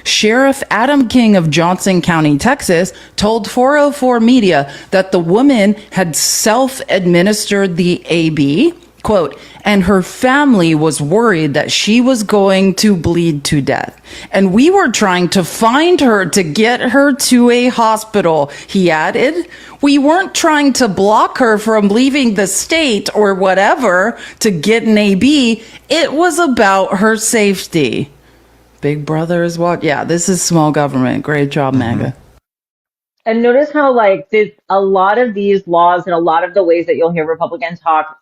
Sheriff Adam King of Johnson County, Texas, told 404 Media that the woman had self-administered the AB, quote, and her family was worried that she was going to bleed to death. And we were trying to find her to get her to a hospital, he added. We weren't trying to block her from leaving the state or whatever to get an AB. It was about her safety. Big Brother is what? Yeah, this is small government. Great job, MAGA. And notice how a lot of these laws and a lot of the ways that you'll hear Republicans talk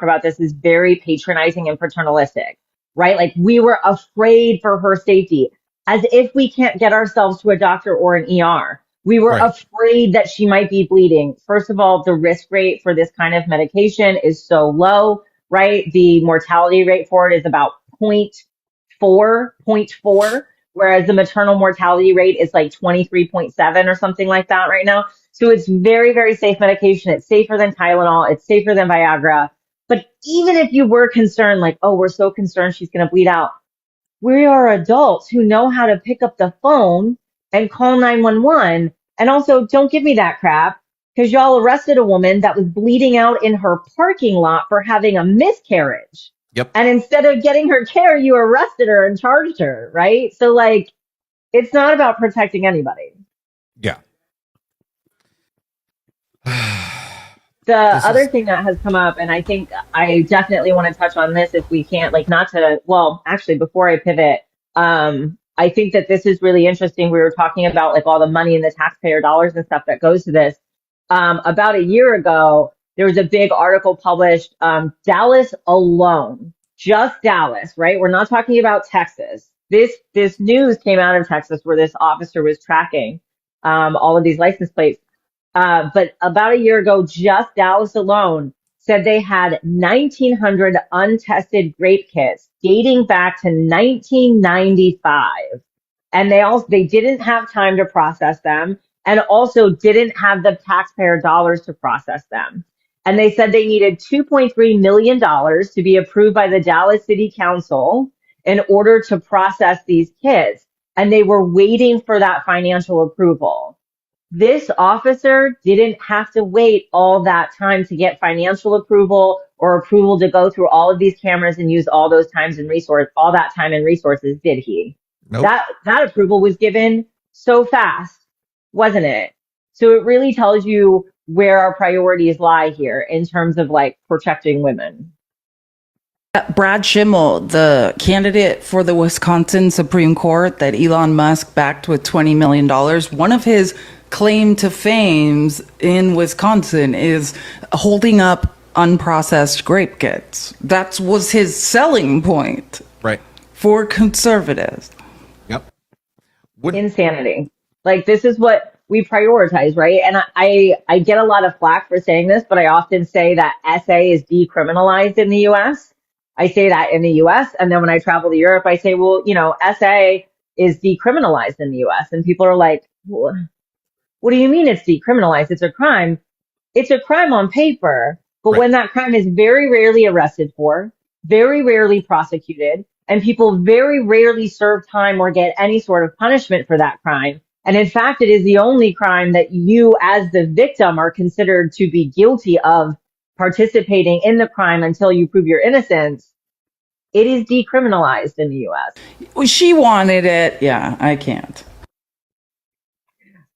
about this is very patronizing and paternalistic, right? Like, we were afraid for her safety, as if we can't get ourselves to a doctor or an ER. We were afraid that she might be bleeding. First of all, the risk rate for this kind of medication is so low, right? The mortality rate for it is about 0.4, whereas the maternal mortality rate is like 23.7 or something like that right now. So it's very, very safe medication. It's safer than Tylenol. It's safer than Viagra. But even if you were concerned, like, oh, we're so concerned she's going to bleed out, we are adults who know how to pick up the phone and call 911. And also, don't give me that crap, because y'all arrested a woman that was bleeding out in her parking lot for having a miscarriage. Yep. And instead of getting her care, you arrested her and charged her, right? So, like, it's not about protecting anybody. Yeah. The other thing that has come up, and I think I definitely want to touch on this if we can't, like, not to, well, actually, before I pivot, I think that this is really interesting. We were talking about, like, all the money and the taxpayer dollars and stuff that goes to this. About a year ago, there was a big article published, Dallas alone, just Dallas, right? We're not talking about Texas. This news came out of Texas where this officer was tracking, all of these license plates. But about a year ago, just Dallas alone said they had 1,900 untested grape kits dating back to 1995. And they didn't have time to process them, and also didn't have the taxpayer dollars to process them. And they said they needed $2.3 million to be approved by the Dallas City Council in order to process these kits. And they were waiting for that financial approval. This officer didn't have to wait all that time to get financial approval or approval to go through all of these cameras and use all that time and resources, did he? Nope. That approval was given so fast, wasn't it? So it really tells you where our priorities lie here in terms of, like, protecting women. Brad Schimmel, the candidate for the Wisconsin Supreme Court that Elon Musk backed with $20 million, one of his claim to fames in Wisconsin is holding up unprocessed grape kits. That was his selling point. Right. For conservatives. Yep. Insanity. Like, this is what we prioritize, right? And I get a lot of flack for saying this, but I often say that SA is decriminalized in the US. I say that in the US. And then when I travel to Europe, I say, well, SA is decriminalized in the US. And people are like, what do you mean it's decriminalized? It's a crime. It's a crime on paper. But when that crime is very rarely arrested for, very rarely prosecuted, and people very rarely serve time or get any sort of punishment for that crime. And in fact, it is the only crime that you as the victim are considered to be guilty of participating in the crime until you prove your innocence. It is decriminalized in the US. She wanted it. Yeah, I can't.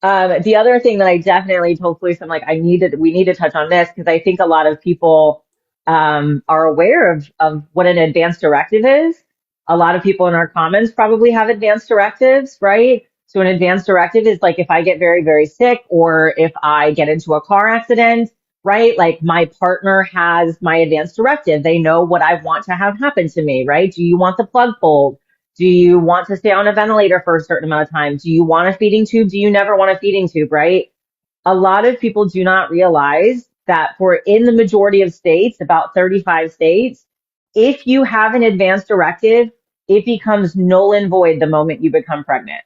The other thing that I definitely told Felice, I'm like, we need to touch on this, because I think a lot of people are aware of what an advanced directive is. A lot of people in our comments probably have advanced directives, right? So an advanced directive is like, if I get very, very sick, or if I get into a car accident, right? Like, my partner has my advanced directive. They know what I want to have happen to me, right? Do you want the plug pulled? Do you want to stay on a ventilator for a certain amount of time? Do you want a feeding tube? Do you never want a feeding tube, right? A lot of people do not realize that in the majority of states, about 35 states, if you have an advance directive, it becomes null and void the moment you become pregnant.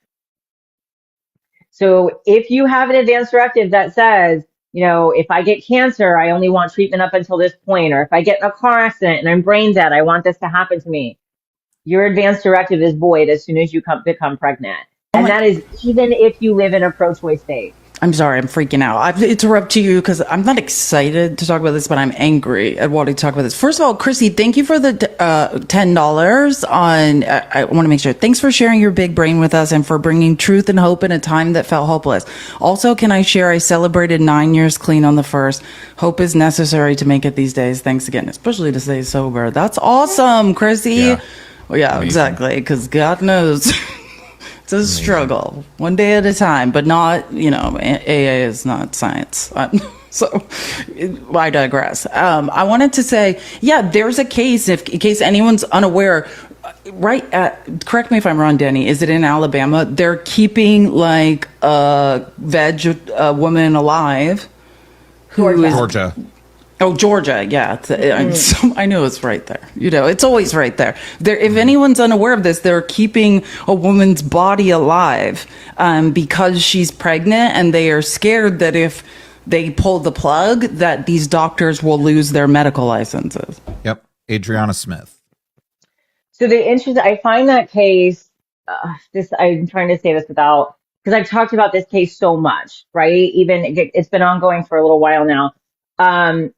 So if you have an advance directive that says, you know, if I get cancer, I only want treatment up until this point, or if I get in a car accident and I'm brain dead, I want this to happen to me. Your advance directive is void as soon as you become pregnant. And that is even if you live in a pro-choice state. I'm sorry, I'm freaking out. I've interrupted you because I'm not excited to talk about this, but I'm angry at wanting to talk about this. First of all, Chrissy, thank you for the $10 on, I want to make sure. Thanks for sharing your big brain with us and for bringing truth and hope in a time that felt hopeless. Also, can I share, I celebrated 9 years clean on the 1st. Hope is necessary to make it these days. Thanks again, especially to stay sober. That's awesome, Chrissy. Yeah, well, yeah, exactly, because God knows. It's a struggle, one day at a time, but not, you know, AA is not science. So I digress. I wanted to say, yeah, there's a case, in case anyone's unaware, right at, correct me if I'm wrong, Danny, is it in Alabama? They're keeping like a woman alive. Georgia. Oh, Georgia, yeah. I knew it's right there. You know, it's always right there. If anyone's unaware of this, they're keeping a woman's body alive because she's pregnant, and they are scared that if they pull the plug, that these doctors will lose their medical licenses. Yep. Adriana Smith. So I find that case, I'm trying to say this without, because I've talked about this case so much, right? Even it's been ongoing for a little while now.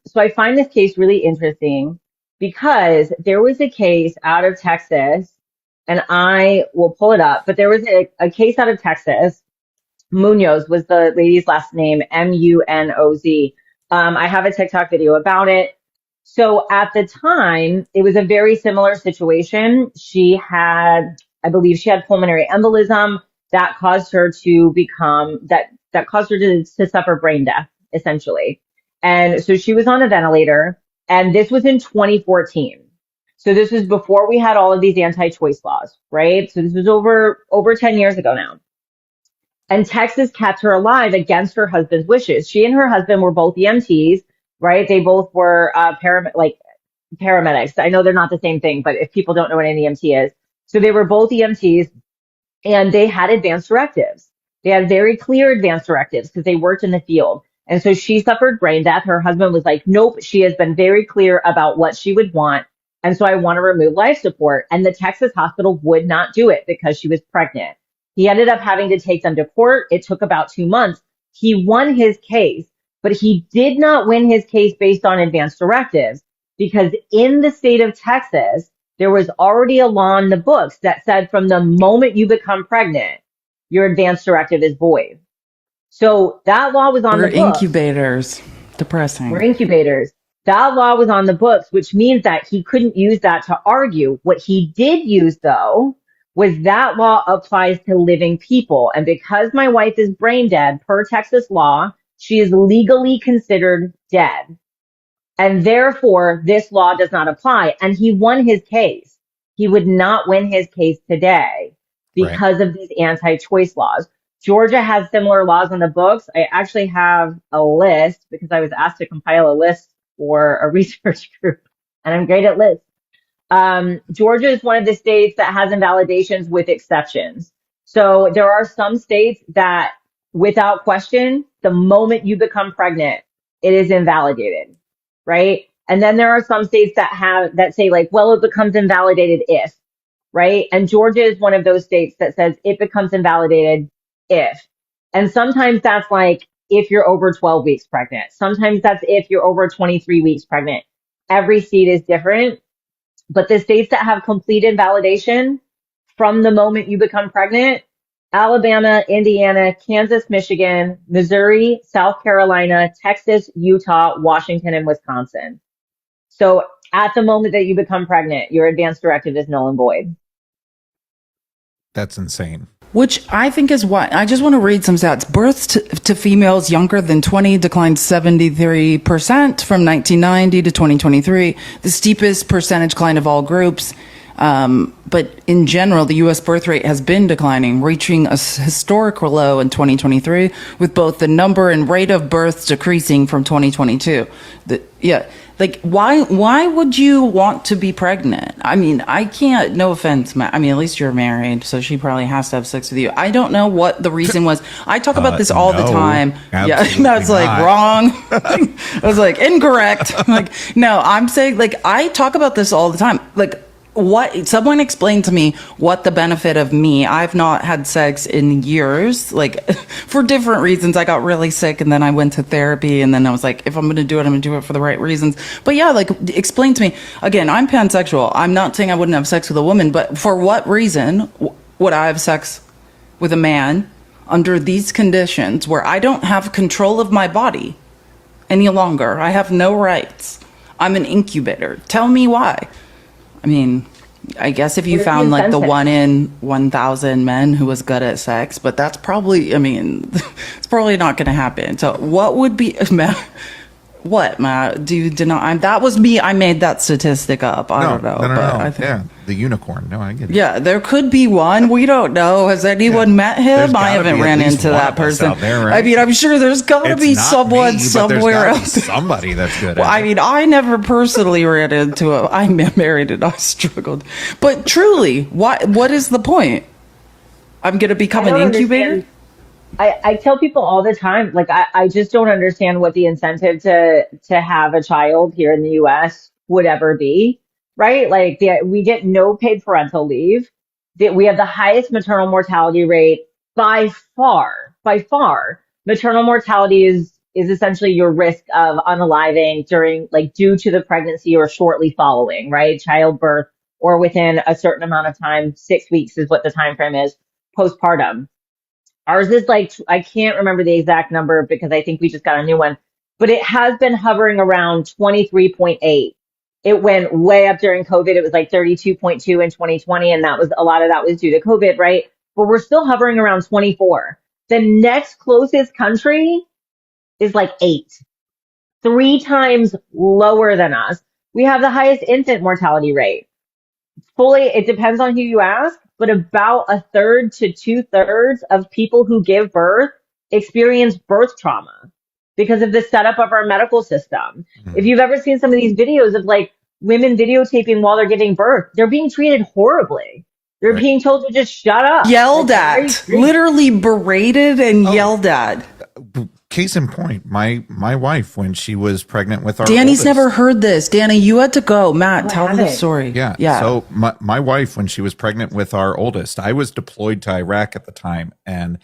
So I find this case really interesting because there was a case out of Texas, and I will pull it up, but there was a case out of Texas. Munoz was the lady's last name, Munoz. I have a TikTok video about it. So at the time, it was a very similar situation. I believe she had pulmonary embolism that caused her to suffer brain death, essentially. And so she was on a ventilator, and this was in 2014. So this was before we had all of these anti-choice laws, right? So this was over 10 years ago now. And Texas kept her alive against her husband's wishes. She and her husband were both EMTs, right? They both were paramedics. I know they're not the same thing, but if people don't know what an EMT is. So they were both EMTs, and they had advance directives. They had very clear advance directives because they worked in the field. And so she suffered brain death. Her husband was like, nope, she has been very clear about what she would want. And so I want to remove life support. And the Texas hospital would not do it because she was pregnant. He ended up having to take them to court. It took about 2 months. He won his case, but he did not win his case based on advance directives because in the state of Texas, there was already a law in the books that said from the moment you become pregnant, your advance directive is void. So that law was on the books. We're incubators. Depressing. We're incubators. That law was on the books, which means that he couldn't use that to argue. What he did use, though, was that law applies to living people. And because my wife is brain dead, per Texas law, she is legally considered dead. And therefore, this law does not apply. And he won his case. He would not win his case today because of these anti-choice laws. Georgia has similar laws on the books. I actually have a list because I was asked to compile a list for a research group, and I'm great at lists. Georgia is one of the states that has invalidations with exceptions. So there are some states that, without question, the moment you become pregnant, it is invalidated, right? And then there are some states that say like, well, it becomes invalidated if, right? And Georgia is one of those states that says it becomes invalidated if. And sometimes that's like if you're over 12 weeks pregnant. Sometimes that's if you're over 23 weeks pregnant. Every state is different. But the states that have complete invalidation from the moment you become pregnant, Alabama, Indiana, Kansas, Michigan, Missouri, South Carolina, Texas, Utah, Washington, and Wisconsin. So at the moment that you become pregnant, your advance directive is null and void. That's insane. Which I think is what I just want to read some stats. Births to females younger than 20 declined 73% from 1990 to 2023, the steepest percentage decline of all groups. But in general, the U.S. birth rate has been declining, reaching a historical low in 2023, with both the number and rate of births decreasing from 2022. Like, why would you want to be pregnant? I mean, I can't, no offense, I mean, at least you're married, so she probably has to have sex with you. I don't know what the reason was. I talk about this all the time. Yeah, that's like wrong. I was like, incorrect. Like, no, I'm saying, like, I talk about this all the time. Like, what, someone explained to me what the benefit of me. I've not had sex in years, like for different reasons. I got really sick and then I went to therapy, and then I was like, if I'm going to do it, I'm going to do it for the right reasons. But yeah, like, explain to me again. I'm pansexual. I'm not saying I wouldn't have sex with a woman, but for what reason would I have sex with a man under these conditions where I don't have control of my body any longer? I have no rights. I'm an incubator. Tell me why. I mean, I guess if you found like the 1 in 1,000 men who was good at sex, but that's probably, I mean, it's probably not going to happen. So what would be, what, Matt? Do you deny? That was me. I made that statistic up. I don't know. No. I think, yeah, the unicorn. No, I get it. Yeah, there could be one. We don't know. Has anyone met him? I haven't ran into that person. Out there, right? I mean, I'm sure there's got to be someone somewhere else. Somebody that's good. Well, I mean, I never personally ran into him. I'm married and I struggled. But truly, what is the point? I'm going to become an incubator? Understand. I tell people all the time, like, I just don't understand what the incentive to have a child here in the US would ever be, right? Like, we get no paid parental leave. We have the highest maternal mortality rate by far. Maternal mortality is essentially your risk of unaliving due to the pregnancy or shortly following, right? Childbirth, or within a certain amount of time, 6 weeks is what the time frame is, postpartum. Ours is like, I can't remember the exact number because I think we just got a new one, but it has been hovering around 23.8. It went way up during COVID. It was like 32.2 in 2020. And a lot of that was due to COVID, right? But we're still hovering around 24. The next closest country is like 8, 3 times lower than us. We have the highest infant mortality rate. Fully, it depends on who you ask, but about 1/3 to 2/3 of people who give birth experience birth trauma because of the setup of our medical system. Mm-hmm. If you've ever seen some of these videos of like women videotaping while they're giving birth, they're being treated horribly. They're being told to just shut up. Yelled at. Literally berated and yelled at. Case in point, my wife, when she was pregnant with our Danny's oldest, never heard this. Danny, you had to go. Matt, tell the story. Yeah. So my wife, when she was pregnant with our oldest, I was deployed to Iraq at the time, and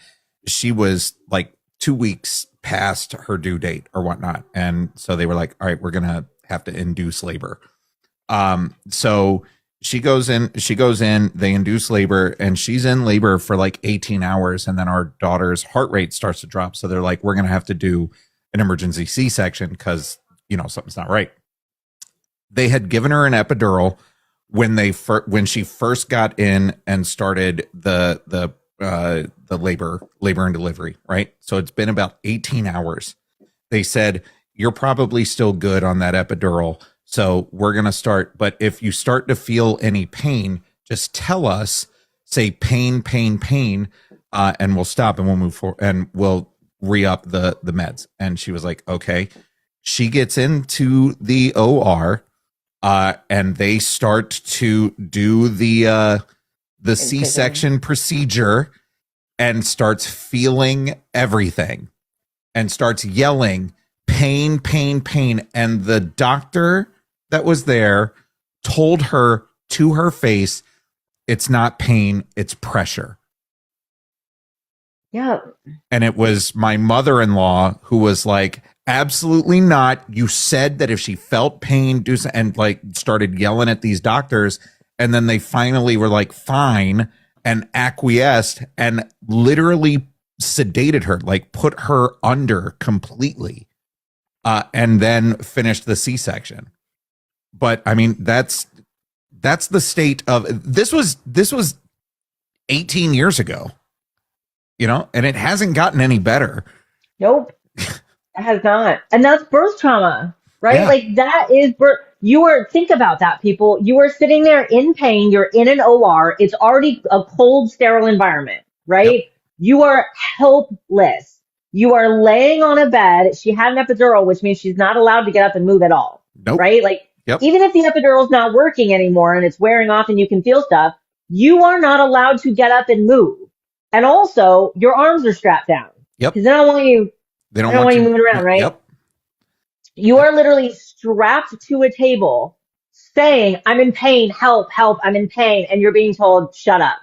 she was like 2 weeks past her due date or whatnot. And so they were like, all right, we're going to have to induce labor. So she goes in, they induce labor, and she's in labor for like 18 hours. And then our daughter's heart rate starts to drop. So they're like, we're going to have to do an emergency C-section because, something's not right. They had given her an epidural when she first got in and started the labor and delivery. Right. So it's been about 18 hours. They said, you're probably still good on that epidural. So we're going to start. But if you start to feel any pain, just tell us, say pain, and we'll stop and we'll move forward and we'll re-up the meds. And she was like, okay. She gets into the OR, and they start to do the C-section procedure, and starts feeling everything and starts yelling, pain. And the doctor that was there told her to her face, it's not pain, it's pressure. Yeah. And it was my mother-in-law who was like, absolutely not. You said that if she felt pain, do something, and like started yelling at these doctors. And then they finally were like, fine, and acquiesced and literally sedated her, like put her under completely, and then finished the C-section. But I mean, that's the state of this was 18 years ago, and it hasn't gotten any better. Nope. It has not. And that's birth trauma, right? Yeah. Like that is birth. think about that, people. You are sitting there in pain. You're in an OR. It's already a cold, sterile environment, right? Yep. You are helpless. You are laying on a bed. She had an epidural, which means she's not allowed to get up and move at all. Nope. Right? Like, Yep. even if the epidural is not working anymore and it's wearing off and you can feel stuff, you are not allowed to get up and move. And also, your arms are strapped down. Yep. Because they don't want you. They don't want you moving around, right? Yep. You are literally strapped to a table saying, I'm in pain, help, I'm in pain. And you're being told, shut up.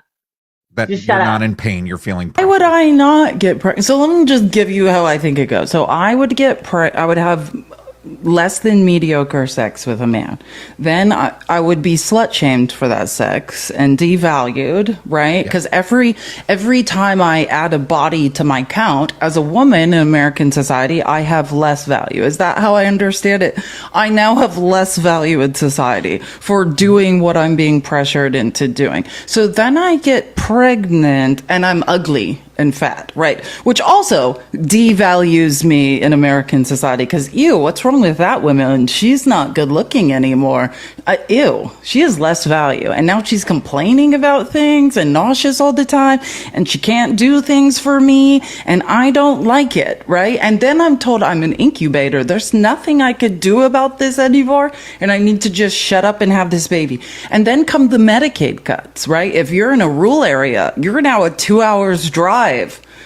That Just you're shut not up. in pain. You're feeling Why would I not get pregnant? So let me just give you how I think it goes. So I would I would have less than mediocre sex with a man. Then I would be slut shamed for that sex and devalued, right? Because every time I add a body to my count, as a woman in American society, I have less value. Is that how I understand it? I now have less value in society for doing what I'm being pressured into doing. So then I get pregnant and I'm ugly and fat, right? Which also devalues me in American society because, ew, what's wrong with that woman? She's not good looking anymore. Ew, she has less value. And now she's complaining about things and nauseous all the time and she can't do things for me and I don't like it, right? And then I'm told I'm an incubator. There's nothing I could do about this anymore and I need to just shut up and have this baby. And then come the Medicaid cuts, right? If you're in a rural area, you're now a 2 hours drive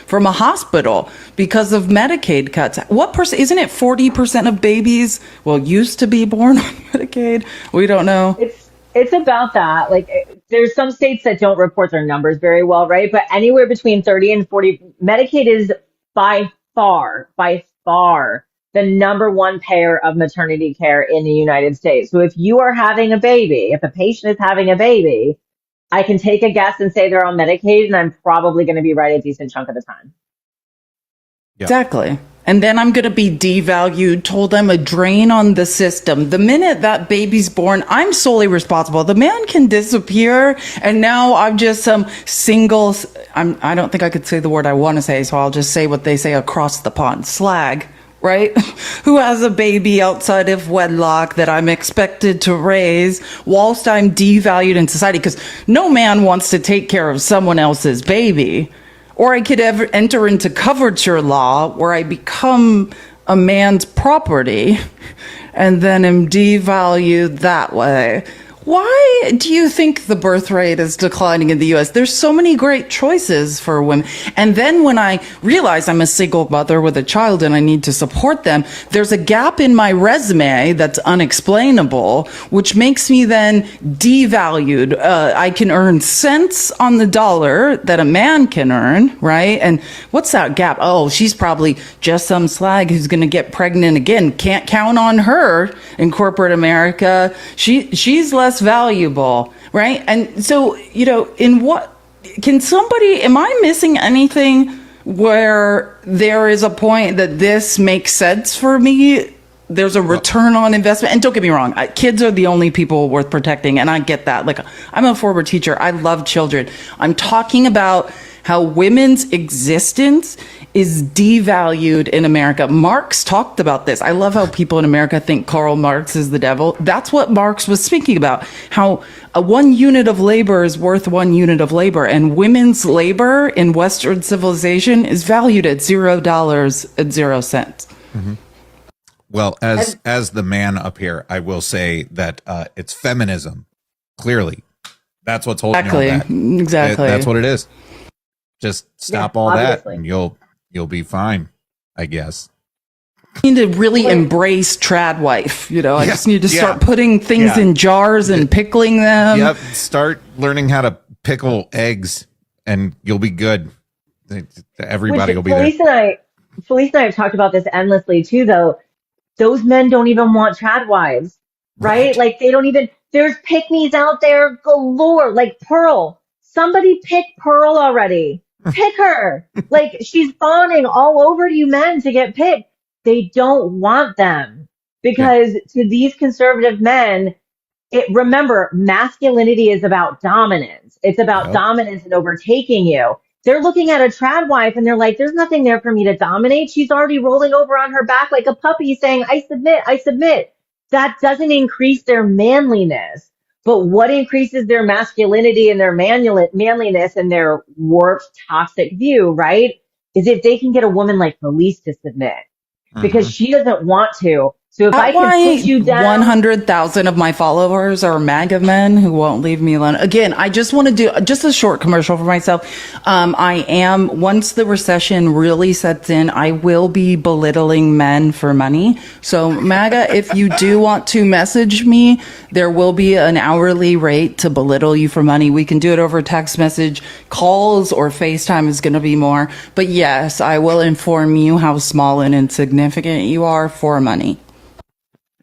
from a hospital because of Medicaid cuts. What percent? Isn't it 40% of babies used to be born on Medicaid? We don't know. It's about that. Like, there's some states that don't report their numbers very well, right? But anywhere between 30 and 40, Medicaid is by far the number one payer of maternity care in the United States. So if you are having a baby, if a patient is having a baby, I can take a guess and say they're on Medicaid, and I'm probably going to be right a decent chunk of the time. Yep. Exactly. And then I'm going to be devalued, told I'm a drain on the system. The minute that baby's born, I'm solely responsible. The man can disappear, and now I'm just some single, I don't think I could say the word I want to say, so I'll just say what they say across the pond, slag. Right? Who has a baby outside of wedlock that I'm expected to raise whilst I'm devalued in society? Because no man wants to take care of someone else's baby. Or I could ever enter into coverture law where I become a man's property and then am devalued that way. Why do you think the birth rate is declining in the U.S.? There's so many great choices for women. And then when I realize I'm a single mother with a child and I need to support them, there's a gap in my resume that's unexplainable, which makes me then devalued. I can earn cents on the dollar that a man can earn, right? And what's that gap? Oh, she's probably just some slag who's going to get pregnant again. Can't count on her in corporate America. She's less valuable, right? And so, in what am I missing anything where there is a point that this makes sense for me? There's a return on investment. And don't get me wrong, kids are the only people worth protecting. And I get that. Like, I'm a former teacher. I love children. I'm talking about how women's existence is devalued in America. Marx talked about this. I love how people in America think Karl Marx is the devil. That's what Marx was speaking about, how a 1 unit of labor is worth 1 unit of labor, and women's labor in Western civilization is valued at $0 and 0 cents. Mm-hmm. Well, as the man up here, I will say that it's feminism. Clearly, that's what's holding you back. Exactly. That's what it is. Just stop all obviously. that, and you'll be fine, I guess. I need to really embrace trad wife. I just need to start putting things in jars and pickling them. Yep. Start learning how to pickle eggs, and you'll be good. Everybody will be there. Felice and I have talked about this endlessly too, though. Those men don't even want trad wives, right? Like, they don't even. There's pick-me's out there galore, like Pearl. Somebody pick Pearl already. Pick her. Like, she's fawning all over you men to get picked. They don't want them because to these conservative men, remember, masculinity is about dominance. It's about dominance and overtaking you. They're looking at a trad wife and they're like, there's nothing there for me to dominate. She's already rolling over on her back like a puppy saying, I submit, I submit. that doesn't increase their manliness. But what increases their masculinity and their manliness and their warped, toxic view, right, is if they can get a woman like Felice to submit because she doesn't want to. So if I can put you down, 100,000 of my followers are MAGA men who won't leave me alone. Again, I just want to do just a short commercial for myself. Once the recession really sets in, I will be belittling men for money. So MAGA, if you do want to message me, there will be an hourly rate to belittle you for money. We can do it over text message, calls, or FaceTime is going to be more. But yes, I will inform you how small and insignificant you are for money.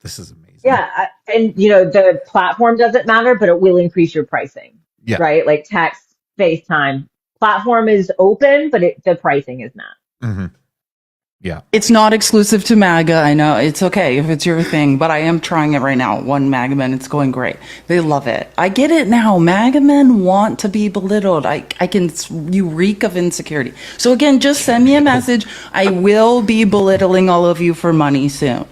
This is amazing. yeah, and the platform doesn't matter, but it will increase your pricing, right? Like text, FaceTime. Platform is open, but the pricing is not. Mm-hmm. Yeah. It's not exclusive to MAGA. I know it's okay if it's your thing, but I am trying it right now. One MAGA men, it's going great. They love it. I get it now. MAGA men want to be belittled. You reek of insecurity. So again, just send me a message. I will be belittling all of you for money soon.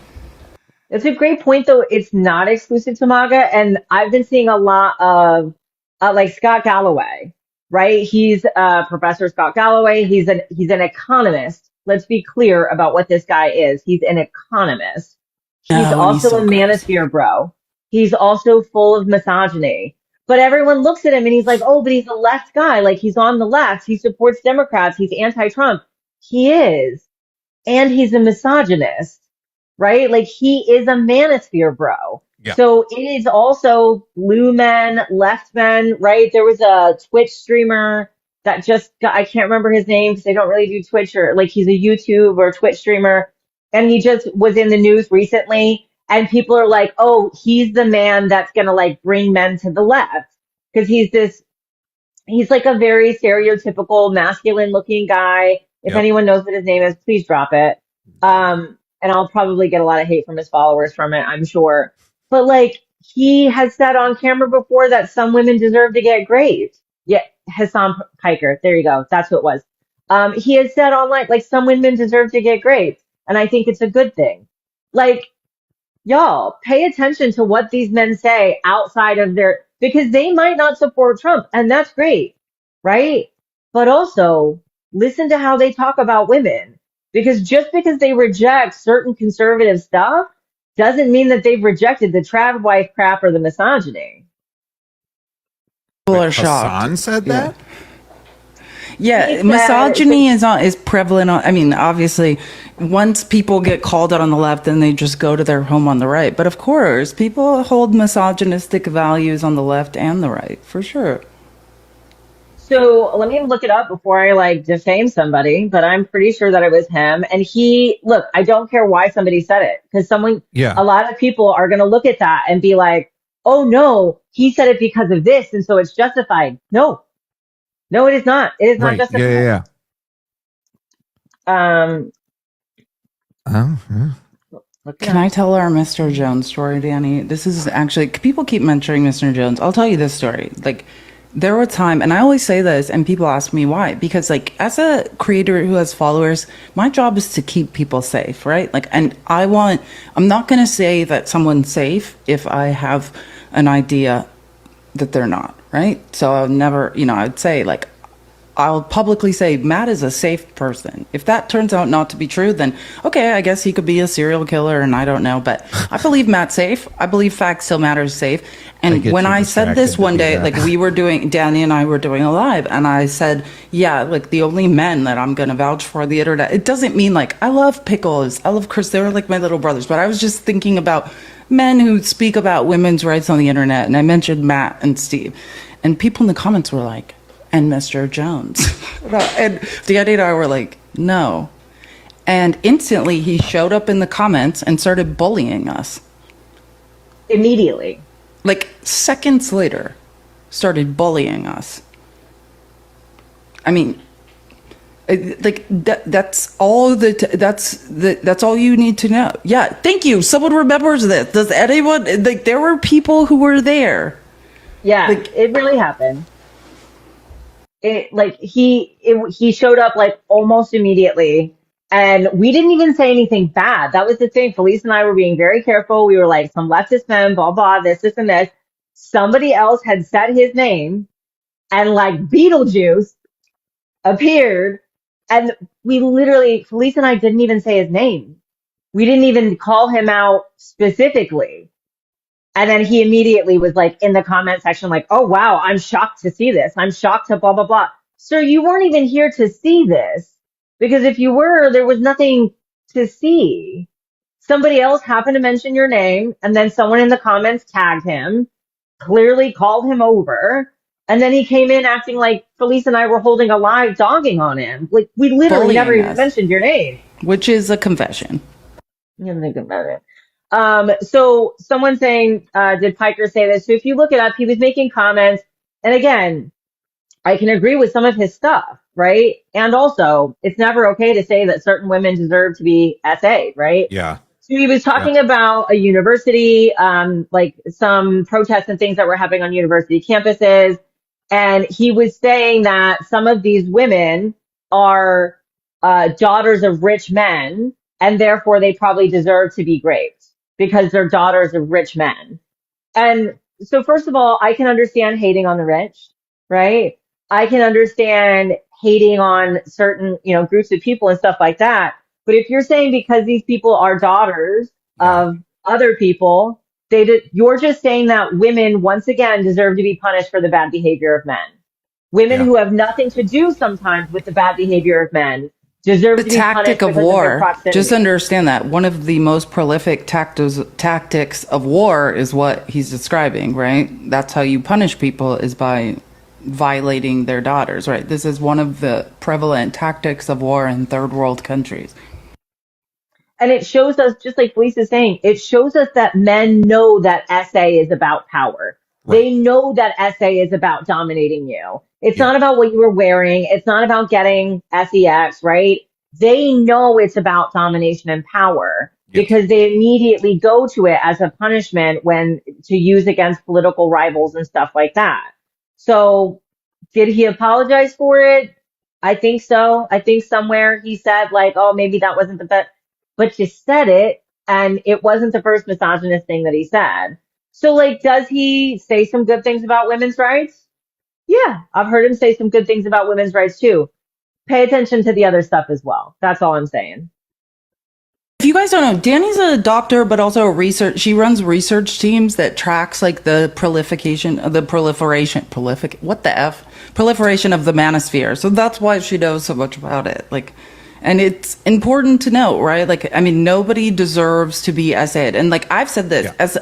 It's a great point, though. It's not exclusive to MAGA, and I've been seeing a lot of like Scott Galloway, right? He's Professor Scott Galloway. He's an economist. Let's be clear about what this guy is. He's an economist. He's also a manosphere bro. He's also full of misogyny. But everyone looks at him and he's like, oh, but he's a left guy. Like, he's on the left. He supports Democrats. He's anti-Trump. He is. And he's a misogynist. Right? Like, he is a manosphere bro. Yeah. So it is also blue men, left men, right? There was a Twitch streamer that I can't remember his name because they don't really do Twitch, or like he's a YouTube or Twitch streamer. And he just was in the news recently. And people are like, oh, he's the man that's going to like bring men to the left. Because he's like a very stereotypical masculine looking guy. If anyone knows what his name is, please drop it. And I'll probably get a lot of hate from his followers from it, I'm sure. But like, he has said on camera before that some women deserve to get raped. Yeah, Hassan Piker. There you go. That's what it was. He has said online, like, some women deserve to get raped. And I think it's a good thing. Like, y'all, pay attention to what these men say outside of because they might not support Trump, and that's great, right? But also, listen to how they talk about women. Because just because they reject certain conservative stuff doesn't mean that they've rejected the trad wife crap or the misogyny. People are shocked. Hassan said that? Yeah, misogyny is prevalent. Obviously, once people get called out on the left, then they just go to their home on the right. But of course, people hold misogynistic values on the left and the right, for sure. So let me look it up before I like defame somebody, but I'm pretty sure that it was him. And look, I don't care why somebody said it, because a lot of people are going to look at that and be like, oh no, he said it because of this, and so it's justified. No, it is not. It is not justified. Can I tell our Mr. Jones story, Danny? This is actually, people keep mentioning Mr. Jones. I'll tell you this story. Like, there was a time, and I always say this, and people ask me why, because like, as a creator who has followers, my job is to keep people safe, right? Like, and I'm not going to say that someone's safe if I have an idea that they're not, right? So I'll never, I'd say like, I'll publicly say Matt is a safe person. If that turns out not to be true, then okay, I guess he could be a serial killer, and I don't know. But I believe Matt's safe. I believe Fact Still Matters safe. And when I said this one day, like Danny and I were doing a live, and I said, yeah, like the only men that I'm going to vouch for the internet, it doesn't mean like, I love Pickles, I love Chris, they were like my little brothers, but I was just thinking about men who speak about women's rights on the internet. And I mentioned Matt and Steve, and people in the comments were like, and Mr. Jones. And Danny and I were like, no. And instantly he showed up in the comments and started bullying us. Immediately. Like seconds later, started bullying us. I mean, like that's all that's all you need to know. Yeah, thank you. Someone remembers this. Does anyone, like, there were people who were there. Yeah, like, it really happened. He showed up like almost immediately, And we didn't even say anything bad. That was the thing. Felice and I were being very careful. We were like, some leftist men, blah, blah, this, and this. Somebody else had said his name, and like Beetlejuice appeared. And we literally, Felice and I didn't even say his name. We didn't even call him out specifically. And then he immediately was like in the comment section, like, oh, wow, I'm shocked to see this. I'm shocked to blah, blah, blah. Sir, you weren't even here to see this, because if you were, there was nothing to see. Somebody else happened to mention your name, and then someone in the comments tagged him, clearly called him over. And then he came in acting like Felice and I were holding a live dogging on him. Like, we literally Bullying never even us. mentioned your name. Which is a confession. You didn't think about it. So someone saying, did Piker say this? So if you look it up, he was making comments. And again, I can agree with some of his stuff, right? And also, it's never okay to say that certain women deserve to be SA'd, right? Yeah. So he was talking about a university, like some protests and things that were happening on university campuses. And he was saying that some of these women are daughters of rich men, and therefore they probably deserve to be raped because they're daughters of rich men. And so first of all, I can understand hating on the rich, right? I can understand hating on certain, groups of people and stuff like that. But if you're saying because these people are daughters of other people, you're just saying that women, once again, deserve to be punished for the bad behavior of men. Women who have nothing to do sometimes with the bad behavior of men deserve to be punished Tactic of because of their war. proximity. Just understand that one of the most prolific tactics of war is what he's describing, right? That's how you punish people, is by violating their daughters, right? This is one of the prevalent tactics of war in third world countries. And it shows us, just like Felice is saying, it shows us that men know that SA is about power. Right. They know that SA is about dominating you. It's not about what you were wearing. It's not about getting sex, right? They know it's about domination and power because they immediately go to it as a punishment to use against political rivals and stuff like that. So did he apologize for it? I think so. I think somewhere he said like, oh, maybe that wasn't the best, but you said it, and it wasn't the first misogynist thing that he said. So like, does he say some good things about women's rights? Yeah, I've heard him say some good things about women's rights too. Pay attention to the other stuff as well. That's all I'm saying. If you guys don't know, Danny's a doctor, but also she runs research teams that tracks like the proliferation of the proliferation of the manosphere. So that's why she knows so much about it. Like, and it's important to know, right? Like, I mean, nobody deserves to be SA'd. And like, I've said this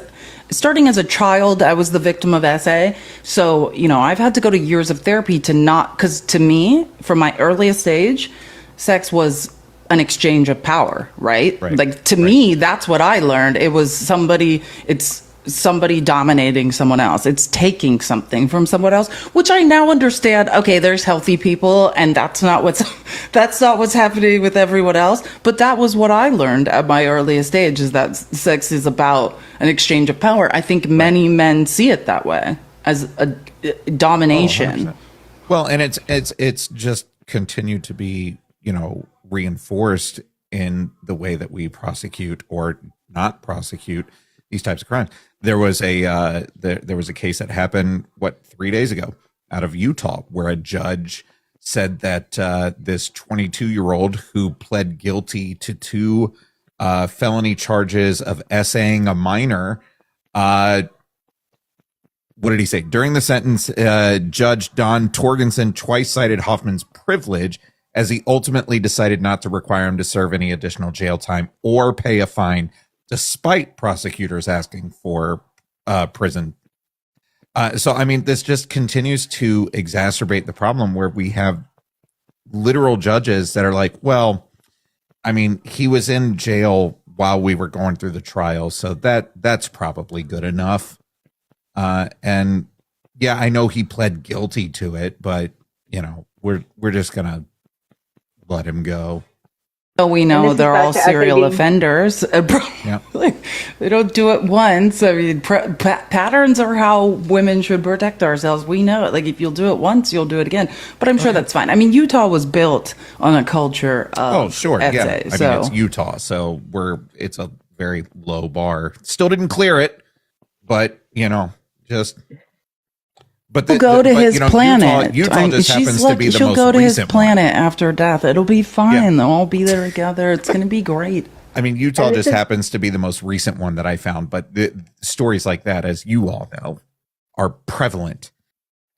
starting as a child, I was the victim of SA. So, I've had to go to years of therapy because to me, from my earliest age, sex was an exchange of power, right? Like to me, that's what I learned. It's somebody dominating someone else. It's taking something from someone else, which I now understand. Okay, there's healthy people, and that's not what's happening with everyone else. But that was what I learned at my earliest age, is that sex is about an exchange of power. I think many men see it that way, as a domination. 100%. Well, and it's just continued to be, reinforced in the way that we prosecute or not prosecute these types of crimes. There was a case that happened 3 days ago out of Utah, where a judge said that this 22-year-old who pled guilty to 2 felony charges of essaying a minor. What did he say? During the sentence, Judge Don Torgensen twice cited Hoffman's privilege, as he ultimately decided not to require him to serve any additional jail time or pay a fine, despite prosecutors asking for prison. So, I mean, this just continues to exacerbate the problem where we have literal judges that are like, well, I mean, he was in jail while we were going through the trial, so that's probably good enough. And yeah, I know he pled guilty to it, but we're just gonna let him go. Oh, we know they're all serial SAD. offenders. Yeah. Like, they don't do it once. I mean, patterns are how women should protect ourselves. We know it. Like, if you'll do it once, you'll do it again. But I'm sure that's fine. I mean, Utah was built on a culture of Oh, sure. essay, Yeah. I mean, it's Utah, so it's a very low bar. Still didn't clear it, but just. But We'll go to his planet. Utah just happens to be the she'll most go to his recent planet one. after death. It'll be fine. They'll all be there together. It's going to be great. I mean, Utah just happens to be the most recent one that I found. But the stories like that, as you all know, are prevalent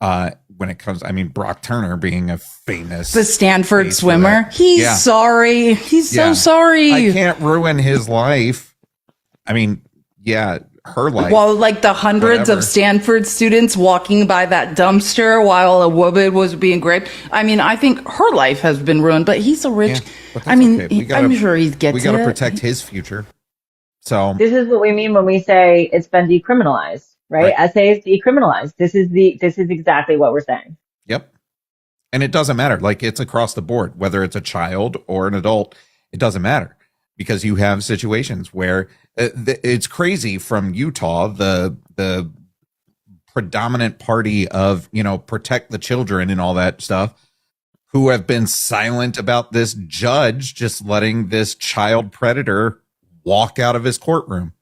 when it comes. I mean, Brock Turner being a famous the Stanford swimmer. He's sorry. He's so sorry. I can't ruin his life. I mean, her life. Well, like the hundreds of Stanford students walking by that dumpster while a woman was being raped. I mean, I think her life has been ruined, but he's a rich. I mean, I'm sure he gets it. We got to protect his future. So this is what we mean when we say it's been decriminalized, right? Essay is decriminalized. This is exactly what we're saying. Yep. And it doesn't matter. Like, it's across the board, whether it's a child or an adult, it doesn't matter, because you have situations where it's crazy from Utah, the predominant party of, protect the children and all that stuff, who have been silent about this judge just letting this child predator walk out of his courtroom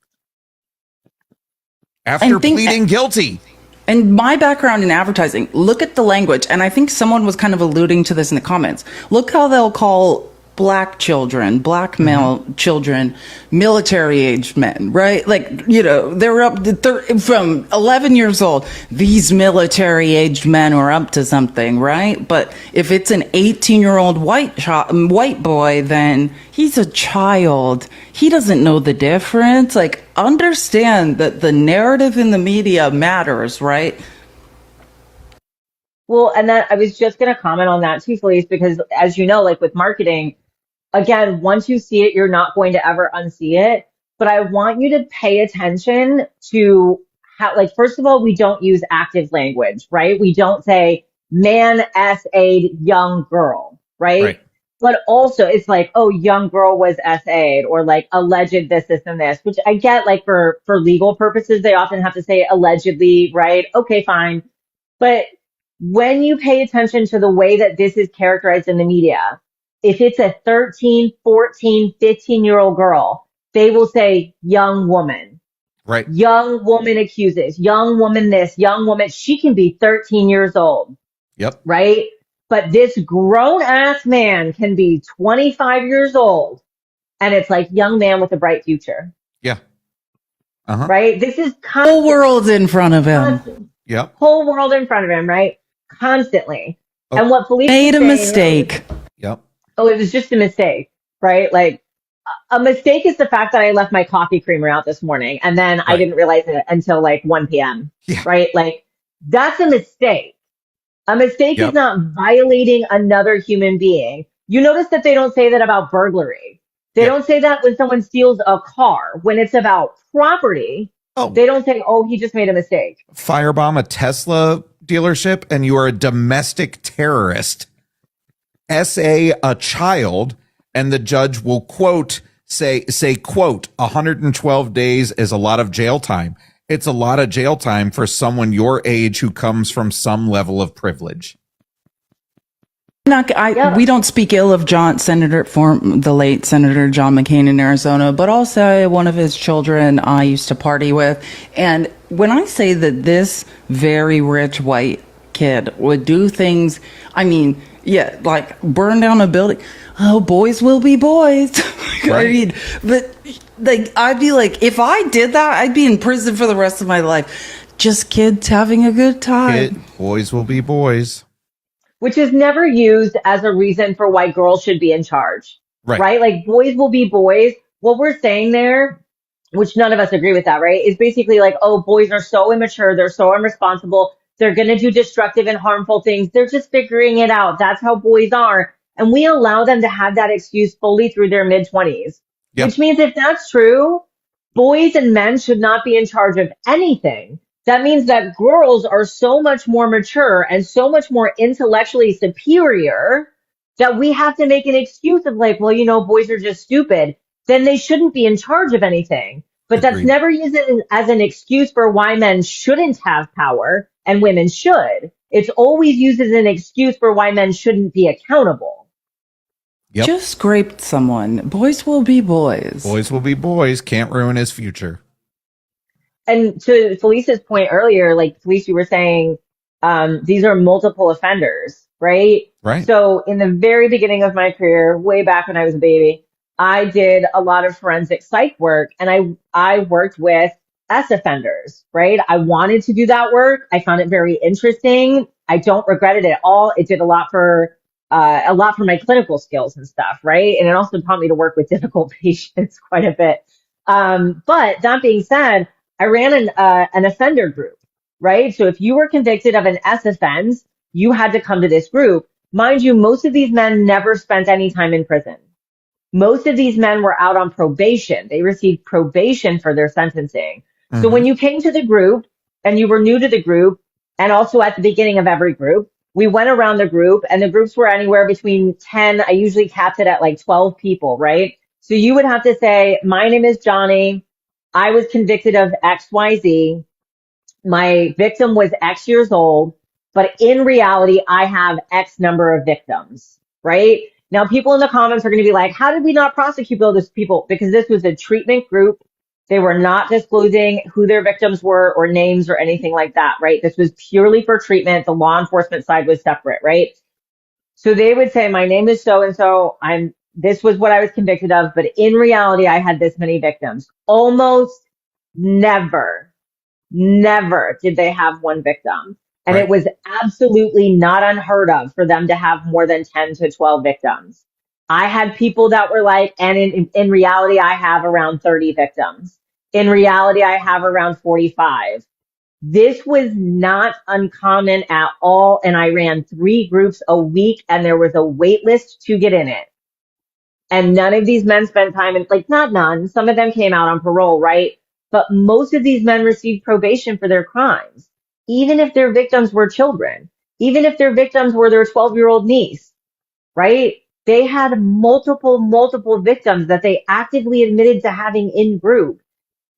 after pleading guilty. And my background in advertising, look at the language. And I think someone was kind of alluding to this in the comments. Look how they'll call black children, black male children, military aged men, right? Like, they're up to from 11 years old. These military aged men are up to something, right? But if it's an 18-year-old white boy, then he's a child. He doesn't know the difference. Like, understand that the narrative in the media matters, right? Well, and that I was just going to comment on that too, Felice, because as you know, like with marketing, again, once you see it, you're not going to ever unsee it. But I want you to pay attention to how, like, first of all, we don't use active language, right? We don't say man SA'd young girl, right? But also it's like, oh, young girl was SA'd, or like alleged this, and this, which I get, like for legal purposes, they often have to say allegedly, right? Okay, fine. But when you pay attention to the way that this is characterized in the media, if it's a 13, 14, 15-year-old girl, they will say young woman. Right. Young woman accuses, young woman this, young woman. She can be 13 years old. Yep. Right? But this grown ass man can be 25 years old. And it's like young man with a bright future. Yeah. Right? This is whole world's in front of him. Yep. Whole world in front of him, right? Constantly. Oh. And what Felice made a mistake. Yep. Oh, it was just a mistake, right? Like, a mistake is the fact that I left my coffee creamer out this morning and then I didn't realize it until like 1 p.m. Yeah. Right? Like, that's a mistake. A mistake is not violating another human being. You notice that they don't say that about burglary. They don't say that when someone steals a car. When it's about property, they don't say, oh, he just made a mistake. Firebomb a Tesla dealership and you are a domestic terrorist. SA a child, and the judge will quote, say, quote, 112 days is a lot of jail time. It's a lot of jail time for someone your age who comes from some level of privilege. We don't speak ill of the late Senator John McCain in Arizona, but also one of his children I used to party with. And when I say that this very rich white kid would do things, I mean, like burn down a building. Oh, boys will be boys. I mean, but like, I'd be like, if I did that, I'd be in prison for the rest of my life. Just kids having a good time. Boys will be boys. Which is never used as a reason for why girls should be in charge. Right? Like, boys will be boys. What we're saying there, which none of us agree with that, right? Is basically like, oh, boys are so immature. They're so irresponsible. They're going to do destructive and harmful things. They're just figuring it out. That's how boys are. And we allow them to have that excuse fully through their mid-20s. Yep. Which means if that's true, boys and men should not be in charge of anything. That means that girls are so much more mature and so much more intellectually superior that we have to make an excuse of like, well, you know, boys are just stupid. Then they shouldn't be in charge of anything. But that's Agreed. never used as an excuse for why men shouldn't have power and women should. It's always used as an excuse for why men shouldn't be accountable. Yep. Just scraped someone. Boys will be boys. Boys will be boys. Can't ruin his future. And to Felice's point earlier, like Felice, you were saying, these are multiple offenders, right? Right. So in the very beginning of my career, way back when I was a baby, I did a lot of forensic psych work, and I worked with S offenders, right? I wanted to do that work. I found it very interesting. I don't regret it at all. It did a lot for my clinical skills and stuff, right? And it also taught me to work with difficult patients quite a bit. But that being said, I ran an offender group, right? So if you were convicted of an S offense, you had to come to this group. Mind you, most of these men never spent any time in prison. Most of these men were out on probation. They received probation for their sentencing. Mm-hmm. So when you came to the group and you were new to the group, and also at the beginning of every group, we went around the group, and the groups were anywhere between 10. I usually capped it at like 12 people, right? So you would have to say, my name is Johnny. I was convicted of XYZ. My victim was X years old, but in reality, I have X number of victims, right? Now, people in the comments are going to be like, how did we not prosecute those people? Because this was a treatment group. They were not disclosing who their victims were or names or anything like that, right? This was purely for treatment. The law enforcement side was separate, right? So they would say, my name is so-and-so. This was what I was convicted of, but in reality, I had this many victims. Almost never did they have one victim. And It was absolutely not unheard of for them to have more than 10 to 12 victims. I had people that were like, and in reality, I have around 30 victims. In reality, I have around 45. This was not uncommon at all. And I ran 3 groups a week, and there was a wait list to get in it. And none of these men spent time in, like, not none. Some of them came out on parole, right? But most of these men received probation for their crimes, even if their victims were children, even if their victims were their 12-year-old niece, right? They had multiple victims that they actively admitted to having in group.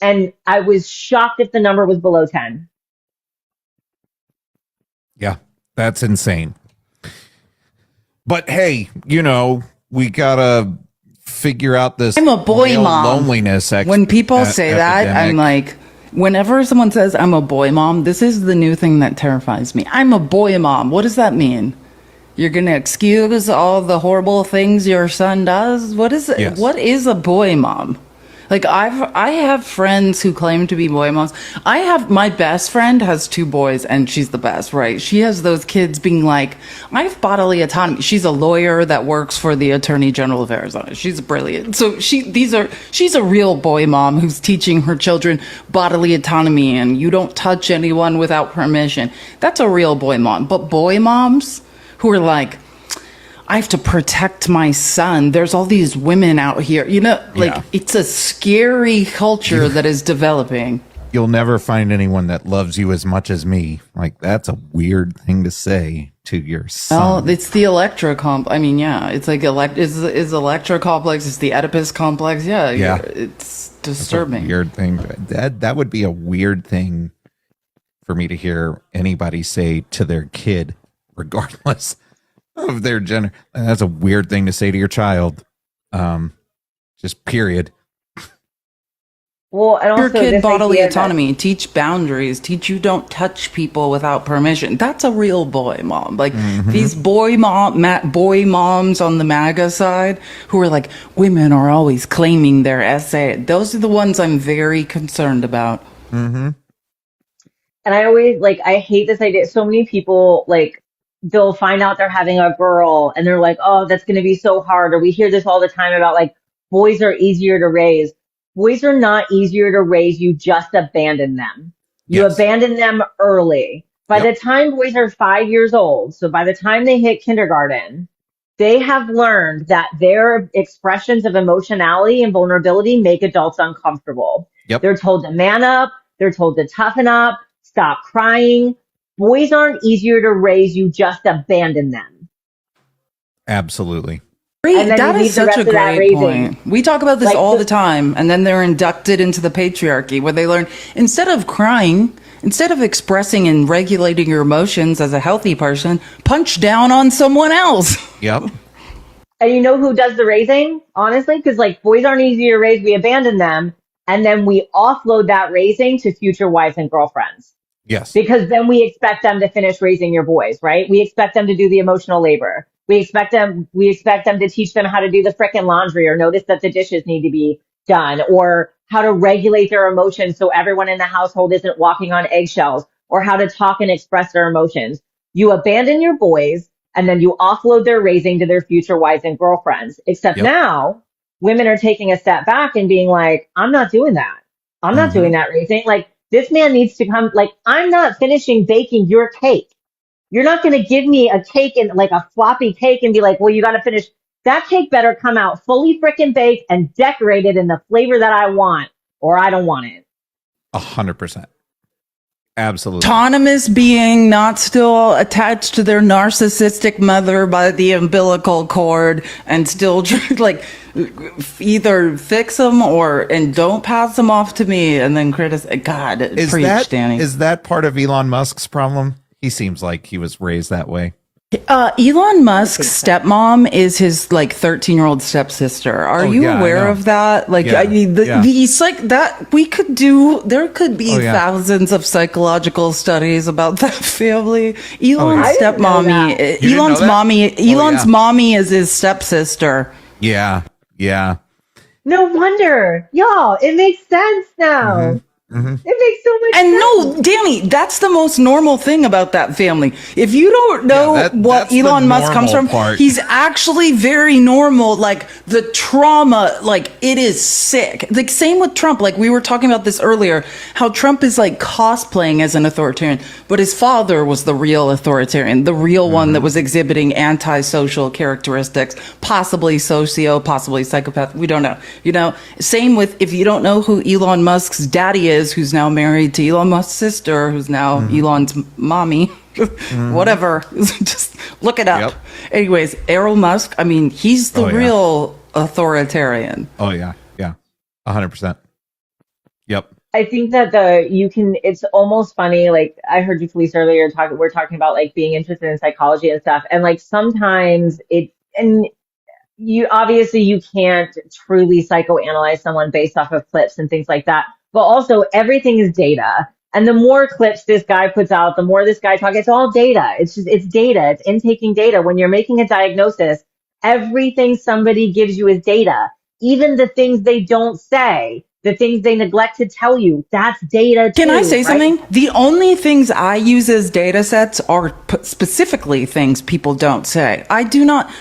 And I was shocked if the number was below 10. Yeah, that's insane. But hey, you know, we gotta figure out this. I'm a boy mom. Loneliness. When people say that, I'm like, whenever someone says I'm a boy mom, this is the new thing that terrifies me. I'm a boy mom. What does that mean? You're going to excuse all the horrible things your son does? What is it? Yes. What is a boy mom? Like, I have friends who claim to be boy moms. My best friend has 2 boys, and she's the best, right? She has those kids being like, I have bodily autonomy. She's a lawyer that works for the Attorney General of Arizona. She's brilliant. So she's a real boy mom who's teaching her children bodily autonomy, and you don't touch anyone without permission. That's a real boy mom. But boy moms who are like, I have to protect my son. There's all these women out here. You know, like, it's a scary culture that is developing. You'll never find anyone that loves you as much as me. Like, that's a weird thing to say to your son. Well, it's the Electra I mean, yeah, it's like is Electra complex. It's the Oedipus complex. Yeah. It's disturbing. Weird thing. That would be a weird thing for me to hear anybody say to their kid, regardless of their gender. That's a weird thing to say to your child. Just period. Well, and also your kid bodily autonomy, teach boundaries, teach you don't touch people without permission. That's a real boy mom. Like these boy moms on the MAGA side who are like, women are always claiming their essay. Those are the ones I'm very concerned about. And I always I hate this idea. So many people they'll find out they're having a girl and they're like, oh, that's going to be so hard. Or we hear this all the time about boys are easier to raise. Boys are not easier to raise. You just abandon them. You abandon them early. By the time boys are 5 years old, so by the time they hit kindergarten, they have learned that their expressions of emotionality and vulnerability make adults uncomfortable. They're told to man up. They're told to toughen up, stop crying. Boys aren't easier to raise. You just abandon them. Absolutely. And then That you leave is the such rest a of that great raising. point. We talk about this Like all the time, and then they're inducted into the patriarchy where they learn, instead of crying, instead of expressing and regulating your emotions as a healthy person, punch down on someone else. Yep. And you know who does the raising? Honestly, because like boys aren't easy to raise, we abandon them, and then we offload that raising to future wives and girlfriends. Yes. Because then we expect them to finish raising your boys, right? We expect them to do the emotional labor. We expect them to teach them how to do the frickin' laundry or notice that the dishes need to be done or how to regulate their emotions so everyone in the household isn't walking on eggshells or how to talk and express their emotions. You abandon your boys and then you offload their raising to their future wives and girlfriends. Except now women are taking a step back and being like, I'm not doing that. I'm not doing that raising. Like, this man needs to come, like, I'm not finishing baking your cake. You're not going to give me a cake and like a floppy cake and be like, well, you got to finish. That cake better come out fully frickin' baked and decorated in the flavor that I want, or I don't want it. 100%. Absolutely. Autonomous being, not still attached to their narcissistic mother by the umbilical cord, and still like either fix them and don't pass them off to me, and then criticize. God, preach, Danny. Is that part of Elon Musk's problem? He seems like he was raised that way. Elon Musk's stepmom is his like 13-year-old stepsister. Are you aware of that? Like, I mean, these like that we could do. There could be thousands of psychological studies about that family. Elon's stepmommy, Elon's mommy is his stepsister. Yeah, yeah. No wonder, y'all. It makes sense now. It makes so much sense. And no, Danny, that's the most normal thing about that family. If you don't know what Elon Musk comes from, he's actually very normal. Like the trauma, like it is sick. Like same with Trump. Like we were talking about this earlier, how Trump is like cosplaying as an authoritarian, but his father was the real authoritarian, the real one that was exhibiting antisocial characteristics, possibly socio, possibly psychopath. We don't know. You know, same with if you don't know who Elon Musk's daddy is, who's now married to Elon Musk's sister, who's now Elon's mommy, whatever. Just look it up. Anyways, Elon Musk, I mean, he's the real authoritarian. Oh, yeah. Yeah. 100%. Yep. I think that it's almost funny. Like I heard you, Felice, earlier we're talking about like being interested in psychology and stuff. And like sometimes you can't truly psychoanalyze someone based off of clips and things like that. But also everything is data. And the more clips this guy puts out, the more this guy talks, it's all data. It's data. It's intaking data. When you're making a diagnosis, everything somebody gives you is data. Even the things they don't say, the things they neglect to tell you, that's data too. Can I say something? The only things I use as data sets are specifically things people don't say. I do not,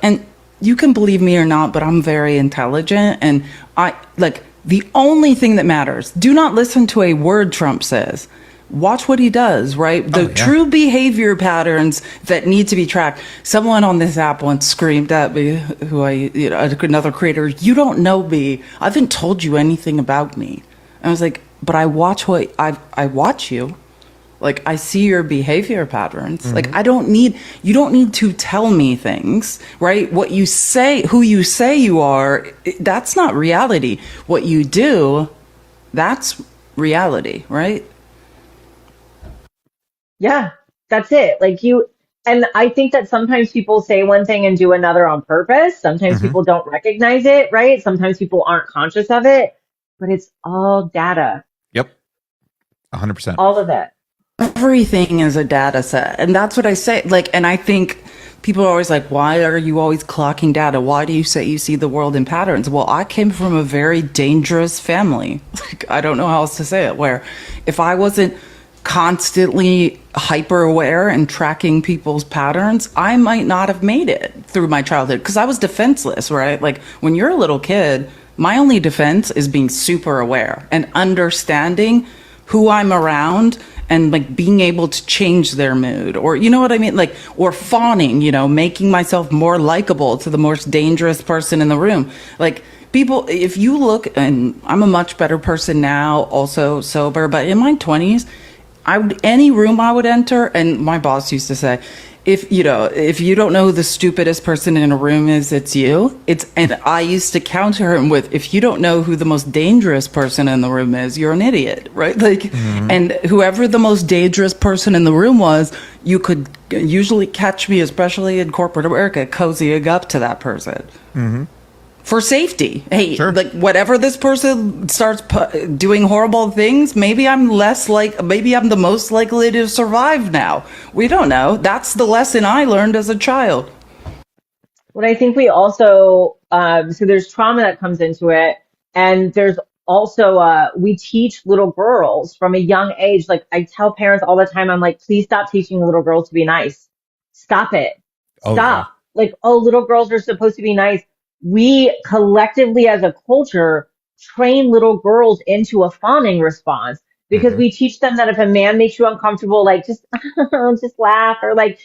and you can believe me or not, but I'm very intelligent, and the only thing that matters, do not listen to a word Trump says. Watch what he does, right? The true behavior patterns that need to be tracked. Someone on this app once screamed at me, another creator, you don't know me. I haven't told you anything about me. And I was like, but I watch I watch you. Like, I see your behavior patterns. Like, you don't need to tell me things, right? What you say, who you say you are, that's not reality. What you do, that's reality, right? Yeah, that's it. And I think that sometimes people say one thing and do another on purpose. Sometimes people don't recognize it, right? Sometimes people aren't conscious of it, but it's all data. Yep. 100%. All of it. Everything is a data set. And that's what I say. And I think people are always like, why are you always clocking data? Why do you say you see the world in patterns? Well, I came from a very dangerous family. I don't know how else to say it, where if I wasn't constantly hyper aware and tracking people's patterns, I might not have made it through my childhood because I was defenseless, right? Like when you're a little kid, my only defense is being super aware and understanding who I'm around and like being able to change their mood, or you know what I mean? Like, or fawning, making myself more likable to the most dangerous person in the room. Like people, if you look, and I'm a much better person now, also sober, but in my 20s, any room I would enter, and my boss used to say, if you don't know who the stupidest person in a room is, it's you. And I used to counter him with, if you don't know who the most dangerous person in the room is, you're an idiot, right? Like, and whoever the most dangerous person in the room was, you could usually catch me, especially in corporate America, cozying up to that person. For safety. Hey, like whatever this person starts doing horrible things, maybe I'm the most likely to survive now. We don't know. That's the lesson I learned as a child. What I think we also, so there's trauma that comes into it. And there's also, we teach little girls from a young age. Like I tell parents all the time, I'm like, please stop teaching little girls to be nice. Stop it. Stop. Like, little girls are supposed to be nice. We collectively as a culture train little girls into a fawning response because we teach them that if a man makes you uncomfortable, like just laugh or like,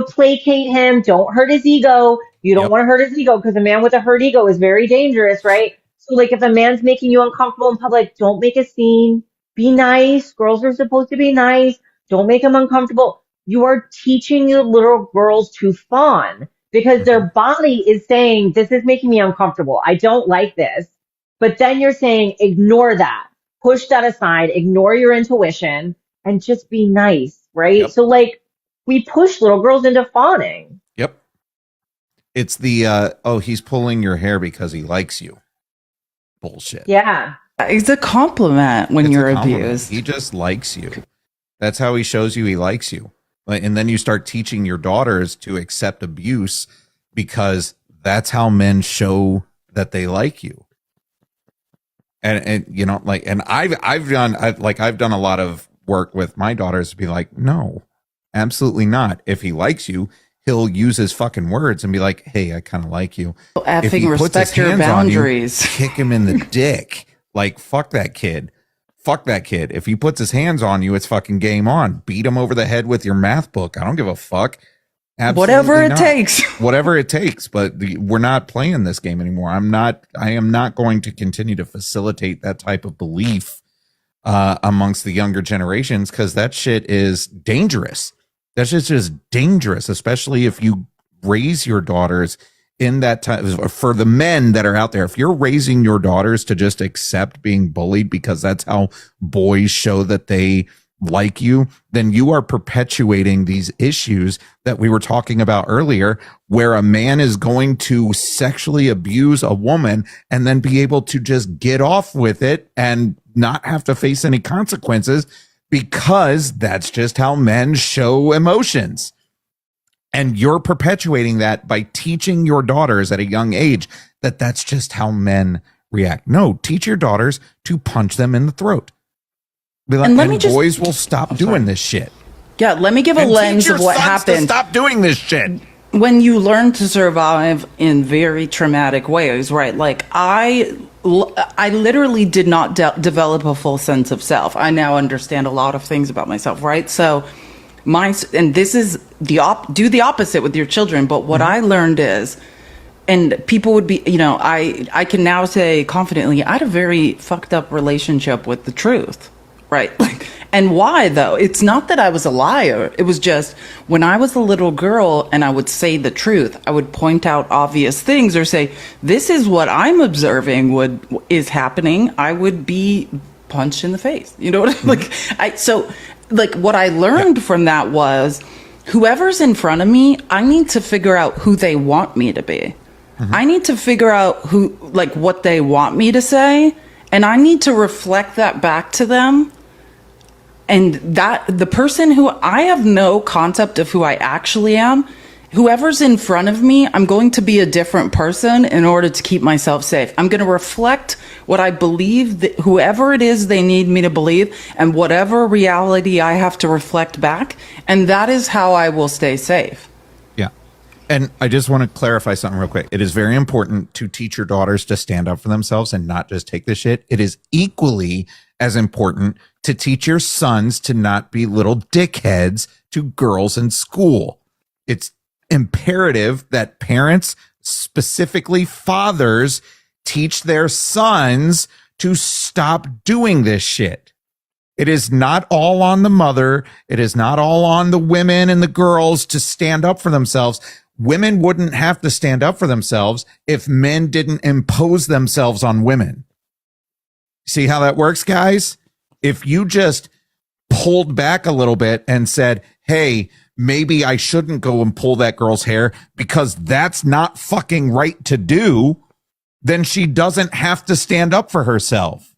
placate him. Don't hurt his ego. You don't want to hurt his ego because a man with a hurt ego is very dangerous, right? So like if a man's making you uncomfortable in public, don't make a scene. Be nice. Girls are supposed to be nice. Don't make him uncomfortable. You are teaching your little girls to fawn. Because their body is saying, this is making me uncomfortable. I don't like this. But then you're saying, ignore that. Push that aside. Ignore your intuition and just be nice, right? So like we push little girls into fawning. Yep. It's the, he's pulling your hair because he likes you. Bullshit. Yeah. It's a compliment when you're abused. He just likes you. That's how he shows you he likes you. And then you start teaching your daughters to accept abuse because that's how men show that they like you. And I've done a lot of work with my daughters to be like, no, absolutely not. If he likes you, he'll use his fucking words and be like, hey, I kind of like you. If he respect your boundaries. Kick him in the dick. Like, fuck that kid. Fuck that kid. If he puts his hands on you, it's fucking game on. Beat him over the head with your math book. I don't give a fuck. Absolutely Whatever it not. takes. Whatever it takes. But we're not playing this game anymore. I am not going to continue to facilitate that type of belief amongst the younger generations because that shit is dangerous. That's just dangerous, especially if you raise your daughters in that time. For the men that are out there, if you're raising your daughters to just accept being bullied because that's how boys show that they like you, then you are perpetuating these issues that we were talking about earlier, where a man is going to sexually abuse a woman and then be able to just get off with it and not have to face any consequences because that's just how men show emotions. And you're perpetuating that by teaching your daughters at a young age that that's just how men react. No, teach your daughters to punch them in the throat. Be like, and boys will stop doing this shit. Yeah, let me give a lens of what happened. Stop doing this shit. When you learn to survive in very traumatic ways, right? Like I literally did not develop a full sense of self. I now understand a lot of things about myself, right? So and this is do the opposite with your children. But what I learned is, and people would be, I can now say confidently, I had a very fucked up relationship with the truth, right? And why though? It's not that I was a liar. It was just when I was a little girl and I would say the truth, I would point out obvious things or say, this is what I'm observing is happening. I would be punched in the face. You know what I mean? What I learned from that was whoever's in front of me, I need to figure out who they want me to be. I need to figure out what they want me to say. And I need to reflect that back to them. And that the person who I have no concept of who I actually am, whoever's in front of me, I'm going to be a different person in order to keep myself safe. I'm going to reflect what I believe, that whoever it is they need me to believe, and whatever reality I have to reflect back. And that is how I will stay safe. Yeah. And I just want to clarify something real quick. It is very important to teach your daughters to stand up for themselves and not just take this shit. It is equally as important to teach your sons to not be little dickheads to girls in school. It's imperative that parents, specifically fathers, teach their sons to stop doing this shit. It is not all on the mother. It is not all on the women and the girls to stand up for themselves. Women wouldn't have to stand up for themselves if men didn't impose themselves on women. See how that works, guys? If you just pulled back a little bit and said, hey, maybe I shouldn't go and pull that girl's hair because that's not fucking right to do, then she doesn't have to stand up for herself.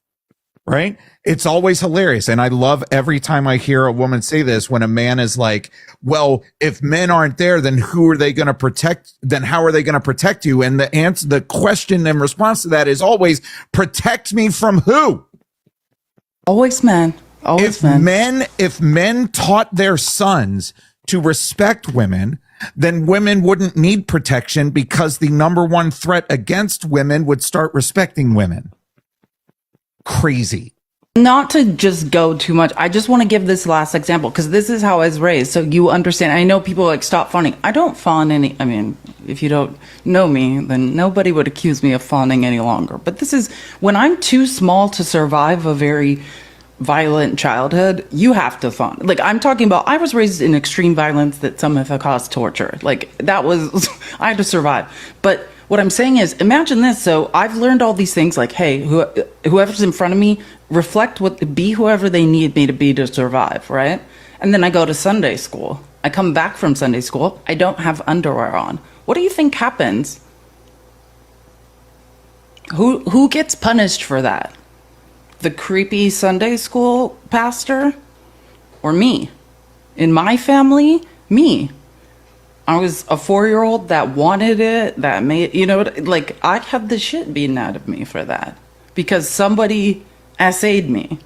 Right? It's always hilarious. And I love every time I hear a woman say this, when a man is like, well, if men aren't there, then who are they going to protect? Then how are they going to protect you? And the answer, the question in response to that is always, protect me from who? Always men. Always men. If men taught their sons to respect women, then women wouldn't need protection because the number one threat against women would start respecting women. Crazy. Not to just go too much, I just want to give this last example because this is how I was raised. So you understand. I know people like, stop fawning. I don't fawn any. I mean, if you don't know me, then nobody would accuse me of fawning any longer. But this is when I'm too small to survive a very violent childhood, you have to fawn. Like, I'm talking about, I was raised in extreme violence that some have caused torture. Like, that was, I had to survive. But what I'm saying is, imagine this. So I've learned all these things like, hey, whoever's in front of me, be whoever they need me to be to survive, right? And then I go to Sunday school. I come back from Sunday school. I don't have underwear on. What do you think happens? Who gets punished for that? The creepy Sunday school pastor or me? In my family, me. I was a 4-year-old that wanted it, that made, like, I'd have the shit beaten out of me for that because somebody essayed me.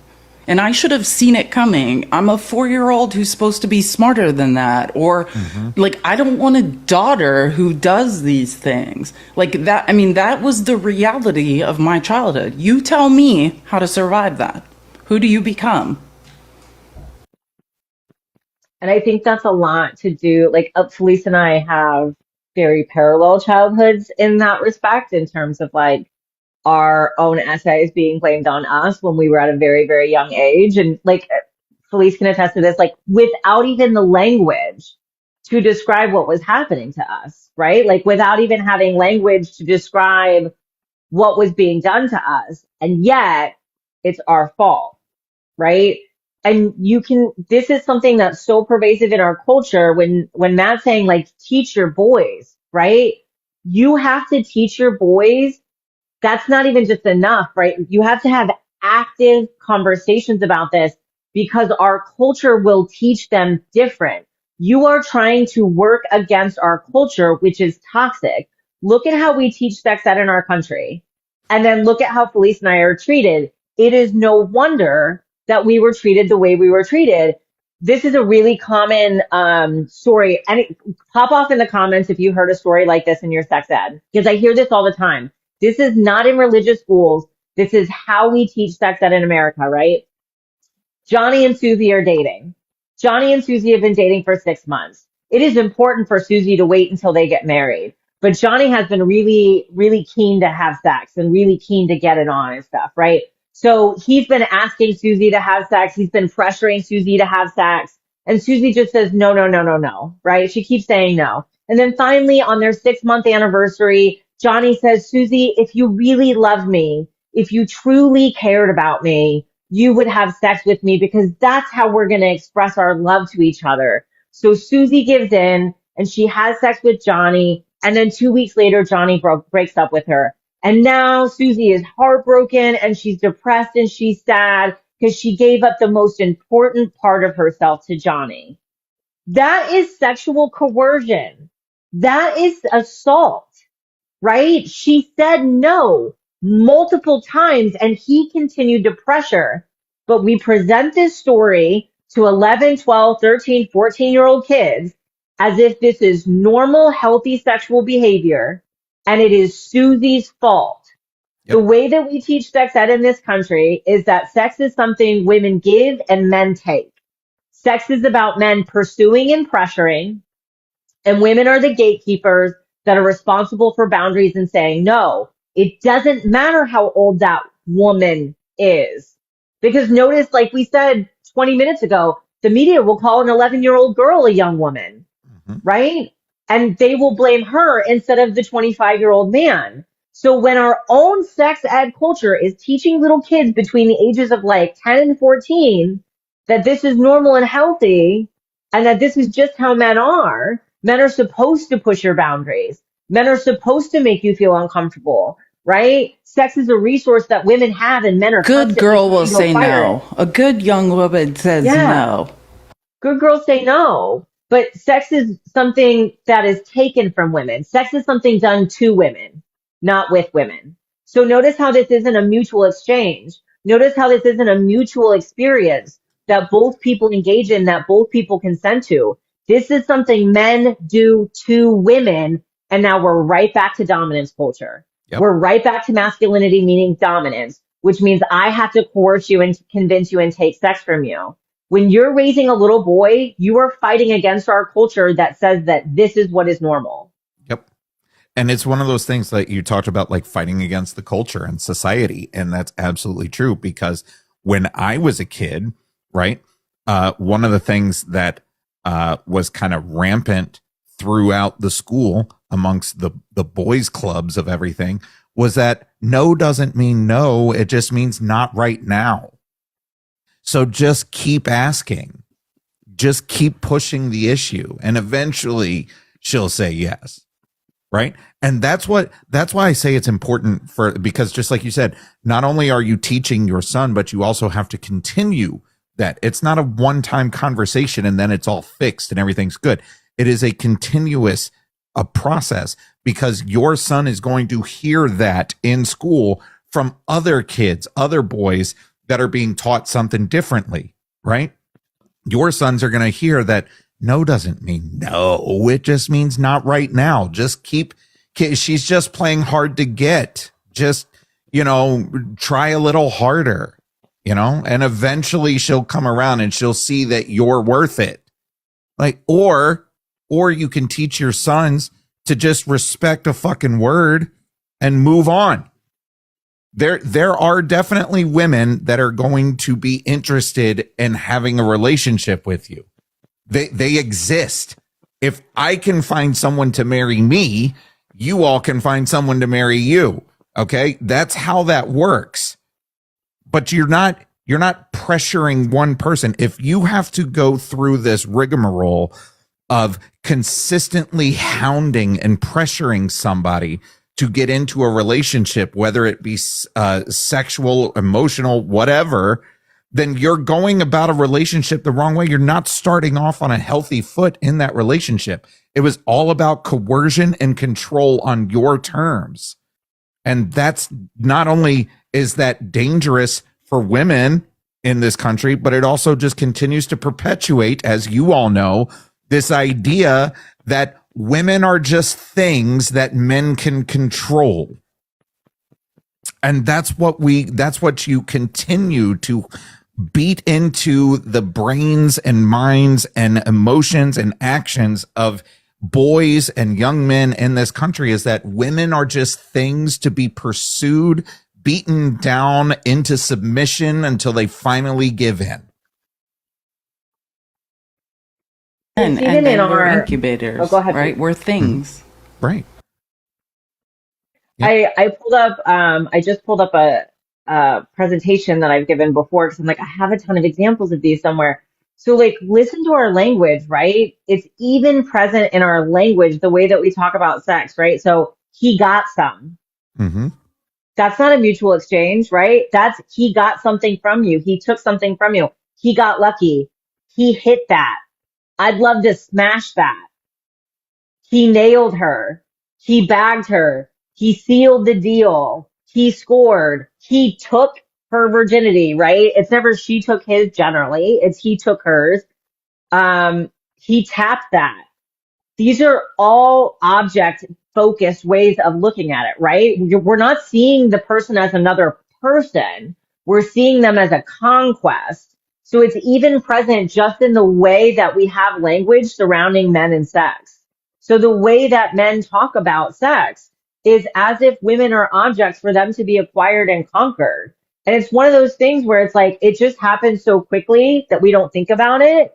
And I should have seen it coming. I'm a 4-year-old who's supposed to be smarter than that. Or, like, I don't want a daughter who does these things. Like, that, I mean, that was the reality of my childhood. You tell me how to survive that. Who do you become? And I think that's a lot to do. Like, Felice and I have very parallel childhoods in that respect, in terms of like our own essays being blamed on us when we were at a very, very young age. And like Felice can attest to this, like without even the language to describe what was happening to us, right? Like without even having language to describe what was being done to us. And yet it's our fault, right? And this is something that's so pervasive in our culture when Matt's saying like, teach your boys, right? You have to teach your boys. That's not even just enough, right? You have to have active conversations about this because our culture will teach them different. You are trying to work against our culture, which is toxic. Look at how we teach sex ed in our country. And then look at how Felice and I are treated. It is no wonder that we were treated the way we were treated. This is a really common story. And pop off in the comments if you heard a story like this in your sex ed, because I hear this all the time. This is not in religious schools. This is how we teach sex ed in America, right? Johnny and Susie are dating. Johnny and Susie have been dating for 6 months. It is important for Susie to wait until they get married. But Johnny has been really, really keen to have sex and really keen to get it on and stuff, right? So he's been asking Susie to have sex. He's been pressuring Susie to have sex. And Susie just says, no, no, no, no, no, right? She keeps saying no. And then finally on their 6-month anniversary, Johnny says, Susie, if you really love me, if you truly cared about me, you would have sex with me because that's how we're going to express our love to each other. So Susie gives in and she has sex with Johnny. And then 2 weeks later, Johnny breaks up with her. And now Susie is heartbroken and she's depressed and she's sad because she gave up the most important part of herself to Johnny. That is sexual coercion. That is assault, right? She said no multiple times and he continued to pressure. But we present this story to 11, 12, 13, 14-year-old kids as if this is normal, healthy sexual behavior. And it is Susie's fault. Yep. The way that we teach sex ed in this country is that sex is something women give and men take. Sex is about men pursuing and pressuring, and women are the gatekeepers that are responsible for boundaries and saying no. It doesn't matter how old that woman is. Because notice, like we said 20 minutes ago, the media will call an 11-year-old girl a young woman, right? And they will blame her instead of the 25-year-old man. So when our own sex ed culture is teaching little kids between the ages of like 10 and 14 that this is normal and healthy and that this is just how men are supposed to push your boundaries. Men are supposed to make you feel uncomfortable, right? Sex is a resource that women have and men are Good girl will say firing. no. A good young woman says no. Good girls say no. But sex is something that is taken from women. Sex is something done to women, not with women. So notice how this isn't a mutual exchange. Notice how this isn't a mutual experience that both people engage in, that both people consent to. This is something men do to women. And now we're right back to dominance culture. Yep. We're right back to masculinity meaning dominance, which means I have to coerce you and convince you and take sex from you. When you're raising a little boy, you are fighting against our culture that says that this is what is normal. Yep. And it's one of those things that you talked about, like fighting against the culture and society. And that's absolutely true, because when I was a kid, right, one of the things that was kind of rampant throughout the school amongst the boys clubs of everything was that no doesn't mean no. It just means not right now. So just keep asking, just keep pushing the issue, and eventually she'll say yes. Right. And that's why I say it's important because just like you said, not only are you teaching your son, but you also have to continue that. It's not a one-time conversation and then it's all fixed and everything's good. It is a continuous process, because your son is going to hear that in school from other kids, other boys that are being taught something differently, right? Your sons are going to hear that no doesn't mean no. It just means not right now. Just she's just playing hard to get. Just, try a little harder, and eventually she'll come around and she'll see that you're worth it. Like, or you can teach your sons to just respect a fucking word and move on. There are definitely women that are going to be interested in having a relationship with you. They exist. If I can find someone to marry me, you all can find someone to marry you. Okay? That's how that works. But you're not pressuring one person. If you have to go through this rigmarole of consistently hounding and pressuring somebody to get into a relationship, whether it be sexual, emotional, whatever, then you're going about a relationship the wrong way. You're not starting off on a healthy foot in that relationship. It was all about coercion and control on your terms. And that's not only is that dangerous for women in this country, but it also just continues to perpetuate, as you all know, this idea that women are just things that men can control. And that's what you continue to beat into the brains and minds and emotions and actions of boys and young men in this country, is that women are just things to be pursued, beaten down into submission until they finally give in. And in our incubators, go ahead, right? please. We're things. Right. I pulled up, I just pulled up a presentation that I've given before, because I'm like, I have a ton of examples of these somewhere. So like, listen to our language, right? It's even present in our language, the way that we talk about sex, right? So he got some. Mm-hmm. That's not a mutual exchange, right? That's he got something from you. He took something from you. He got lucky. He hit that. I'd love to smash that. He nailed her. He bagged her. He sealed the deal. He scored. He took her virginity, right? It's never she took his generally. It's he took hers. He tapped that. These are all object focused ways of looking at it, right? We're not seeing the person as another person. We're seeing them as a conquest. So it's even present just in the way that we have language surrounding men and sex. So the way that men talk about sex is as if women are objects for them to be acquired and conquered. And it's one of those things where it's like, it just happens so quickly that we don't think about it.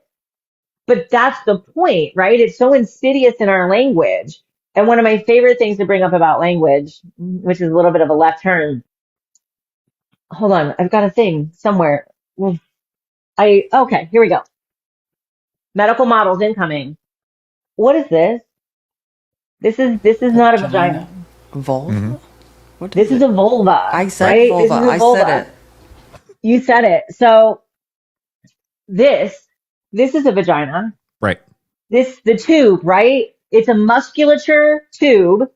But that's the point, right? It's so insidious in our language. And one of my favorite things to bring up about language, which is a little bit of a left turn. Hold on. I've got a thing somewhere. Okay, here we go. Medical models incoming. What is this? This is not a vagina. Vulva? Mm-hmm. What This is a vulva. I said right? vulva. This is a I vulva. said it. You said it. So this is a vagina. Right. The tube, right? It's a musculature tube.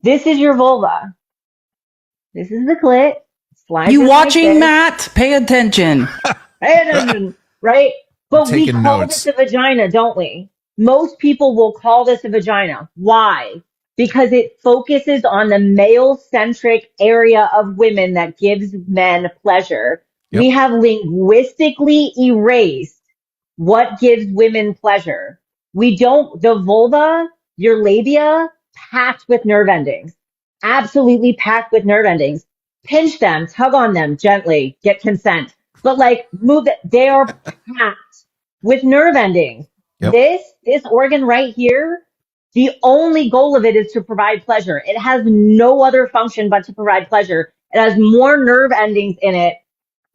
This is your vulva. This is the clit. Slides You in watching, like this. Matt? Pay attention. Pay attention, right? But we taking call notes. this a vagina, don't we? Most people will call this a vagina. Why? Because it focuses on the male-centric area of women that gives men pleasure. Yep. We have linguistically erased what gives women pleasure. The vulva, your labia, packed with nerve endings. Absolutely packed with nerve endings. Pinch them, tug on them gently, get consent. But like move it, they are packed with nerve endings. Yep. This organ right here, the only goal of it is to provide pleasure. It has no other function but to provide pleasure. It has more nerve endings in it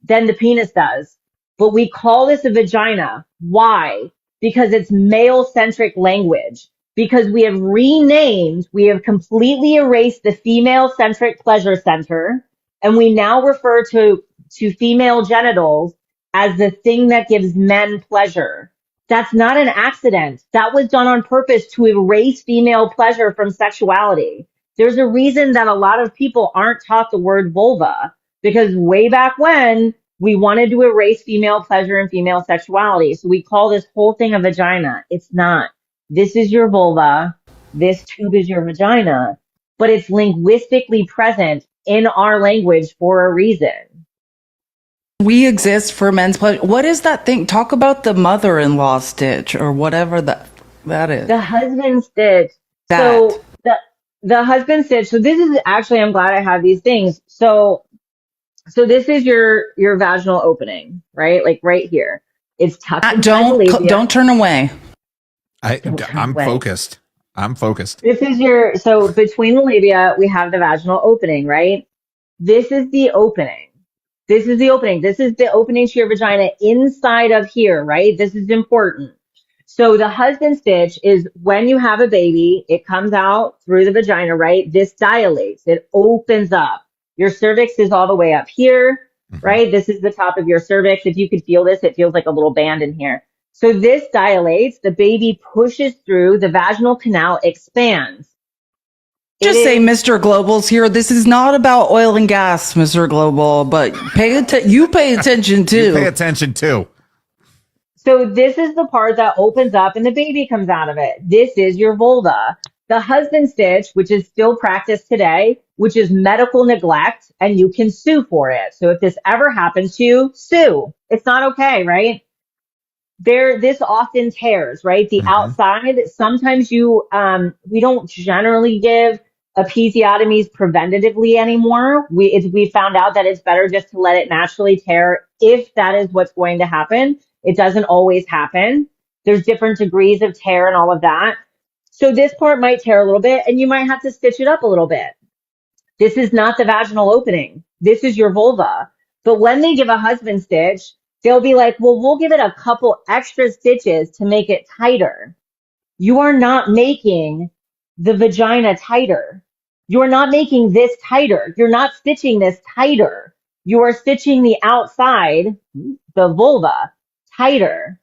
than the penis does. But we call this a vagina. Why? Because it's male-centric language. Because we have completely erased the female-centric pleasure center, and we now refer to female genitals as the thing that gives men pleasure. That's not an accident. That was done on purpose to erase female pleasure from sexuality. There's a reason that a lot of people aren't taught the word vulva, because way back when, we wanted to erase female pleasure and female sexuality. So we call this whole thing a vagina. It's not. This is your vulva. This tube is your vagina. But it's linguistically present in our language for a reason. We exist for men's pleasure. What is that thing? Talk about the mother-in-law stitch or whatever that is. The husband stitch. That. So the husband stitch. So this is actually, I'm glad I have these things. So this is your vaginal opening, right? Like right here. It's tucked inside the labia. Don't turn away. I'm focused. I'm focused. This is so between the labia, we have the vaginal opening, right? This is the opening. This is the opening. This is the opening to your vagina inside of here, right? This is important. So the husband stitch is when you have a baby, it comes out through the vagina, right? This dilates. It opens up. Your cervix is all the way up here, right? This is the top of your cervix. If you could feel this, it feels like a little band in here. So this dilates, the baby pushes through, the vaginal canal expands. Just say Mr. Global's here. This is not about oil and gas, Mr. Global, but you pay attention too. You pay attention too. So this is the part that opens up and the baby comes out of it. This is your vulva. The husband stitch, which is still practiced today, which is medical neglect, and you can sue for it. So if this ever happens to you, sue. It's not okay, right? This often tears, right? The outside, sometimes we don't generally give episiotomies preventatively anymore. We found out that it's better just to let it naturally tear if that is what's going to happen. It doesn't always happen. There's different degrees of tear and all of that. So this part might tear a little bit and you might have to stitch it up a little bit. This is not the vaginal opening. This is your vulva. But when they give a husband stitch, they'll be like, well, we'll give it a couple extra stitches to make it tighter. You are not making the vagina tighter. You're not making this tighter. You're not stitching this tighter. You are stitching the outside, the vulva, tighter.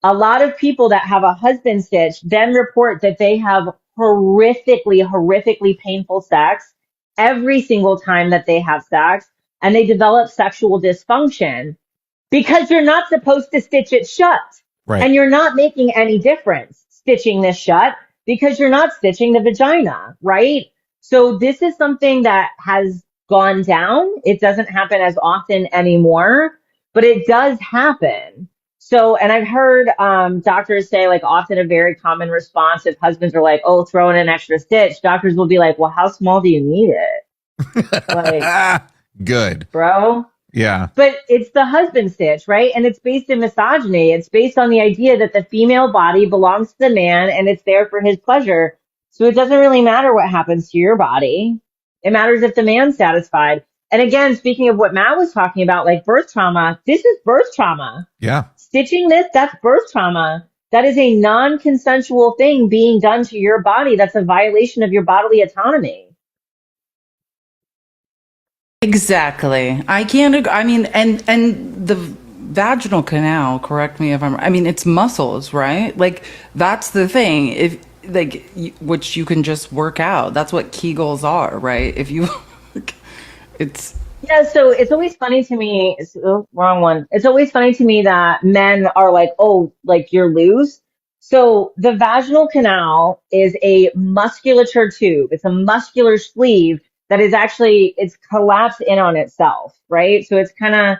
A lot of people that have a husband stitch then report that they have horrifically painful sex every single time that they have sex, and they develop sexual dysfunction because you're not supposed to stitch it shut. Right. And you're not making any difference stitching this shut because you're not stitching the vagina, right? So this is something that has gone down. It doesn't happen as often anymore, but it does happen. So, and I've heard doctors say, like, often a very common response if husbands are like, oh, throw in an extra stitch, doctors will be like, well, how small do you need it? Like, good. bro. Yeah. But it's the husband stitch, right? And it's based in misogyny. It's based on the idea that the female body belongs to the man and it's there for his pleasure. So it doesn't really matter what happens to your body. It matters if the man's satisfied. And again, speaking of what Matt was talking about, like birth trauma, this is birth trauma. Yeah. Stitching this, that's birth trauma. That is a non-consensual thing being done to your body. That's a violation of your bodily autonomy. Exactly. I can't agree. I mean, and the vaginal canal, correct me if I'm, I mean, it's muscles, right? Like, that's the thing. If, like, which you can just work out. That's what Kegels are, right? If you, it's. Yeah, so it's always funny to me, wrong one. It's always funny to me that men are like, oh, like you're loose. So the vaginal canal is a musculature tube. It's a muscular sleeve that is actually, it's collapsed in on itself, right? So it's kind of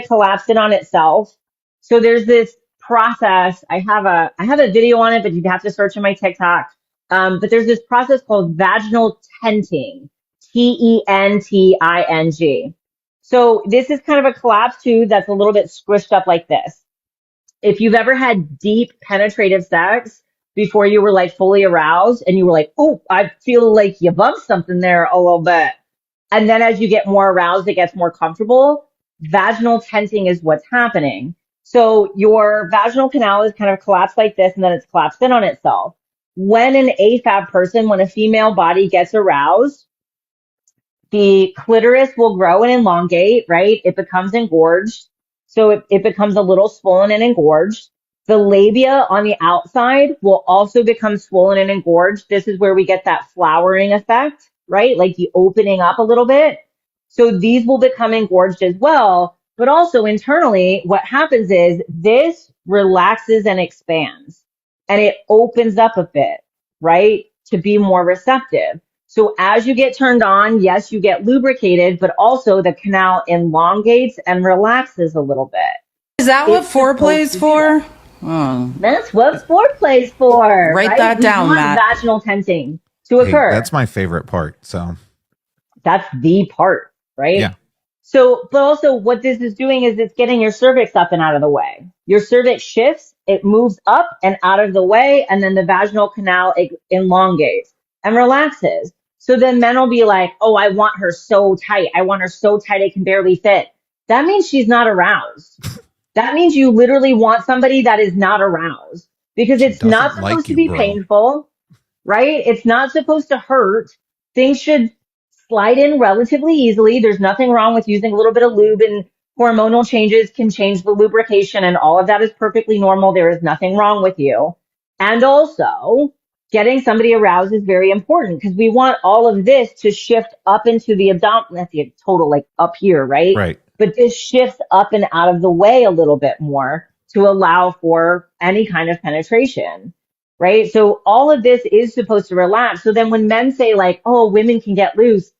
collapsed in on itself. So there's this process. I have a video on it, but you'd have to search in my TikTok. But there's this process called vaginal tenting. Tenting. So this is kind of a collapsed tube that's a little bit squished up like this. If you've ever had deep penetrative sex before you were like fully aroused and you were like, oh, I feel like you bumped something there a little bit. And then as you get more aroused, it gets more comfortable. Vaginal tenting is what's happening. So your vaginal canal is kind of collapsed like this and then it's collapsed in on itself. When an AFAB person, when a female body gets aroused, the clitoris will grow and elongate, right? It becomes engorged. So it becomes a little swollen and engorged. The labia on the outside will also become swollen and engorged. This is where we get that flowering effect, right? Like the opening up a little bit. So these will become engorged as well. But also internally, what happens is this relaxes and expands and it opens up a bit, right? To be more receptive. So as you get turned on, yes, you get lubricated, but also the canal elongates and relaxes a little bit. Is that what foreplay's for? Oh. That's what foreplay's for. Write that down, Matt. Vaginal tenting to occur. That's my favorite part. So that's the part, right? Yeah. So, but also what this is doing is it's getting your cervix up and out of the way. Your cervix shifts, it moves up and out of the way, and then the vaginal canal elongates and relaxes. So then men will be like, oh, I want her so tight. I want her so tight I can barely fit. That means she's not aroused. That means you literally want somebody that is not aroused because it's not supposed to be painful, right? It's not supposed to hurt. Things should slide in relatively easily. There's nothing wrong with using a little bit of lube, and hormonal changes can change the lubrication, and all of that is perfectly normal. There is nothing wrong with you. And also, getting somebody aroused is very important because we want all of this to shift up into the abdomen, that's the total like up here, right? Right. But this shifts up and out of the way a little bit more to allow for any kind of penetration, right? So all of this is supposed to relax. So then when men say like, oh, women can get loose,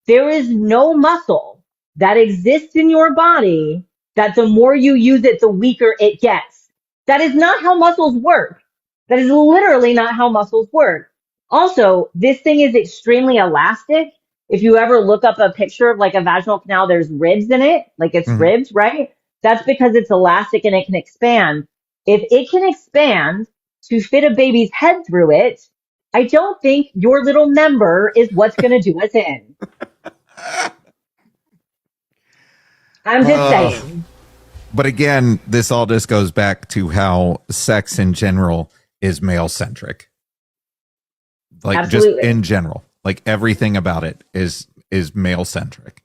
there is no muscle that exists in your body that the more you use it, the weaker it gets. That is not how muscles work. That is literally not how muscles work. Also, this thing is extremely elastic. If you ever look up a picture of like a vaginal canal, there's ribs in it, like it's ribs, right? That's because it's elastic and it can expand. If it can expand to fit a baby's head through it, I don't think your little member is what's going to do us in. I'm just saying. But again, this all just goes back to how sex in general is male centric. Like Absolutely. Just in general, like everything about it is male centric.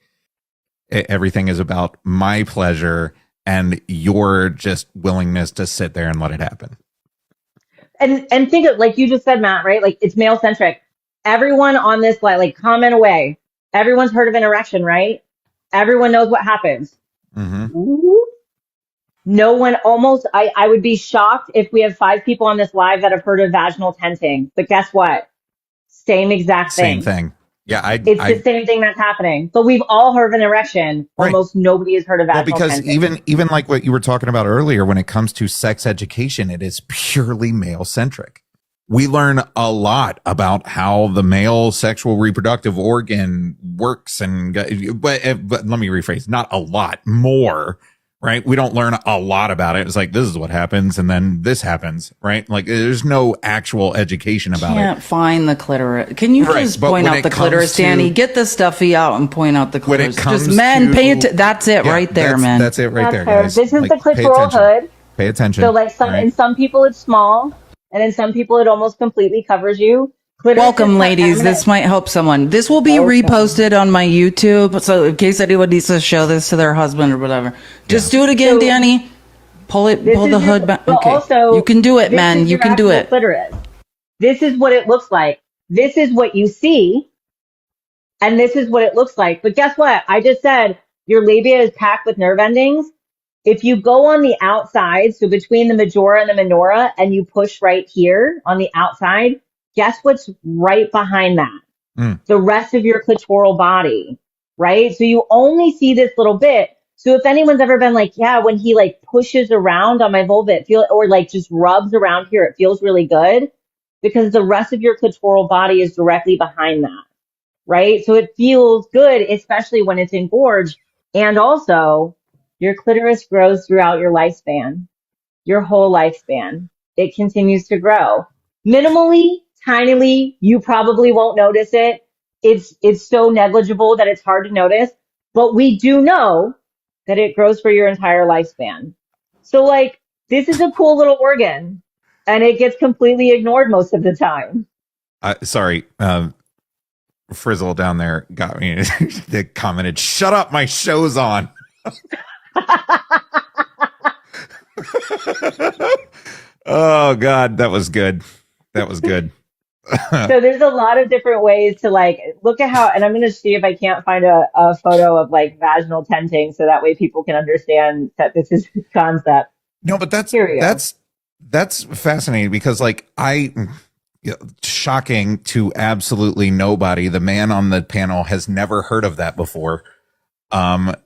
Everything is about my pleasure and your just willingness to sit there and let it happen. And think of, like you just said, Matt, right? Like it's male centric. Everyone on this, like comment away. Everyone's heard of an erection, right? Everyone knows what happens. Ooh. No one I would be shocked if we have 5 people on this live that have heard of vaginal tenting. But guess what? Same exact thing. Same thing. Yeah, it's the same thing that's happening. But we've all heard of an erection. Right. Almost nobody has heard of vaginal because tenting. even like what you were talking about earlier, when it comes to sex education, it is purely male centric. we learn a lot about how the male sexual reproductive organ works. But let me rephrase, not a lot, more, right? We don't learn a lot about it. It's like, this is what happens, and then this happens, right? Like, there's no actual education about it. Can't find the clitoris. Can you just point out the clitoris, Danny? Get the stuffy out and point out the clitoris. Just men, pay attention. That's it right there, man. That's it right there, guys. This is the clitoral hood. Pay attention. So, like, in some people it's small, and in some people it almost completely covers you. Welcome, ladies. This might help someone. This will be reposted on my YouTube. So in case anyone needs to show this to their husband or whatever, just do it again, Danny. Pull the hood back. Okay. Also, you can do it, man. You can do it. Clitoris. This is what it looks like. This is what you see, and this is what it looks like. But guess what? I just said your labia is packed with nerve endings. If you go on the outside, so between the majora and the minora, and you push right here on the outside, guess what's right behind that? The rest of your clitoral body, right? So you only see this little bit. So if anyone's ever been like, yeah, when he like pushes around on my vulva, or like just rubs around here, it feels really good, because the rest of your clitoral body is directly behind that, right? So it feels good, especially when it's engorged. And also, your clitoris grows throughout your lifespan, your whole lifespan. It continues to grow. Minimally, tinily, you probably won't notice it. It's so negligible that it's hard to notice. But we do know that it grows for your entire lifespan. So, like, this is a cool little organ, and it gets completely ignored most of the time. Sorry, Frizzle down there got me. They commented, "Shut up, my show's on." Oh God, that was good. That was good. So there's a lot of different ways to like look at how, and I'm going to see if I can't find a photo of like vaginal tenting, so that way people can understand that this is the concept. No, but that's fascinating, because like shocking to absolutely nobody. The man on the panel has never heard of that before.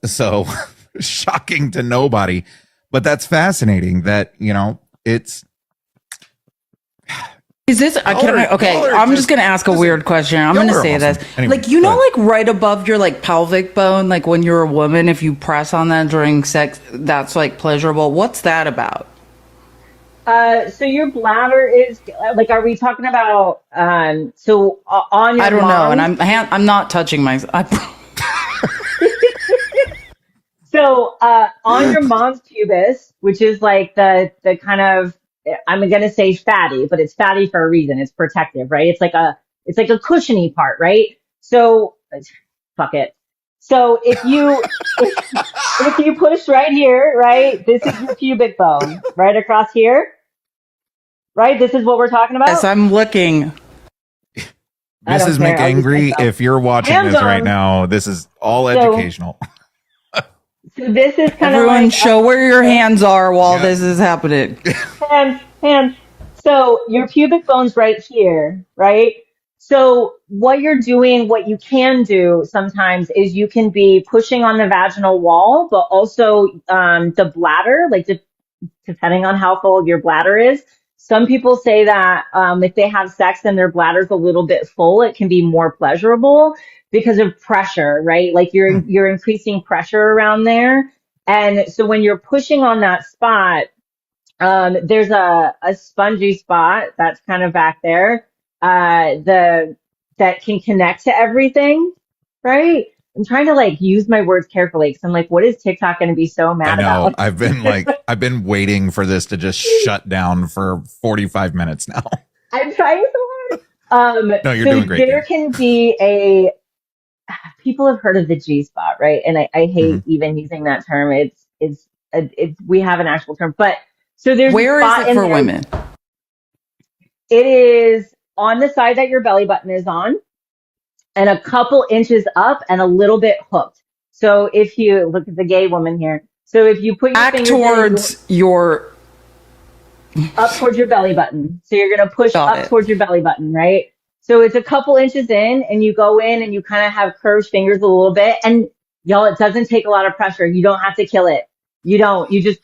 So shocking to nobody, but that's fascinating that, it's. Is this, I'm just going to ask a weird question. I'm going to say this. Anyway, like, like right above your like pelvic bone, like when you're a woman, if you press on that during sex, that's like pleasurable. What's that about? So your bladder is like, are we talking about, on your I don't know. And I'm not touching myself. So, on your mom's pubis, which is like the kind of, I'm going to say fatty, but it's fatty for a reason. It's protective, right? It's like a cushiony part, right? So, fuck it. So if you push right here, right? This is your pubic bone, right across here, right? This is what we're talking about. Yes, I'm looking. Mrs. McAngry, if you're watching this right now, this is all educational. So this is kind Everyone of like, show where your hands are while this is happening. Hands. So your pubic bone's right here, right? So what you're doing, what you can do sometimes is you can be pushing on the vaginal wall, but also the bladder, like depending on how full your bladder is. Some people say that if they have sex and their bladder's a little bit full, it can be more pleasurable because of pressure, right? Like you're increasing pressure around there. And so when you're pushing on that spot, there's a spongy spot that's kind of back there, that can connect to everything, right? I'm trying to like use my words carefully, because I'm like, what is TikTok going to be so mad about? I've been waiting for this to just shut down for 45 minutes now. I'm trying so hard. No, you're doing great. There can be people have heard of the G spot, right? And I hate even using that term. It's we have an actual term, but so there's where is it for women? It is on the side that your belly button is on, and a couple inches up and a little bit hooked. So if you look at the gay woman here, so if you put your fingers up towards your belly button, so you're going to push towards your belly button, right? So it's a couple inches in, and you go in and you kind of have curved fingers a little bit. And y'all, it doesn't take a lot of pressure. You don't have to kill it. You don't. You just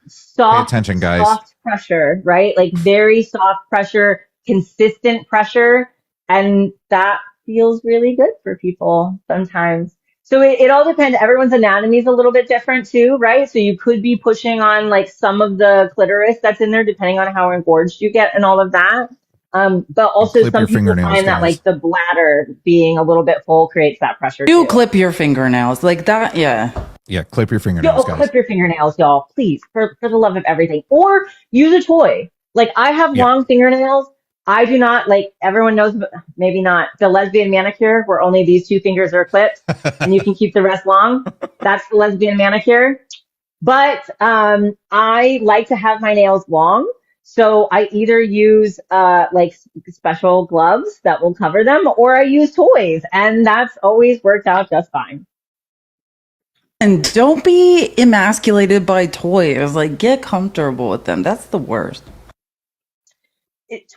soft, pay attention, guys. Soft pressure, right? Like very soft pressure. consistent pressure, and that feels really good for people sometimes. So it all depends. Everyone's anatomy is a little bit different too, right? So you could be pushing on like some of the clitoris that's in there, depending on how engorged you get and all of that. But also some people find that like the bladder being a little bit full creates that pressure Do too. clip your fingernails like that. Yeah. Yeah. Clip your fingernails, guys. Clip your fingernails, y'all, please, for the love of everything. Or use a toy. Like I have long fingernails. I do not, like everyone knows, maybe not, the lesbian manicure where only these 2 fingers are clipped and you can keep the rest long. That's the lesbian manicure. But I like to have my nails long. So I either use like special gloves that will cover them, or I use toys, and that's always worked out just fine. And don't be emasculated by toys. Like, get comfortable with them. That's the worst.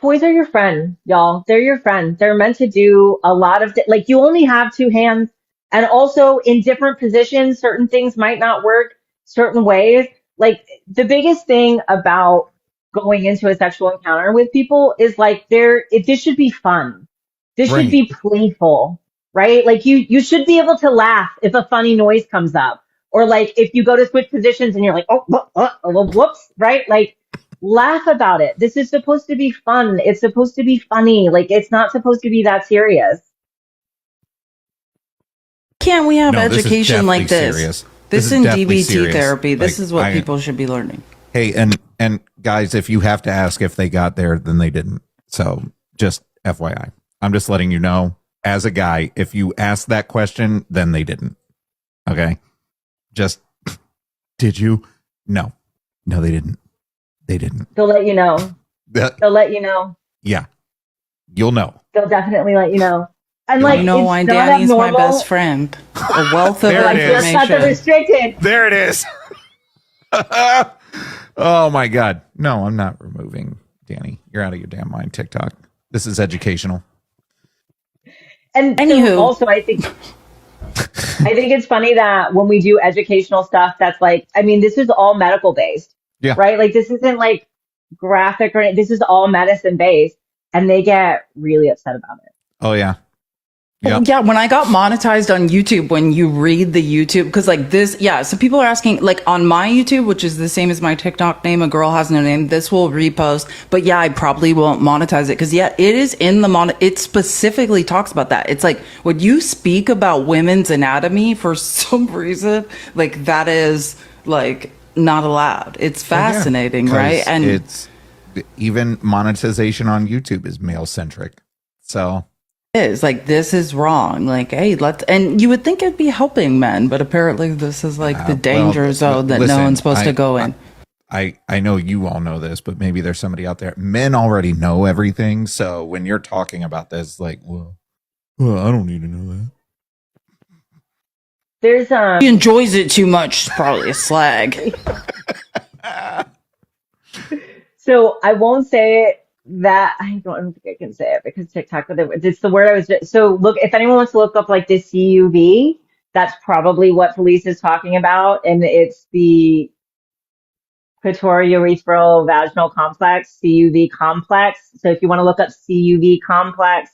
Toys are your friend, y'all. They're your friend. They're meant to do a lot of, like, you only have 2 hands. And also in different positions, certain things might not work certain ways. Like the biggest thing about going into a sexual encounter with people is like this should be fun. This should be playful, right? Like you should be able to laugh if a funny noise comes up, or like if you go to switch positions and you're like, whoops, right? Like laugh about it. This is supposed to be fun. It's supposed to be funny. Like it's not supposed to be that serious. Can't we have education like this? Serious. This in DBT serious. therapy. This like, is what people should be learning. Hey, and guys, if you have to ask if they got there, then they didn't. So just FYI, I'm just letting you know. As a guy, if you ask that question, then they didn't. Okay, just did you? No, they didn't. They didn't. They'll let you know. They'll let you know. Yeah, you'll know. They'll definitely let you know. And like, you know why Danny's my best friend. A wealth of information. Not the restricted. There it is. Oh my God. No, I'm not removing Danny. You're out of your damn mind, TikTok. This is educational. And anywho, also I think it's funny that when we do educational stuff, that's like, I mean, this is all medical based, right? Like this isn't like graphic or this is all medicine based, and they get really upset about it. Oh yeah. Yep. Yeah, when I got monetized on YouTube, when you read the YouTube, because like this, so people are asking, like on my YouTube, which is the same as my TikTok name, A Girl Has No Name, this will repost, but I probably won't monetize it, because it is in the it specifically talks about that. It's like, when you speak about women's anatomy, for some reason, like that is like not allowed. It's fascinating, right? And it's even monetization on YouTube is male centric. So is like, this is wrong. Like, hey, and you would think it'd be helping men, but apparently this is like the danger zone that no one's supposed to go in. I know you all know this, but maybe there's somebody out there. Men already know everything. So when you're talking about this, like, well, I don't need to know that. There's he enjoys it too much. It's probably a slag. So I won't say it. That I don't think I can say it because TikTok, it's the word I was. So look, if anyone wants to look up like this CUV, that's probably what Felice is talking about, and it's the clitorio-urethral vaginal complex, CUV complex. So if you want to look up CUV complex,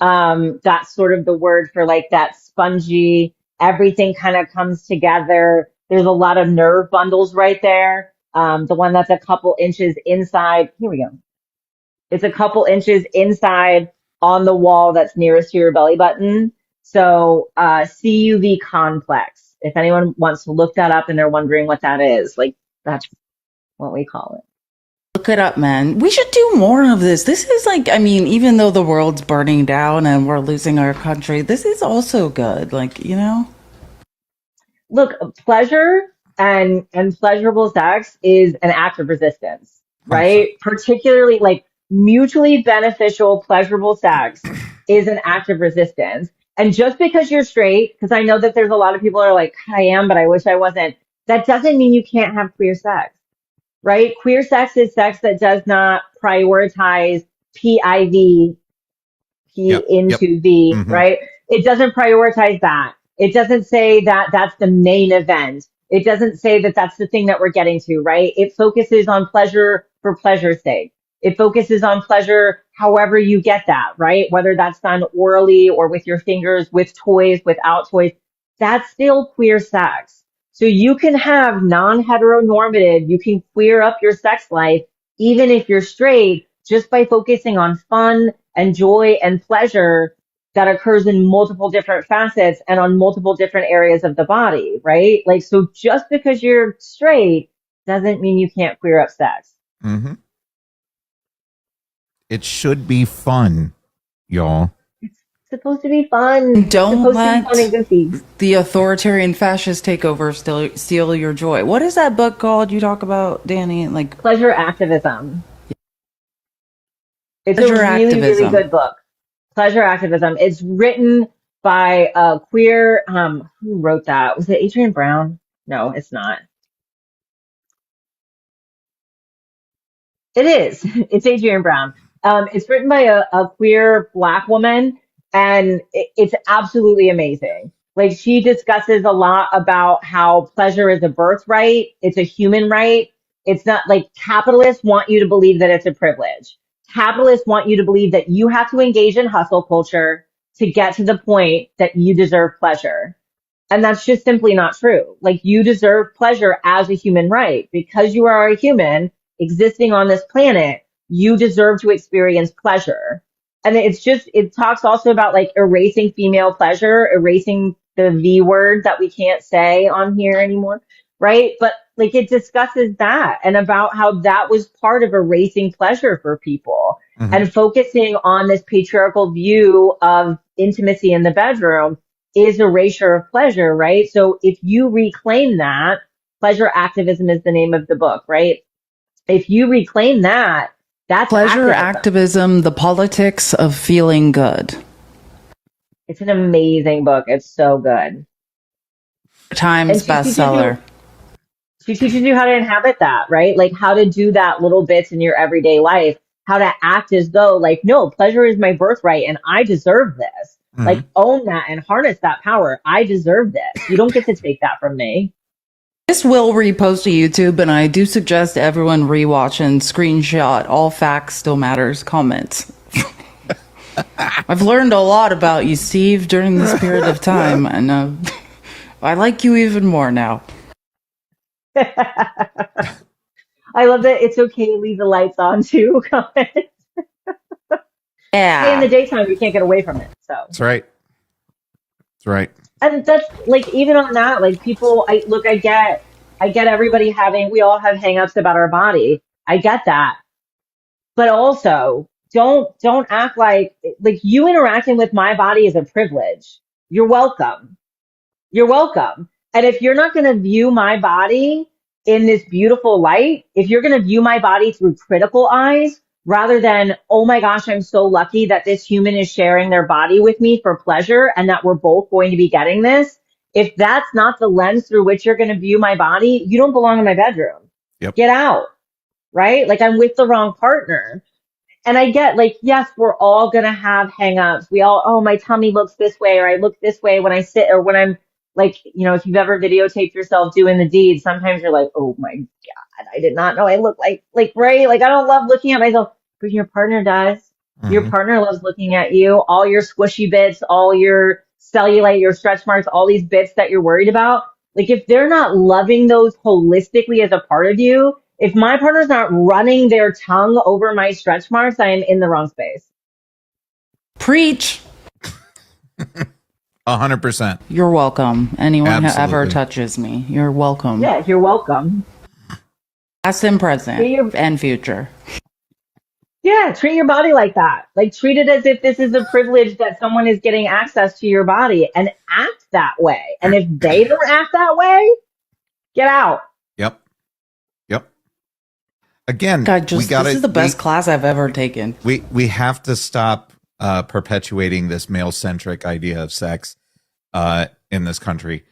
that's sort of the word for like that spongy. Everything kind of comes together. There's a lot of nerve bundles right there. The one that's a couple inches inside. Here we go. It's a couple inches inside on the wall that's nearest to your belly button. So CUV complex. If anyone wants to look that up and they're wondering what that is, like that's what we call it. Look it up, man. We should do more of this. This is like, I mean, even though the world's burning down and we're losing our country, this is also good. Like, you know? Look, pleasure and pleasurable sex is an act of resistance, right? Particularly like mutually beneficial, pleasurable sex is an act of resistance. And just because you're straight, because I know that there's a lot of people that are like, I am, but I wish I wasn't. That doesn't mean you can't have queer sex, right? Queer sex is sex that does not prioritize PIV, V, right? It doesn't prioritize that. It doesn't say that that's the main event. It doesn't say that that's the thing that we're getting to, right? It focuses on pleasure for pleasure's sake. It focuses on pleasure however you get that, right? Whether that's done orally or with your fingers, with toys, without toys, that's still queer sex. So you can have non-heteronormative, you can queer up your sex life, even if you're straight, just by focusing on fun and joy and pleasure that occurs in multiple different facets and on multiple different areas of the body, right? Like, so just because you're straight doesn't mean you can't queer up sex. Mm-hmm. It should be fun, y'all. It's supposed to be fun. Don't let fun and goofy. the authoritarian fascist takeover steal your joy. What is that book called you talk about, Danny? Like Pleasure Activism. It's Pleasure a really, Activism. really good book. Pleasure Activism. It's written by a queer, who wrote that? Was it Adrian Brown? No, it's not. It is. It's Adrian Brown. It's written by a queer Black woman, and it's absolutely amazing. Like, she discusses a lot about how pleasure is a birthright. It's a human right. It's not like capitalists want you to believe that it's a privilege. Capitalists want you to believe that you have to engage in hustle culture to get to the point that you deserve pleasure. And that's just simply not true. Like, you deserve pleasure as a human right. Because you are a human existing on this planet, you deserve to experience pleasure. And it talks also about like erasing female pleasure, erasing the V word that we can't say on here anymore, right? But like, it discusses that and about how that was part of erasing pleasure for people and focusing on this patriarchal view of intimacy in the bedroom is erasure of pleasure, right? So if you reclaim that, Pleasure Activism is the name of the book, right? If you reclaim that, that's Pleasure Activism, the politics of feeling good. It's an amazing book. It's so good. Times bestseller. She teaches you how to inhabit that, right? Like how to do that little bits in your everyday life, how to act as though like, no, pleasure is my birthright and I deserve this. Like own that and harness that power. I deserve this. You don't get to take that from me. This will repost to YouTube, and I do suggest everyone rewatch and screenshot all facts still matters comments. I've learned a lot about you, Steve, during this period of time, and I like you even more now. I love that it's okay to leave the lights on too. Yeah. In the daytime, you can't get away from it. So that's right. That's right. And that's like, even on that, like people, I get everybody we all have hangups about our body. I get that. But also don't act like you interacting with my body is a privilege. You're welcome. You're welcome. And if you're not going to view my body in this beautiful light, if you're going to view my body through critical eyes, rather than, oh my gosh, I'm so lucky that this human is sharing their body with me for pleasure and that we're both going to be getting this. If that's not the lens through which you're going to view my body, you don't belong in my bedroom. Yep. Get out. Right? Like, I'm with the wrong partner. And I get yes, we're all going to have hangups. We all, oh, my tummy looks this way, or I look this way when I sit, or when I'm if you've ever videotaped yourself doing the deed, sometimes you're like, oh my God, I did not know I look right? I don't love looking at myself, but your partner does. Your partner loves looking at you, all your squishy bits, all your cellulite, your stretch marks, all these bits that you're worried about. Like, if they're not loving those holistically as a part of you, if my partner's not running their tongue over my stretch marks, I am in the wrong space. Preach. 100%. You're welcome. Anyone who ever Absolutely. touches me, you're welcome. Yeah, you're welcome. Past and present and future. Yeah, treat your body like that. Like, treat it as if this is a privilege that someone is getting access to your body, and act that way. And if they don't act that way, get out. Yep. Again, God, this is the best class I've ever taken. We have to stop perpetuating this male-centric idea of sex in this country,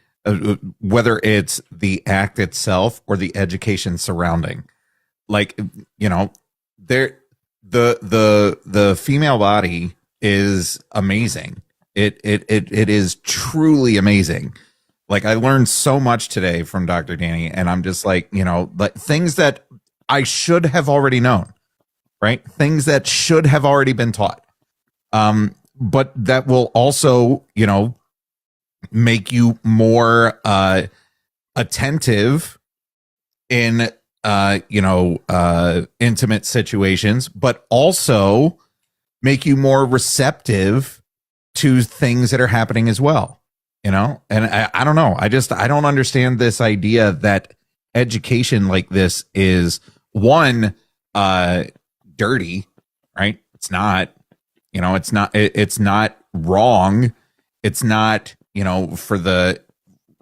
whether it's the act itself or the education surrounding. The female body is amazing. It is truly amazing. Like, I learned so much today from Dr. Danny, and I'm just things that I should have already known. right? Things that should have already been taught. But that will also, make you more attentive in intimate situations, but also make you more receptive to things that are happening as well. And I don't know. I don't understand this idea that education like this is one, dirty, right? It's not, it's not wrong. It's not, for the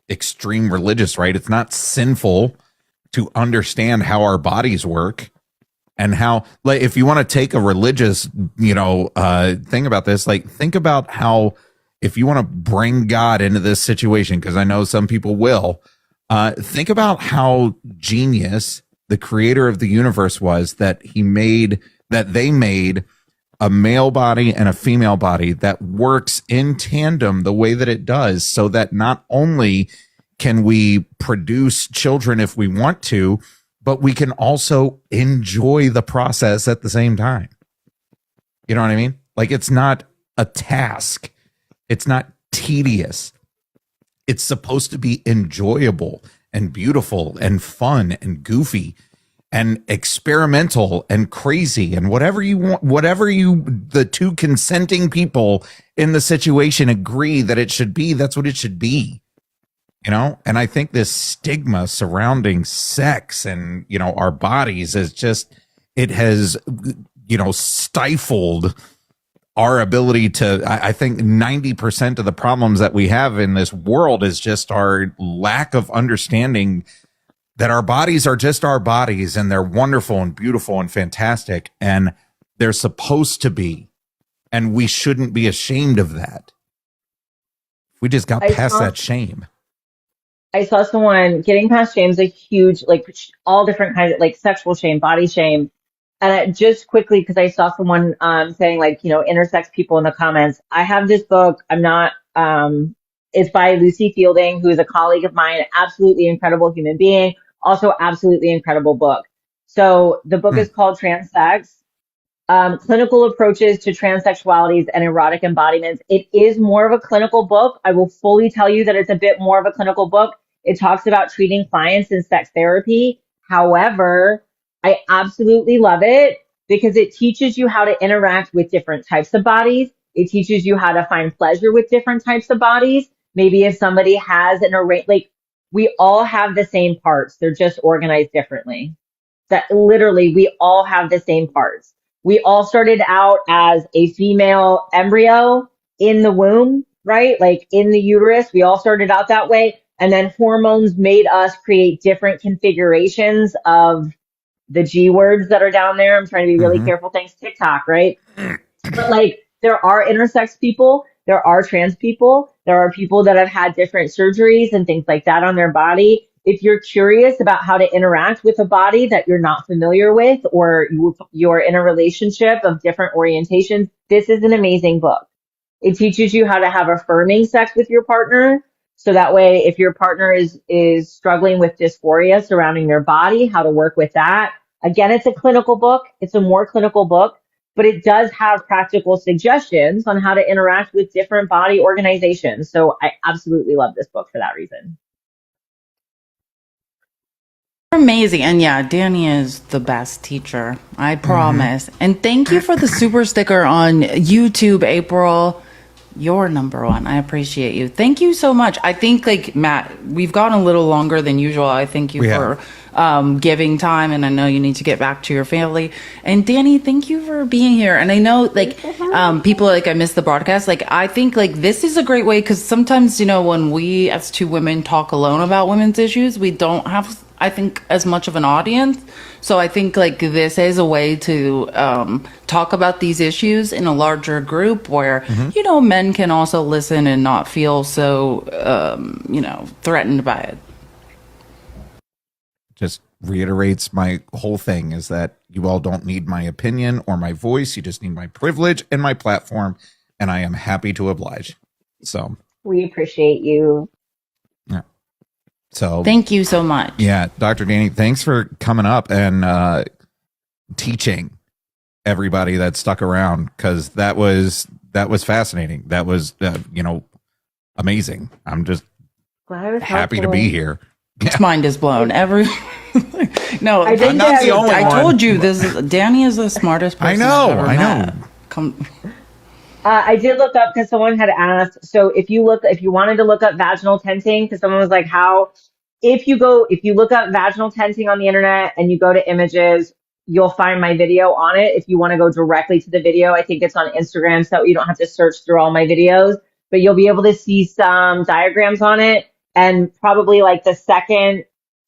extreme religious, right? It's not sinful to understand how our bodies work and how, like, if you want to take a religious, thing about this, like, think about how, if you want to bring God into this situation, because I know some people will, think about how genius the creator of the universe was, that they made a male body and a female body that works in tandem the way that it does, so that not only can we produce children if we want to, but we can also enjoy the process at the same time. You know what I mean? Like, it's not a task. It's not tedious. It's supposed to be enjoyable and beautiful and fun and goofy and experimental and crazy and whatever you want, the two consenting people in the situation agree that it should be, that's what it should be. And I think this stigma surrounding sex and, our bodies is just, it has, stifled our ability to, I think 90% of the problems that we have in this world is just our lack of understanding that our bodies are just our bodies, and they're wonderful and beautiful and fantastic, and they're supposed to be, and we shouldn't be ashamed of that. We just got past that shame. I saw someone getting past shame's a huge, all different kinds of, sexual shame, body shame. And just quickly, because I saw someone saying, intersex people in the comments. I have this book. It's by Lucy Fielding, who is a colleague of mine, absolutely incredible human being, also absolutely incredible book. So the book is called Transsex, Clinical Approaches to Transsexualities and Erotic Embodiments. It is more of a clinical book. I will fully tell you that it's a bit more of a clinical book. It talks about treating clients in sex therapy. However, I absolutely love it because it teaches you how to interact with different types of bodies. It teaches you how to find pleasure with different types of bodies. Maybe if somebody has an array, we all have the same parts. They're just organized differently. That literally, we all have the same parts. We all started out as a female embryo in the womb, right? Like in the uterus, we all started out that way. And then hormones made us create different configurations of the G words that are down there. I'm trying to be really careful. Thanks, TikTok, right? But there are intersex people, there are trans people, there are people that have had different surgeries and things like that on their body. If you're curious about how to interact with a body that you're not familiar with, or you're in a relationship of different orientations, this is an amazing book. It teaches you how to have affirming sex with your partner. So that way, if your partner is struggling with dysphoria surrounding their body, how to work with that. Again, it's a clinical book. It's a more clinical book, but it does have practical suggestions on how to interact with different body organizations. So I absolutely love this book for that reason. Amazing. And yeah, Danny is the best teacher, I promise. And thank you for the super sticker on YouTube, April. You're number one. I appreciate you. Thank you so much. I think, Matt, we've gone a little longer than usual. I thank you for giving time, and I know you need to get back to your family. And Danny, thank you for being here. And I know people I missed the broadcast. I think this is a great way, because sometimes, when we as two women talk alone about women's issues, we don't have, I think, as much of an audience. So I think this is a way to talk about these issues in a larger group where, men can also listen and not feel so, threatened by it. Just reiterates my whole thing is that you all don't need my opinion or my voice. You just need my privilege and my platform. And I am happy to oblige. So we appreciate you. Yeah. So thank you so much. Yeah. Dr. Danny, thanks for coming up and teaching everybody that stuck around, because that was fascinating. That was amazing. I'm just Glad I was happy to helpful. be here. His mind is blown. No, I think I'm not the only I one. told you Danny is the smartest person I've ever met. I did look up because someone had asked. So if you wanted to look up vaginal tenting, because someone was like, if you look up vaginal tenting on the internet and you go to images, you'll find my video on it. If you want to go directly to the video, I think it's on Instagram, so you don't have to search through all my videos, but you'll be able to see some diagrams on it. And probably like the second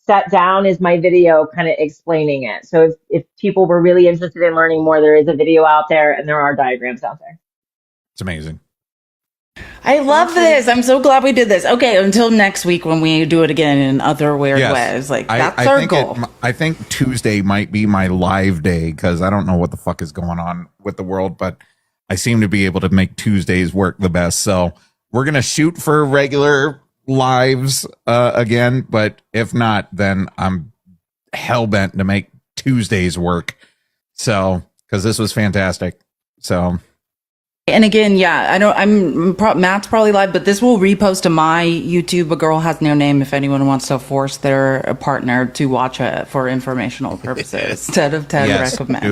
set down is my video kind of explaining it. So if people were really interested in learning more, there is a video out there and there are diagrams out there. It's amazing. I love this. I'm so glad we did this. Okay, until next week when we do it again in other weird ways. Like, that's our goal. I think Tuesday might be my live day, because I don't know what the fuck is going on with the world, but I seem to be able to make Tuesdays work the best. So we're going to shoot for regular lives again, but if not, then I'm hell-bent to make Tuesdays work. So, because this was fantastic. So... And again, yeah, Matt's probably live, but this will repost to my YouTube, A Girl Has No Name, if anyone wants to force their partner to watch it for informational purposes instead of Ted recommend.